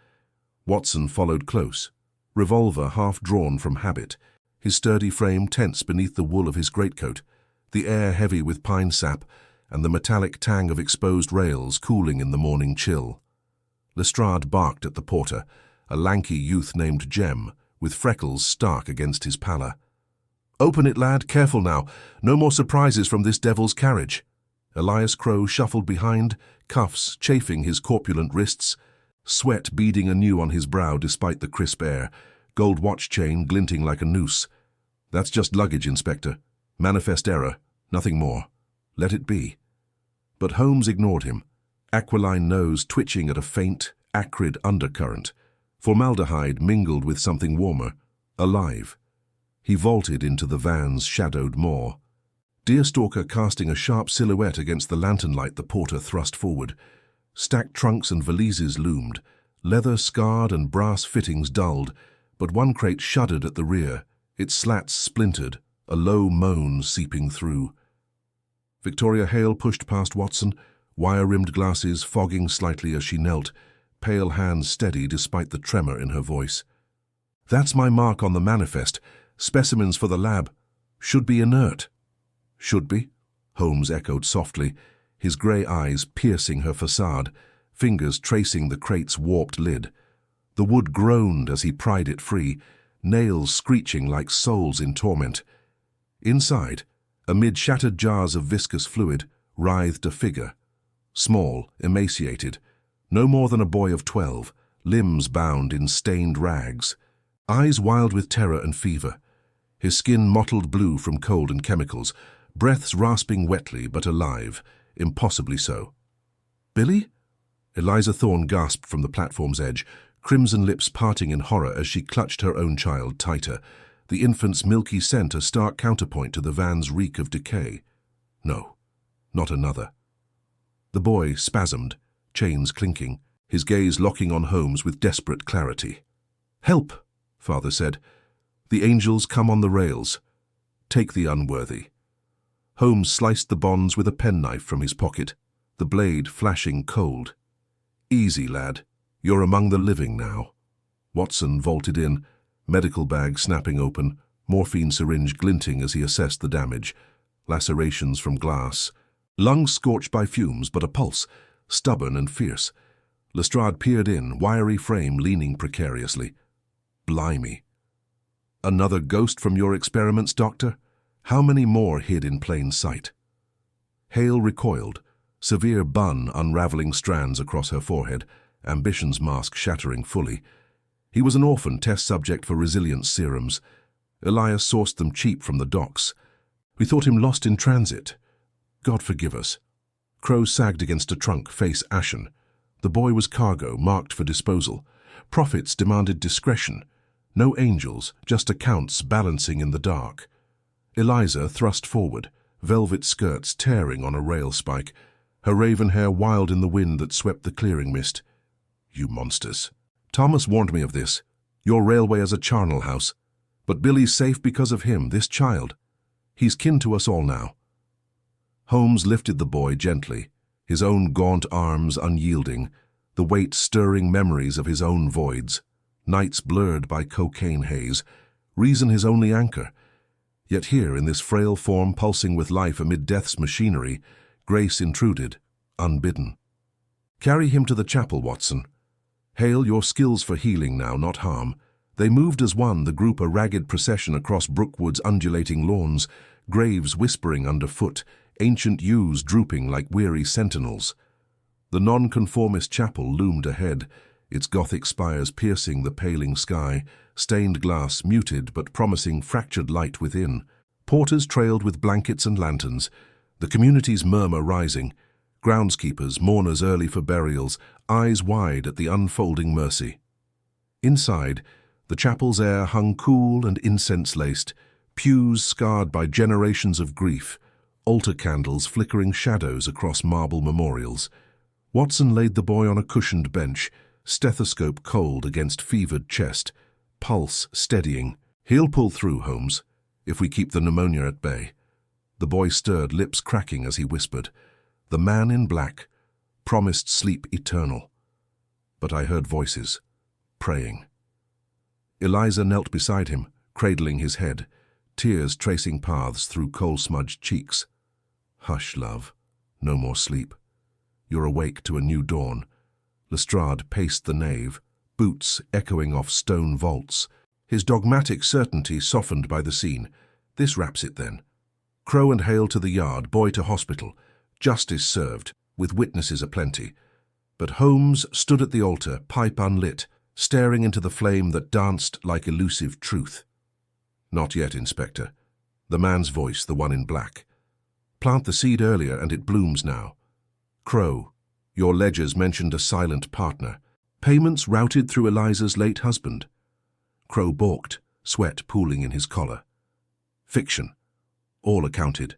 Watson followed close, revolver half drawn from habit, his sturdy frame tense beneath the wool of his greatcoat, the air heavy with pine sap and the metallic tang of exposed rails cooling in the morning chill. Lestrade barked at the porter, a lanky youth named Jem, with freckles stark against his pallor. "Open it, lad, careful now, no more surprises from this devil's carriage." Elias Crowe shuffled behind, cuffs chafing his corpulent wrists, sweat beading anew on his brow despite the crisp air, gold watch chain glinting like a noose. "That's just luggage, Inspector. Manifest error, nothing more. Let it be." But Holmes ignored him, aquiline nose twitching at a faint, acrid undercurrent. Formaldehyde mingled with something warmer, alive. He vaulted into the van's shadowed maw. Deerstalker casting a sharp silhouette against the lantern light the porter thrust forward. Stacked trunks and valises loomed, leather scarred and brass fittings dulled, but one crate shuddered at the rear, its slats splintered, a low moan seeping through. Victoria Hale pushed past Watson, wire-rimmed glasses fogging slightly as she knelt, pale hands steady despite the tremor in her voice. "That's my mark on the manifest. Specimens for the lab. Should be inert." "Should be?" Holmes echoed softly, his grey eyes piercing her facade, fingers tracing the crate's warped lid. The wood groaned as he pried it free, nails screeching like souls in torment. Inside, amid shattered jars of viscous fluid, writhed a figure. Small, emaciated, no more than a boy of 12, limbs bound in stained rags, eyes wild with terror and fever, his skin mottled blue from cold and chemicals, breaths rasping wetly but alive, impossibly so. "Billy?" Eliza Thorne gasped from the platform's edge, crimson lips parting in horror as she clutched her own child tighter, the infant's milky scent a stark counterpoint to the van's reek of decay. No, not another. The boy spasmed, chains clinking, his gaze locking on Holmes with desperate clarity. "Help," Father said. "The angels come on the rails. Take the unworthy." Holmes sliced the bonds with a penknife from his pocket, the blade flashing cold. "Easy, lad. You're among the living now." Watson vaulted in, medical bag snapping open, morphine syringe glinting as he assessed the damage. Lacerations from glass. Lungs scorched by fumes, but a pulse, stubborn and fierce. Lestrade peered in, wiry frame leaning precariously. "Blimey. Another ghost from your experiments, Doctor? How many more hid in plain sight?" Hale recoiled, severe bun unraveling strands across her forehead, ambition's mask shattering fully. He was an orphan test subject for resilience serums. Elias sourced them cheap from the docks. We thought him lost in transit. God forgive us. Crowe sagged against a trunk, face ashen. The boy was cargo, marked for disposal. Profits demanded discretion. No angels, just accounts balancing in the dark. Eliza thrust forward, velvet skirts tearing on a rail spike, her raven hair wild in the wind that swept the clearing mist. "You monsters. Thomas warned me of this. Your railway is a charnel house. But Billy's safe because of him, this child. He's kin to us all now." Holmes lifted the boy gently, his own gaunt arms unyielding, the weight stirring memories of his own voids, nights blurred by cocaine haze, reason his only anchor. Yet here, in this frail form pulsing with life amid death's machinery, grace intruded, unbidden. "Carry him to the chapel, Watson. Hale, your skills for healing now, not harm." They moved as one, the group a ragged procession across Brookwood's undulating lawns, graves whispering underfoot, ancient yews drooping like weary sentinels. The nonconformist chapel loomed ahead, its Gothic spires piercing the paling sky, stained glass muted but promising fractured light within. Porters trailed with blankets and lanterns, the community's murmur rising, groundskeepers, mourners early for burials, eyes wide at the unfolding mercy. Inside, the chapel's air hung cool and incense-laced, pews scarred by generations of grief, altar candles flickering shadows across marble memorials. Watson laid the boy on a cushioned bench, stethoscope cold against fevered chest, pulse steadying. "He'll pull through, Holmes, if we keep the pneumonia at bay." The boy stirred, lips cracking as he whispered. The man in black promised sleep eternal. But I heard voices, praying. Eliza knelt beside him, cradling his head, tears tracing paths through coal-smudged cheeks. "Hush, love. No more sleep. You're awake to a new dawn." Lestrade paced the nave, boots echoing off stone vaults, his dogmatic certainty softened by the scene. "This wraps it, then. Crowe and Hale to the yard, boy to hospital. Justice served, with witnesses aplenty." But Holmes stood at the altar, pipe unlit, staring into the flame that danced like elusive truth. "Not yet, Inspector." The man's voice, the one in black. "Plant the seed earlier and it blooms now. Crowe, your ledgers mentioned a silent partner. Payments routed through Eliza's late husband." Crowe balked, sweat pooling in his collar. "Fiction. All accounted."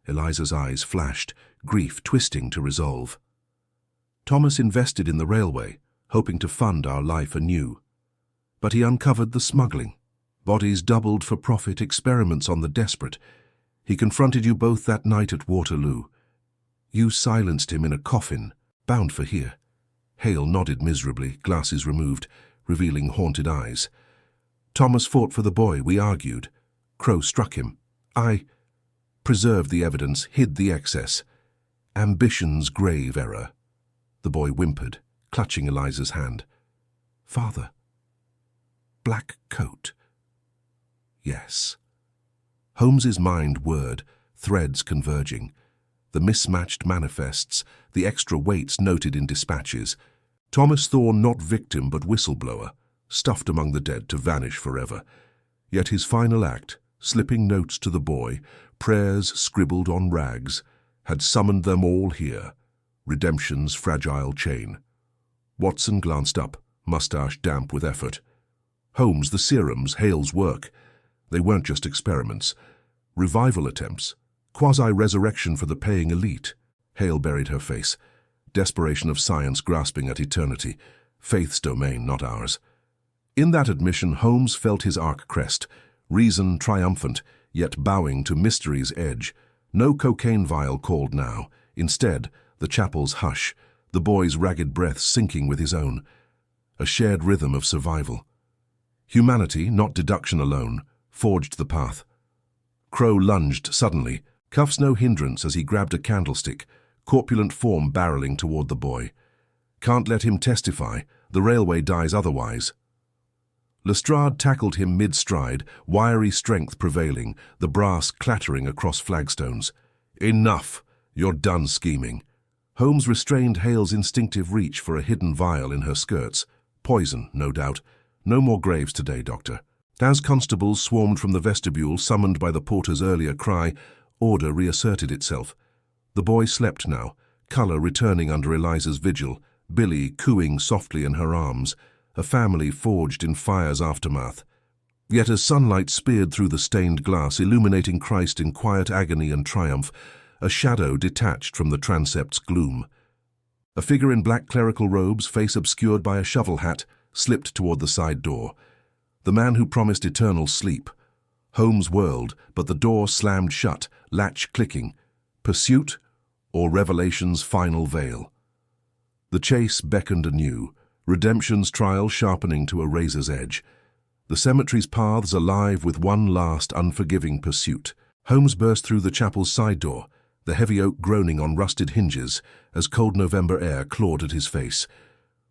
Eliza's eyes flashed, grief twisting to resolve. "Thomas invested in the railway, hoping to fund our life anew. But he uncovered the smuggling. Bodies doubled for profit, experiments on the desperate. He confronted you both that night at Waterloo. You silenced him in a coffin, bound for here." Hale nodded miserably, glasses removed, revealing haunted eyes. "Thomas fought for the boy, we argued. Crowe struck him. I preserved the evidence, hid the excess. Ambition's grave error." The boy whimpered, clutching Eliza's hand. "Father. Black coat." Yes. Holmes's mind whirred, threads converging. The mismatched manifests, the extra weights noted in dispatches. Thomas Thorne not victim but whistleblower, stuffed among the dead to vanish forever. Yet his final act, slipping notes to the boy, prayers scribbled on rags, had summoned them all here, redemption's fragile chain. Watson glanced up, mustache damp with effort. Holmes, the serums, Hale's work. They weren't just experiments. Revival attempts, quasi-resurrection for the paying elite. Hale buried her face. desperation of science grasping at eternity, faith's domain, not ours. In that admission, Holmes felt his arc crest, reason triumphant, yet bowing to mystery's edge. No cocaine vial called now. Instead, the chapel's hush, the boy's ragged breath syncing with his own. A shared rhythm of survival. Humanity, not deduction alone, forged the path. Crowe lunged suddenly, cuffs no hindrance as he grabbed a candlestick, corpulent form barreling toward the boy. Can't let him testify, the railway dies otherwise. Lestrade tackled him mid-stride, wiry strength prevailing, the brass clattering across flagstones. Enough! You're done scheming. Holmes restrained Hale's instinctive reach for a hidden vial in her skirts. Poison, no doubt. No more graves today, Doctor. As constables swarmed from the vestibule, summoned by the porter's earlier cry, order reasserted itself. The boy slept now, colour returning under Eliza's vigil, Billy cooing softly in her arms, a family forged in fire's aftermath. Yet as sunlight speared through the stained glass, illuminating Christ in quiet agony and triumph, a shadow detached from the transept's gloom. A figure in black clerical robes, face obscured by a shovel hat, slipped toward the side door. The man who promised eternal sleep. Holmes whirled, but the door slammed shut, latch clicking. Pursuit or revelation's final veil? The chase beckoned anew, redemption's trial sharpening to a razor's edge. The cemetery's paths alive with one last unforgiving pursuit. Holmes burst through the chapel's side door, the heavy oak groaning on rusted hinges as cold November air clawed at his face.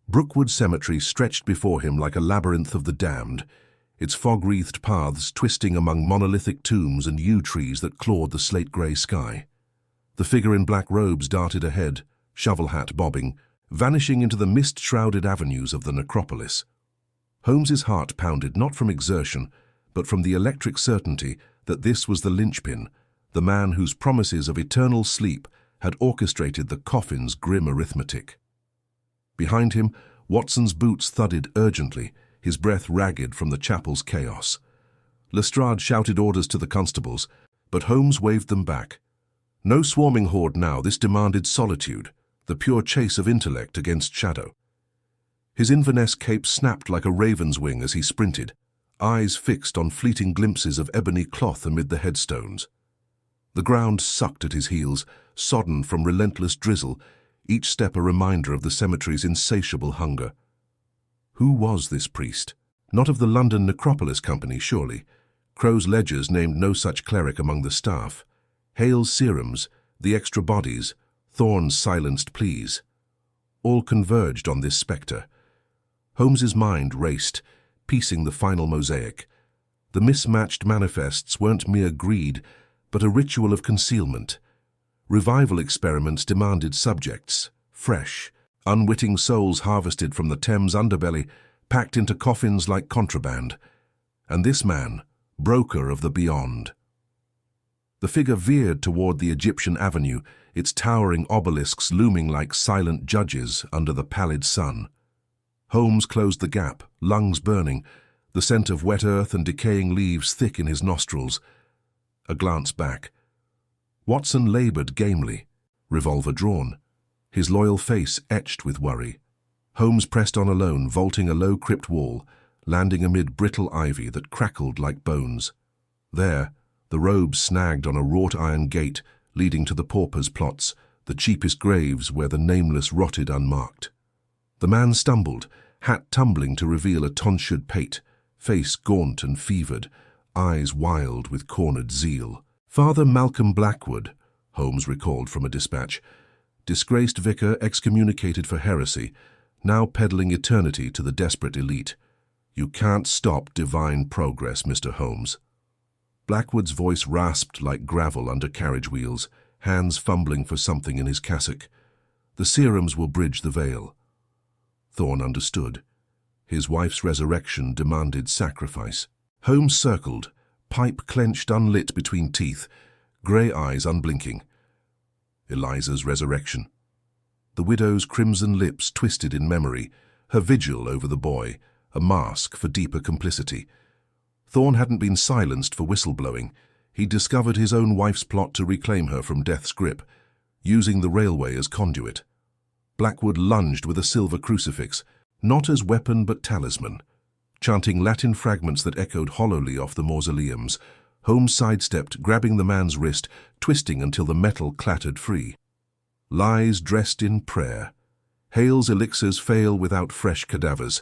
Brookwood Cemetery stretched before him like a labyrinth of the damned, its fog-wreathed paths twisting among monolithic tombs and yew trees that clawed the slate-grey sky. The figure in black robes darted ahead, shovel hat bobbing, vanishing into the mist-shrouded avenues of the Necropolis. Holmes's heart pounded not from exertion, but from the electric certainty that this was the linchpin, the man whose promises of eternal sleep had orchestrated the Coffin's grim arithmetic. Behind him, Watson's boots thudded urgently, his breath ragged from the chapel's chaos. Lestrade shouted orders to the constables, but Holmes waved them back. No swarming horde now, this demanded solitude, the pure chase of intellect against shadow. His Inverness cape snapped like a raven's wing as he sprinted, eyes fixed on fleeting glimpses of ebony cloth amid the headstones. The ground sucked at his heels, sodden from relentless drizzle, each step a reminder of the cemetery's insatiable hunger. Who was this priest? Not of the London Necropolis Company, surely. Crowe's ledgers named no such cleric among the staff. Hale's serums, the extra bodies, Thorne's silenced pleas. All converged on this spectre. Holmes's mind raced, piecing the final mosaic. The mismatched manifests weren't mere greed, but a ritual of concealment. Revival experiments demanded subjects, fresh, unwitting souls harvested from the Thames underbelly, packed into coffins like contraband. And this man, broker of the beyond. The figure veered toward the Egyptian avenue, its towering obelisks looming like silent judges under the pallid sun. Holmes closed the gap, lungs burning, the scent of wet earth and decaying leaves thick in his nostrils. A glance back. Watson labored gamely, revolver drawn, his loyal face etched with worry. Holmes pressed on alone, vaulting a low crypt wall, landing amid brittle ivy that crackled like bones. There, the robes snagged on a wrought iron gate leading to the paupers' plots, the cheapest graves where the nameless rotted unmarked. The man stumbled, hat tumbling to reveal a tonsured pate, face gaunt and fevered, eyes wild with cornered zeal. Father Malcolm Blackwood, Holmes recalled from a dispatch, disgraced vicar excommunicated for heresy, now peddling eternity to the desperate elite. You can't stop divine progress, Mr. Holmes. Blackwood's voice rasped like gravel under carriage wheels, hands fumbling for something in his cassock. The serums will bridge the veil. Thorne understood. His wife's resurrection demanded sacrifice. Holmes circled, pipe clenched unlit between teeth, grey eyes unblinking. Eliza's resurrection. The widow's crimson lips twisted in memory, her vigil over the boy, a mask for deeper complicity. Thorne hadn't been silenced for whistleblowing. He discovered his own wife's plot to reclaim her from death's grip, using the railway as conduit. Blackwood lunged with a silver crucifix, not as weapon but talisman. Chanting Latin fragments that echoed hollowly off the mausoleums, Holmes sidestepped, grabbing the man's wrist, twisting until the metal clattered free. Lies dressed in prayer. Hale's elixirs fail without fresh cadavers.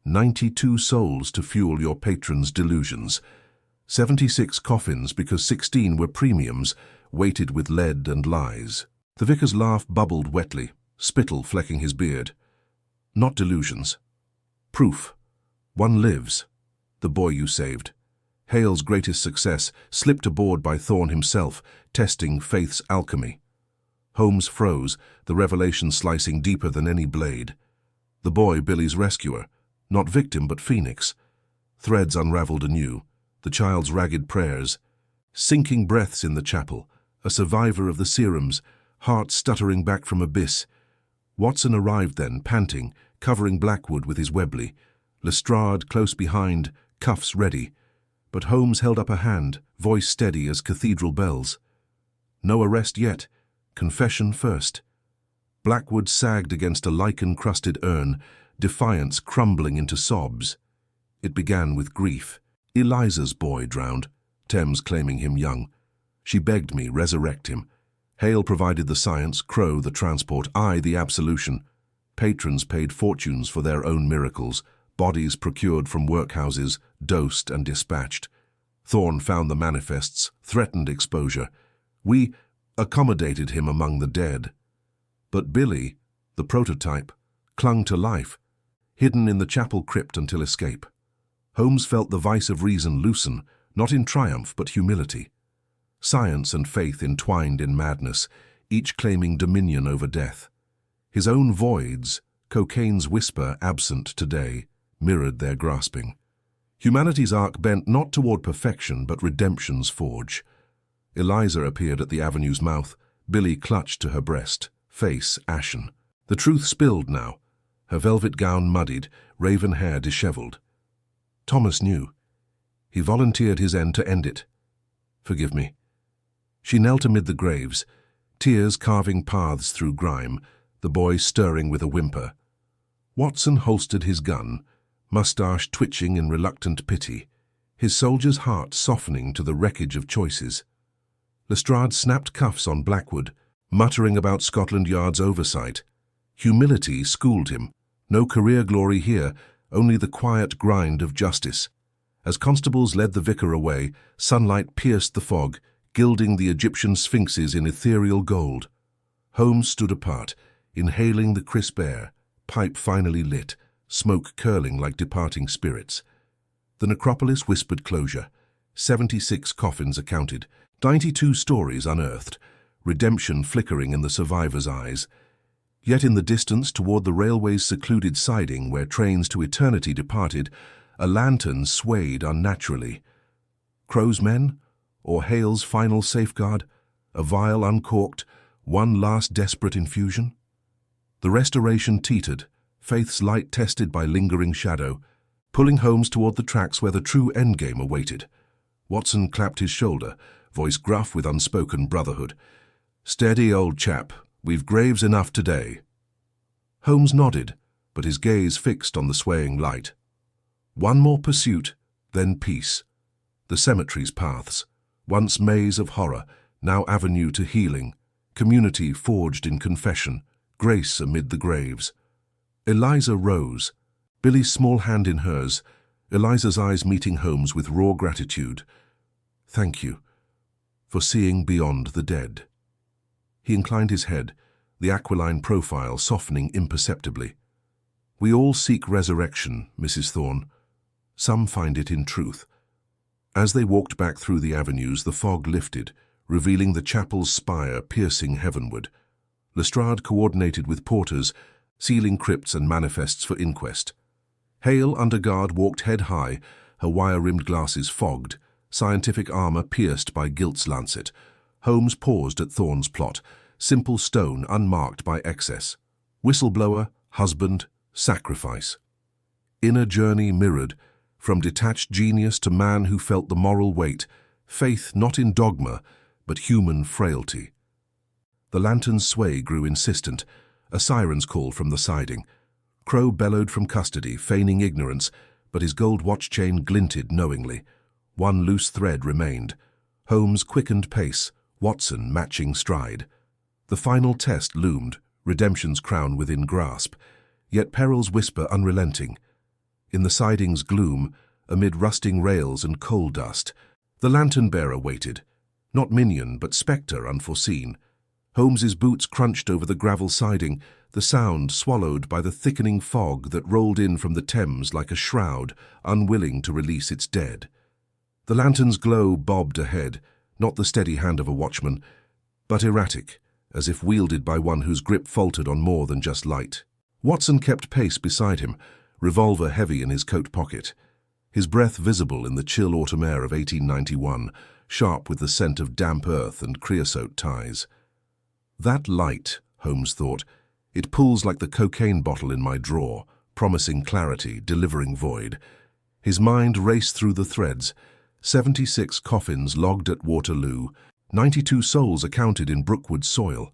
92 souls to fuel your patron's delusions. 76 coffins because 16 were premiums, weighted with lead and lies. The vicar's laugh bubbled wetly, spittle flecking his beard. Not delusions. Proof. One lives. The boy you saved. Hale's greatest success, slipped aboard by Thorne himself, testing faith's alchemy. Holmes froze, the revelation slicing deeper than any blade. The boy, Billy's rescuer. Not victim, but phoenix. Threads unraveled anew. The child's ragged prayers. Sinking breaths in the chapel. A survivor of the serums, heart stuttering back from abyss. Watson arrived then, panting, covering Blackwood with his Webley. Lestrade close behind, cuffs ready. But Holmes held up a hand, voice steady as cathedral bells. No arrest yet. Confession first. Blackwood sagged against a lichen-crusted urn, defiance crumbling into sobs. It began with grief. Eliza's boy drowned, Thames claiming him young. She begged me, resurrect him. Hale provided the science, Crowe the transport, I the absolution. Patrons paid fortunes for their own miracles, bodies procured from workhouses, dosed and dispatched. Thorne found the manifests, threatened exposure. We accommodated him among the dead. But Billy, the prototype, clung to life, hidden in the chapel crypt until escape. Holmes felt the vice of reason loosen, not in triumph but humility. Science and faith entwined in madness, each claiming dominion over death. His own voids, cocaine's whisper absent today, mirrored their grasping. Humanity's arc bent not toward perfection but redemption's forge. Eliza appeared at the avenue's mouth, Billy clutched to her breast, face ashen. The truth spilled now, her velvet gown muddied, raven hair disheveled. Thomas knew. He volunteered his end to end it. Forgive me. She knelt amid the graves, tears carving paths through grime, the boy stirring with a whimper. Watson holstered his gun, mustache twitching in reluctant pity, his soldier's heart softening to the wreckage of choices. Lestrade snapped cuffs on Blackwood, muttering about Scotland Yard's oversight. Humility schooled him. No career glory here, only the quiet grind of justice. As constables led the vicar away, sunlight pierced the fog, gilding the Egyptian sphinxes in ethereal gold. Holmes stood apart, inhaling the crisp air, pipe finally lit, smoke curling like departing spirits. The necropolis whispered closure. 76 coffins accounted, 92 stories unearthed, redemption flickering in the survivors' eyes. Yet in the distance, toward the railway's secluded siding where trains to eternity departed, a lantern swayed unnaturally. Crowe's men? Or Hale's final safeguard? A vial uncorked, one last desperate infusion? The restoration teetered, faith's light tested by lingering shadow, pulling Holmes toward the tracks where the true endgame awaited. Watson clapped his shoulder, voice gruff with unspoken brotherhood. "Steady, old chap. We've graves enough today." Holmes nodded, but his gaze fixed on the swaying light. One more pursuit, then peace. The cemetery's paths, once maze of horror, now avenue to healing, community forged in confession, grace amid the graves. Eliza rose, Billy's small hand in hers, Eliza's eyes meeting Holmes with raw gratitude. "Thank you for seeing beyond the dead." He inclined his head, the aquiline profile softening imperceptibly. "We all seek resurrection, Mrs. Thorne. Some find it in truth." As they walked back through the avenues, the fog lifted, revealing the chapel's spire piercing heavenward. Lestrade coordinated with porters, sealing crypts and manifests for inquest. Hale, under guard, walked head high, her wire-rimmed glasses fogged, scientific armor pierced by guilt's lancet. Holmes paused at Thorne's plot, simple stone unmarked by excess. Whistleblower, husband, sacrifice. Inner journey mirrored, from detached genius to man who felt the moral weight, faith not in dogma, but human frailty. The lantern's sway grew insistent, A siren's call from the siding. Crowe bellowed from custody, feigning ignorance, but his gold watch chain glinted knowingly. One loose thread remained. Holmes quickened pace, Watson matching stride. The final test loomed, redemption's crown within grasp, yet peril's whisper unrelenting. In the siding's gloom, amid rusting rails and coal dust, the lantern-bearer waited, not minion but spectre unforeseen. Holmes's boots crunched over the gravel siding, the sound swallowed by the thickening fog that rolled in from the Thames like a shroud, unwilling to release its dead. The lantern's glow bobbed ahead, not the steady hand of a watchman, but erratic, as if wielded by one whose grip faltered on more than just light. Watson kept pace beside him, revolver heavy in his coat pocket, his breath visible in the chill autumn air of 1891, sharp with the scent of damp earth and creosote ties. That light, Holmes thought, it pulls like the cocaine bottle in my drawer, promising clarity, delivering void. His mind raced through the threads. 76 coffins logged at Waterloo, 92 souls accounted in Brookwood soil.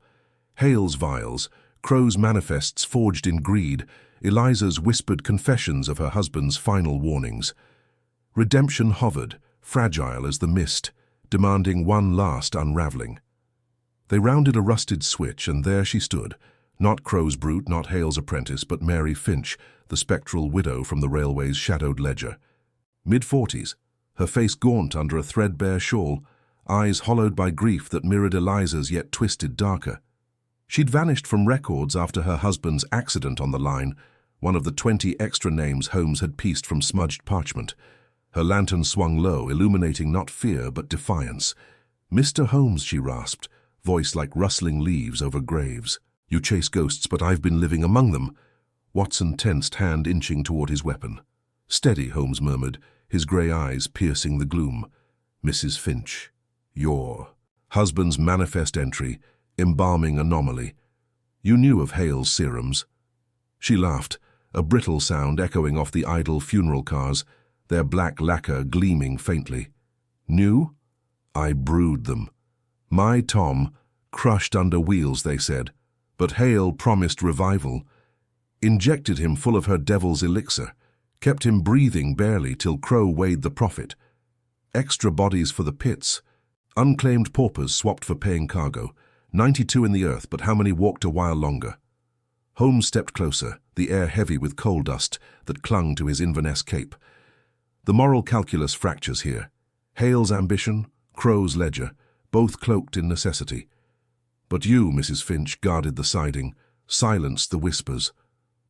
Hale's vials, Crowe's manifests forged in greed, Eliza's whispered confessions of her husband's final warnings. Redemption hovered, fragile as the mist, demanding one last unraveling. They rounded a rusted switch, and there she stood, not Crowe's brute, not Hale's apprentice, but Mary Finch, the spectral widow from the railway's shadowed ledger. Mid-40s, her face gaunt under a threadbare shawl, eyes hollowed by grief that mirrored Eliza's yet twisted darker. She'd vanished from records after her husband's accident on the line, one of the 20 extra names Holmes had pieced from smudged parchment. Her lantern swung low, illuminating not fear but defiance. "Mr. Holmes," she rasped, voice like rustling leaves over graves. "You chase ghosts, but I've been living among them." Watson tensed, hand inching toward his weapon. "Steady," Holmes murmured, his grey eyes piercing the gloom. "Mrs. Finch, your husband's manifest entry, embalming anomaly. You knew of Hale's serums." She laughed, a brittle sound echoing off the idle funeral cars, their black lacquer gleaming faintly. "Knew? I brewed them. My Tom, crushed under wheels, they said, but Hale promised revival. Injected him full of her devil's elixir, kept him breathing barely till Crowe weighed the profit. Extra bodies for the pits, unclaimed paupers swapped for paying cargo. 92 in the earth, but how many walked a while longer?" Holmes stepped closer, the air heavy with coal dust that clung to his Inverness cape. The moral calculus fractures here. Hale's ambition, Crowe's ledger, both cloaked in necessity. But you, Mrs. Finch, guarded the siding, silenced the whispers.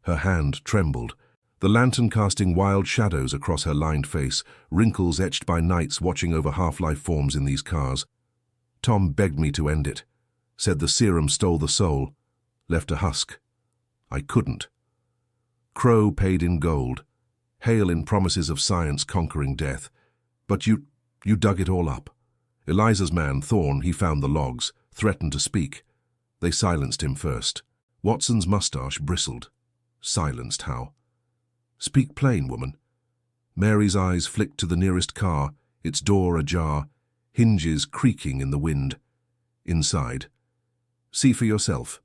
Her hand trembled, the lantern casting wild shadows across her lined face, wrinkles etched by nights watching over half-life forms in these cars. "Tom begged me to end it. Said the serum stole the soul, left a husk. I couldn't. Crowe paid in gold, Hale in promises of science conquering death. But you dug it all up. Eliza's man, Thorne, he found the logs, threatened to speak. They silenced him first." Watson's mustache bristled. "Silenced how?" "Speak plain, woman." Mary's eyes flicked to the nearest car, its door ajar, hinges creaking in the wind. Inside. "See for yourself."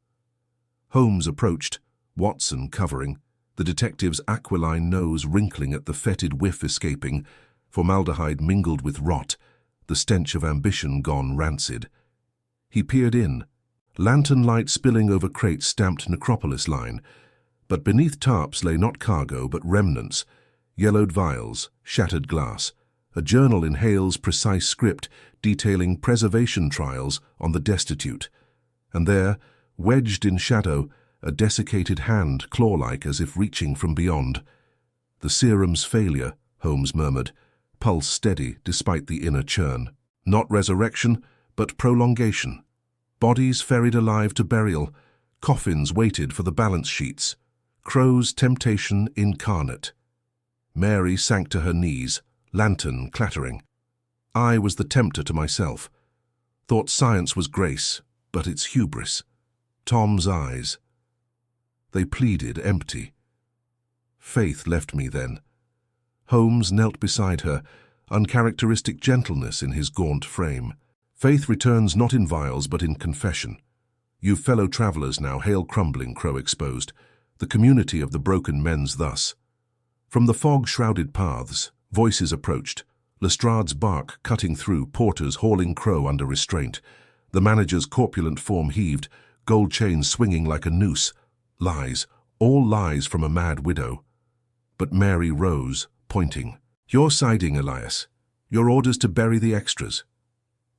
Holmes approached, Watson covering, the detective's aquiline nose wrinkling at the fetid whiff escaping, formaldehyde mingled with rot, the stench of ambition gone rancid. He peered in, lantern light spilling over crates stamped Necropolis line, but beneath tarps lay not cargo but remnants, yellowed vials, shattered glass, a journal in Hale's precise script detailing preservation trials on the destitute. And there, wedged in shadow, a desiccated hand, claw-like as if reaching from beyond. "The serum's failure," Holmes murmured, pulse steady despite the inner churn. Not resurrection, but prolongation. Bodies ferried alive to burial, coffins waited for the balance sheets. Crowe's temptation incarnate. Mary sank to her knees, lantern clattering. I was the tempter to myself. Thought science was grace, but it's hubris. Tom's eyes. They pleaded empty. Faith left me then. Holmes knelt beside her, uncharacteristic gentleness in his gaunt frame. Faith returns not in vials but in confession. "You've fellow travellers now, Hale crumbling," Crowe exposed. "The community of the broken men's thus." From the fog-shrouded paths, voices approached. Lestrade's bark cutting through, porters hauling Crowe under restraint. The manager's corpulent form heaved, gold chains swinging like a noose. Lies, all lies from a mad widow. But Mary rose, pointing. "You're siding, Elias. Your orders to bury the extras."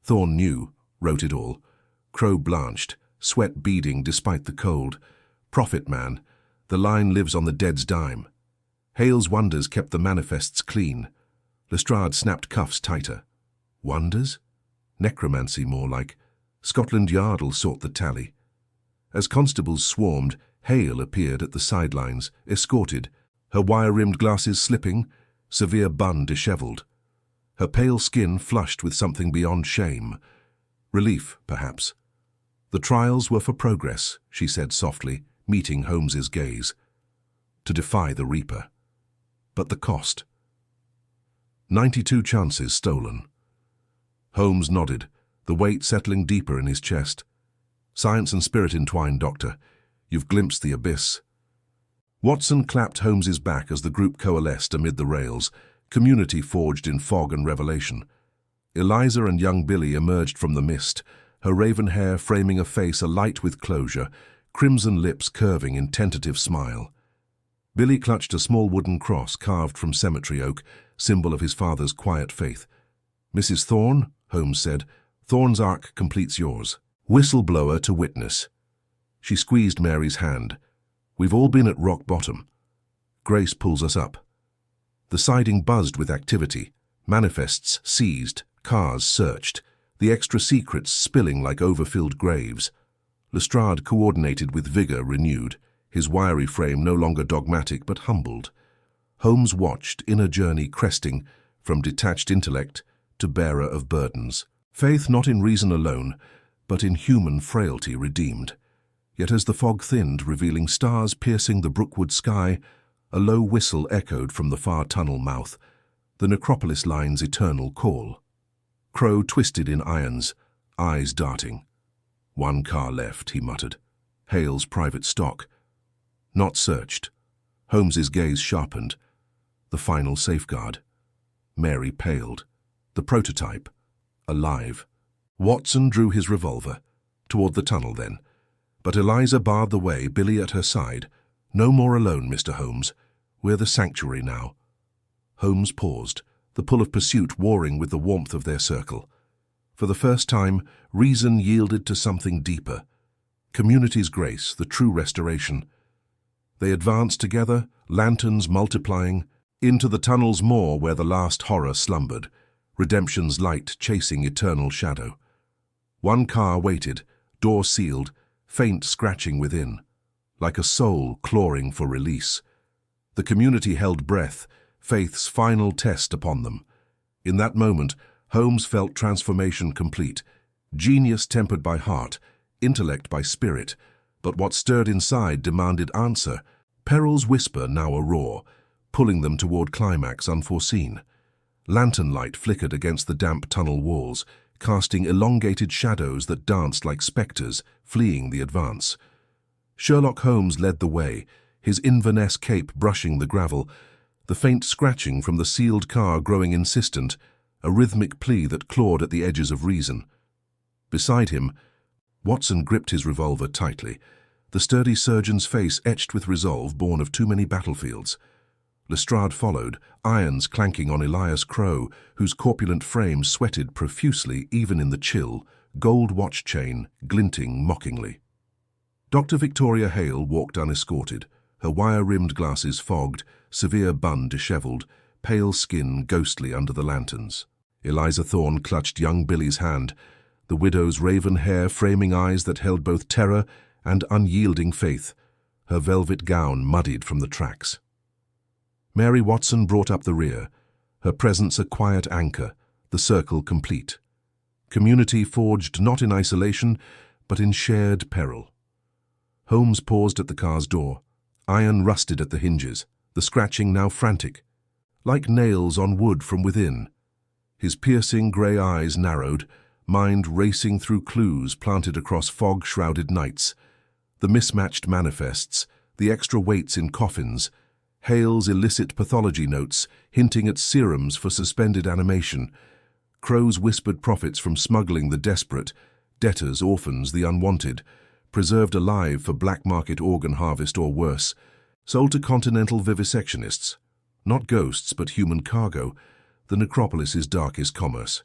Thorne knew, wrote it all. Crowe blanched, sweat beading despite the cold. "Prophet man, the line lives on the dead's dime." Hale's wonders kept the manifests clean. Lestrade snapped cuffs tighter. Wonders? Necromancy more like. Scotland Yard'll sort the tally. As constables swarmed, Hale appeared at the sidelines, escorted, her wire-rimmed glasses slipping, severe bun dishevelled. Her pale skin flushed with something beyond shame. Relief, perhaps. "The trials were for progress," she said softly, meeting Holmes's gaze. "To defy the Reaper. But the cost." 92 chances stolen. Holmes nodded, the weight settling deeper in his chest. "Science and spirit entwined, Doctor. You've glimpsed the abyss." Watson clapped Holmes's back as the group coalesced amid the rails, community forged in fog and revelation. Eliza and young Billy emerged from the mist, her raven hair framing a face alight with closure, crimson lips curving in tentative smile. Billy clutched a small wooden cross carved from cemetery oak, symbol of his father's quiet faith. "Mrs. Thorne," Holmes said, "Thorne's arc completes yours. Whistleblower to witness." She squeezed Mary's hand. "We've all been at rock bottom. Grace pulls us up." The siding buzzed with activity, manifests seized, cars searched, the extra secrets spilling like overfilled graves. Lestrade coordinated with vigor renewed, his wiry frame no longer dogmatic but humbled. Holmes watched, inner journey cresting, from detached intellect to bearer of burdens. Faith not in reason alone, but in human frailty redeemed. Yet as the fog thinned, revealing stars piercing the Brookwood sky, a low whistle echoed from the far tunnel mouth, the Necropolis line's eternal call. Crowe twisted in irons, eyes darting. "One car left," he muttered. "Hale's private stock. Not searched." Holmes's gaze sharpened. The final safeguard. Mary paled. The prototype. Alive. Watson drew his revolver. Toward the tunnel, then. But Eliza barred the way, Billy at her side. "No more alone, Mr. Holmes. We're the sanctuary now." Holmes paused, the pull of pursuit warring with the warmth of their circle. For the first time, reason yielded to something deeper. Community's grace, the true restoration. They advanced together, lanterns multiplying, into the tunnel's maw where the last horror slumbered, redemption's light chasing eternal shadow. One car waited, door sealed, faint scratching within, like a soul clawing for release. The community held breath, faith's final test upon them. In that moment, Holmes felt transformation complete, genius tempered by heart, intellect by spirit, but what stirred inside demanded answer, peril's whisper now a roar, pulling them toward climax unforeseen. Lantern light flickered against the damp tunnel walls, casting elongated shadows that danced like spectres, fleeing the advance. Sherlock Holmes led the way, his Inverness cape brushing the gravel, the faint scratching from the sealed car growing insistent, a rhythmic plea that clawed at the edges of reason. Beside him, Watson gripped his revolver tightly, the sturdy surgeon's face etched with resolve born of too many battlefields. Lestrade followed, irons clanking on Elias Crowe, whose corpulent frame sweated profusely even in the chill, gold watch chain glinting mockingly. Dr. Victoria Hale walked unescorted, her wire-rimmed glasses fogged, severe bun dishevelled, pale skin ghostly under the lanterns. Eliza Thorne clutched young Billy's hand, the widow's raven hair framing eyes that held both terror and unyielding faith, her velvet gown muddied from the tracks. Mary Watson brought up the rear, her presence a quiet anchor, the circle complete. Community forged not in isolation, but in shared peril. Holmes paused at the car's door, iron rusted at the hinges, the scratching now frantic, like nails on wood from within. His piercing grey eyes narrowed, mind racing through clues planted across fog-shrouded nights. The mismatched manifests, the extra weights in coffins, Hale's illicit pathology notes hinting at serums for suspended animation, Crowe's whispered profits from smuggling the desperate, debtors, orphans, the unwanted, preserved alive for black market organ harvest or worse, sold to continental vivisectionists. Not ghosts, but human cargo, the Necropolis's darkest commerce.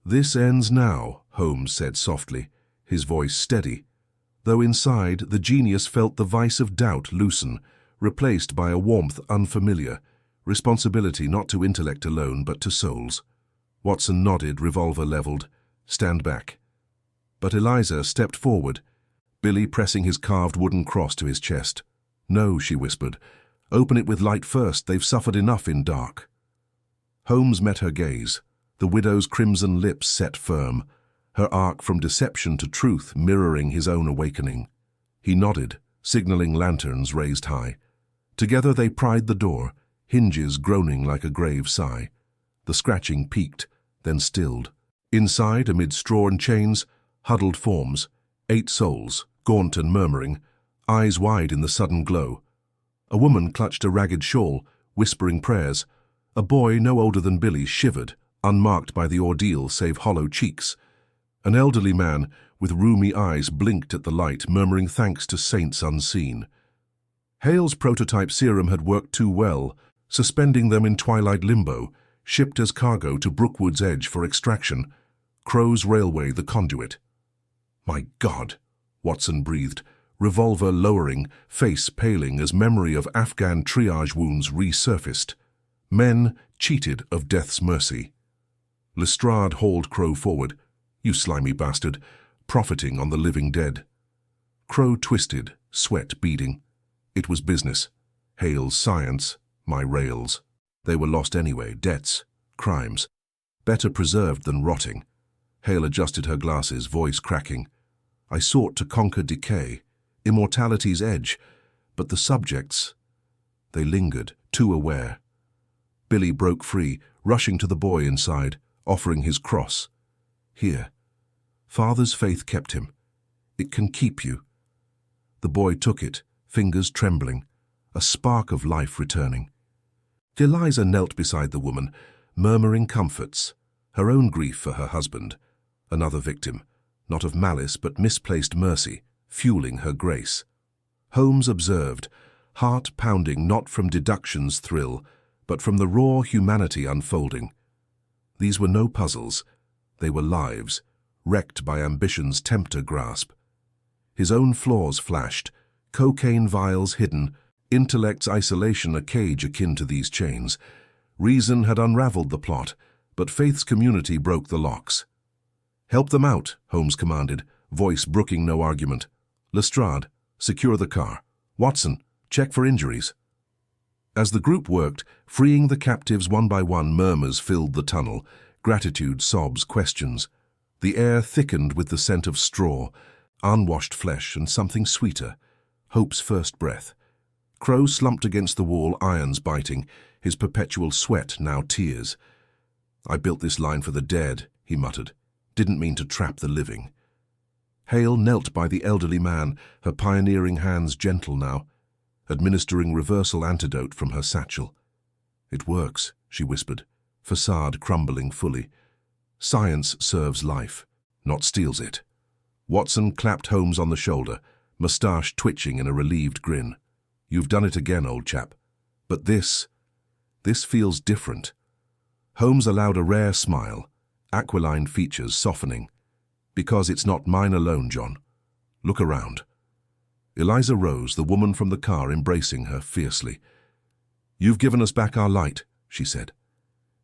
"This ends now," Holmes said softly, his voice steady, though inside the genius felt the vice of doubt loosen, replaced by a warmth unfamiliar, responsibility not to intellect alone but to souls. Watson nodded, revolver leveled. "Stand back." But Eliza stepped forward, Billy pressing his carved wooden cross to his chest. "No," she whispered. "Open it with light first. They've suffered enough in dark." Holmes met her gaze, the widow's crimson lips set firm, her arc from deception to truth mirroring his own awakening. He nodded, signaling lanterns raised high. Together they pried the door, hinges groaning like a grave sigh. The scratching peaked, then stilled. Inside, amid straw and chains, huddled forms, 8 souls, gaunt and murmuring, eyes wide in the sudden glow. A woman clutched a ragged shawl, whispering prayers. A boy no older than Billy shivered, unmarked by the ordeal save hollow cheeks. An elderly man with rheumy eyes blinked at the light, murmuring thanks to saints unseen. Hale's prototype serum had worked too well, suspending them in twilight limbo, shipped as cargo to Brookwood's edge for extraction. Crowe's railway the conduit. "My God," Watson breathed, revolver lowering, face paling as memory of Afghan triage wounds resurfaced. Men cheated of death's mercy. Lestrade hauled Crowe forward. "You slimy bastard, profiting on the living dead." Crowe twisted, sweat beading. It was business. Hale's science, my rails. They were lost anyway, debts, crimes. Better preserved than rotting. Hale adjusted her glasses, voice cracking. "I sought to conquer decay, immortality's edge, but the subjects, they lingered, too aware." Billy broke free, rushing to the boy inside, offering his cross. "Here. Father's faith kept him. It can keep you." The boy took it, fingers trembling, a spark of life returning. Eliza knelt beside the woman, murmuring comforts, her own grief for her husband, another victim, not of malice but misplaced mercy, fueling her grace. Holmes observed, heart pounding not from deduction's thrill, but from the raw humanity unfolding. These were no puzzles, they were lives, wrecked by ambition's tempter grasp. His own flaws flashed, cocaine vials hidden, intellect's isolation a cage akin to these chains. Reason had unraveled the plot, but faith's community broke the locks. "Help them out," Holmes commanded, voice brooking no argument. "Lestrade, secure the car. Watson, check for injuries." As the group worked, freeing the captives one by one, murmurs filled the tunnel, gratitude, sobs, questions. The air thickened with the scent of straw, unwashed flesh, and something sweeter, hope's first breath. Crowe slumped against the wall, irons biting, his perpetual sweat now tears. "I built this line for the dead," he muttered. "Didn't mean to trap the living." Hale knelt by the elderly man, her pioneering hands gentle now, administering reversal antidote from her satchel. "It works," she whispered, facade crumbling fully. "Science serves life, not steals it." Watson clapped Holmes on the shoulder, moustache twitching in a relieved grin. "You've done it again, old chap. But this feels different." Holmes allowed a rare smile, aquiline features softening. "Because it's not mine alone, John. Look around." Eliza rose, the woman from the car embracing her fiercely. "You've given us back our light," she said.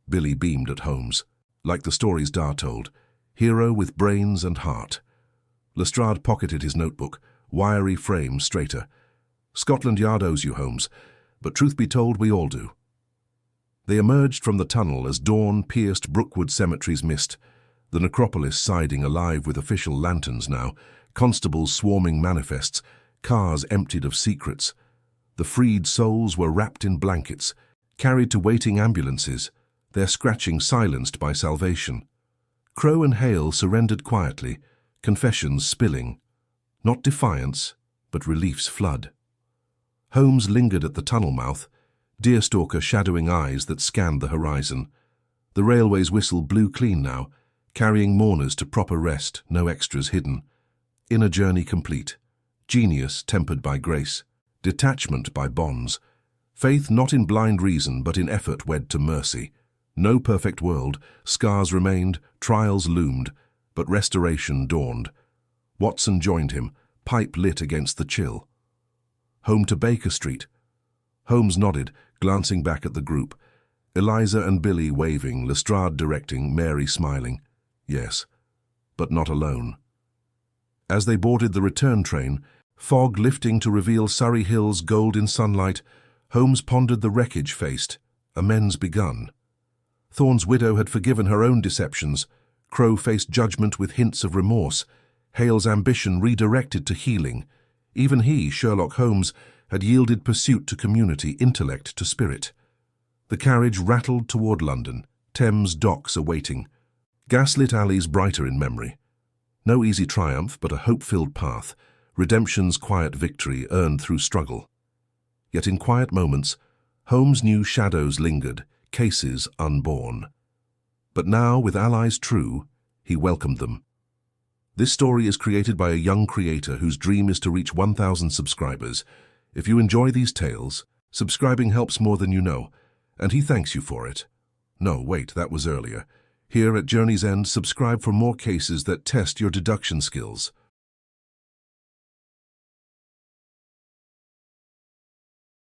Billy beamed at Holmes, like the stories Dar told, hero with brains and heart. Lestrade pocketed his notebook, wiry frame straighter. "Scotland Yard owes you, Holmes, but truth be told, we all do." They emerged from the tunnel as dawn pierced Brookwood Cemetery's mist, the necropolis siding alive with official lanterns now, constables swarming manifests, cars emptied of secrets. The freed souls were wrapped in blankets, carried to waiting ambulances, their scratching silenced by salvation. Crowe and Hale surrendered quietly, confessions spilling. Not defiance, but relief's flood. Holmes lingered at the tunnel mouth, deerstalker shadowing eyes that scanned the horizon. The railway's whistle blew clean now, carrying mourners to proper rest, no extras hidden. Inner journey complete. Genius tempered by grace. Detachment by bonds. Faith not in blind reason, but in effort wed to mercy. No perfect world, scars remained, trials loomed, but restoration dawned. Watson joined him, pipe lit against the chill. Home to Baker Street. Holmes nodded, glancing back at the group. Eliza and Billy waving, Lestrade directing, Mary smiling. Yes, but not alone. As they boarded the return train, fog lifting to reveal Surrey Hills gold in sunlight, Holmes pondered the wreckage faced, amends begun. Thorne's widow had forgiven her own deceptions. Crowe faced judgment with hints of remorse. Hale's ambition redirected to healing. Even he, Sherlock Holmes, had yielded pursuit to community, intellect to spirit. The carriage rattled toward London, Thames docks awaiting. Gaslit alleys brighter in memory. No easy triumph, but a hope-filled path, redemption's quiet victory earned through struggle. Yet in quiet moments, Holmes knew shadows lingered, cases unborn. But now, with allies true, he welcomed them. This story is created by a young creator whose dream is to reach 1,000 subscribers. If you enjoy these tales, subscribing helps more than you know, and he thanks you for it. No, wait, that was earlier. Here at Journey's End, subscribe for more cases that test your deduction skills.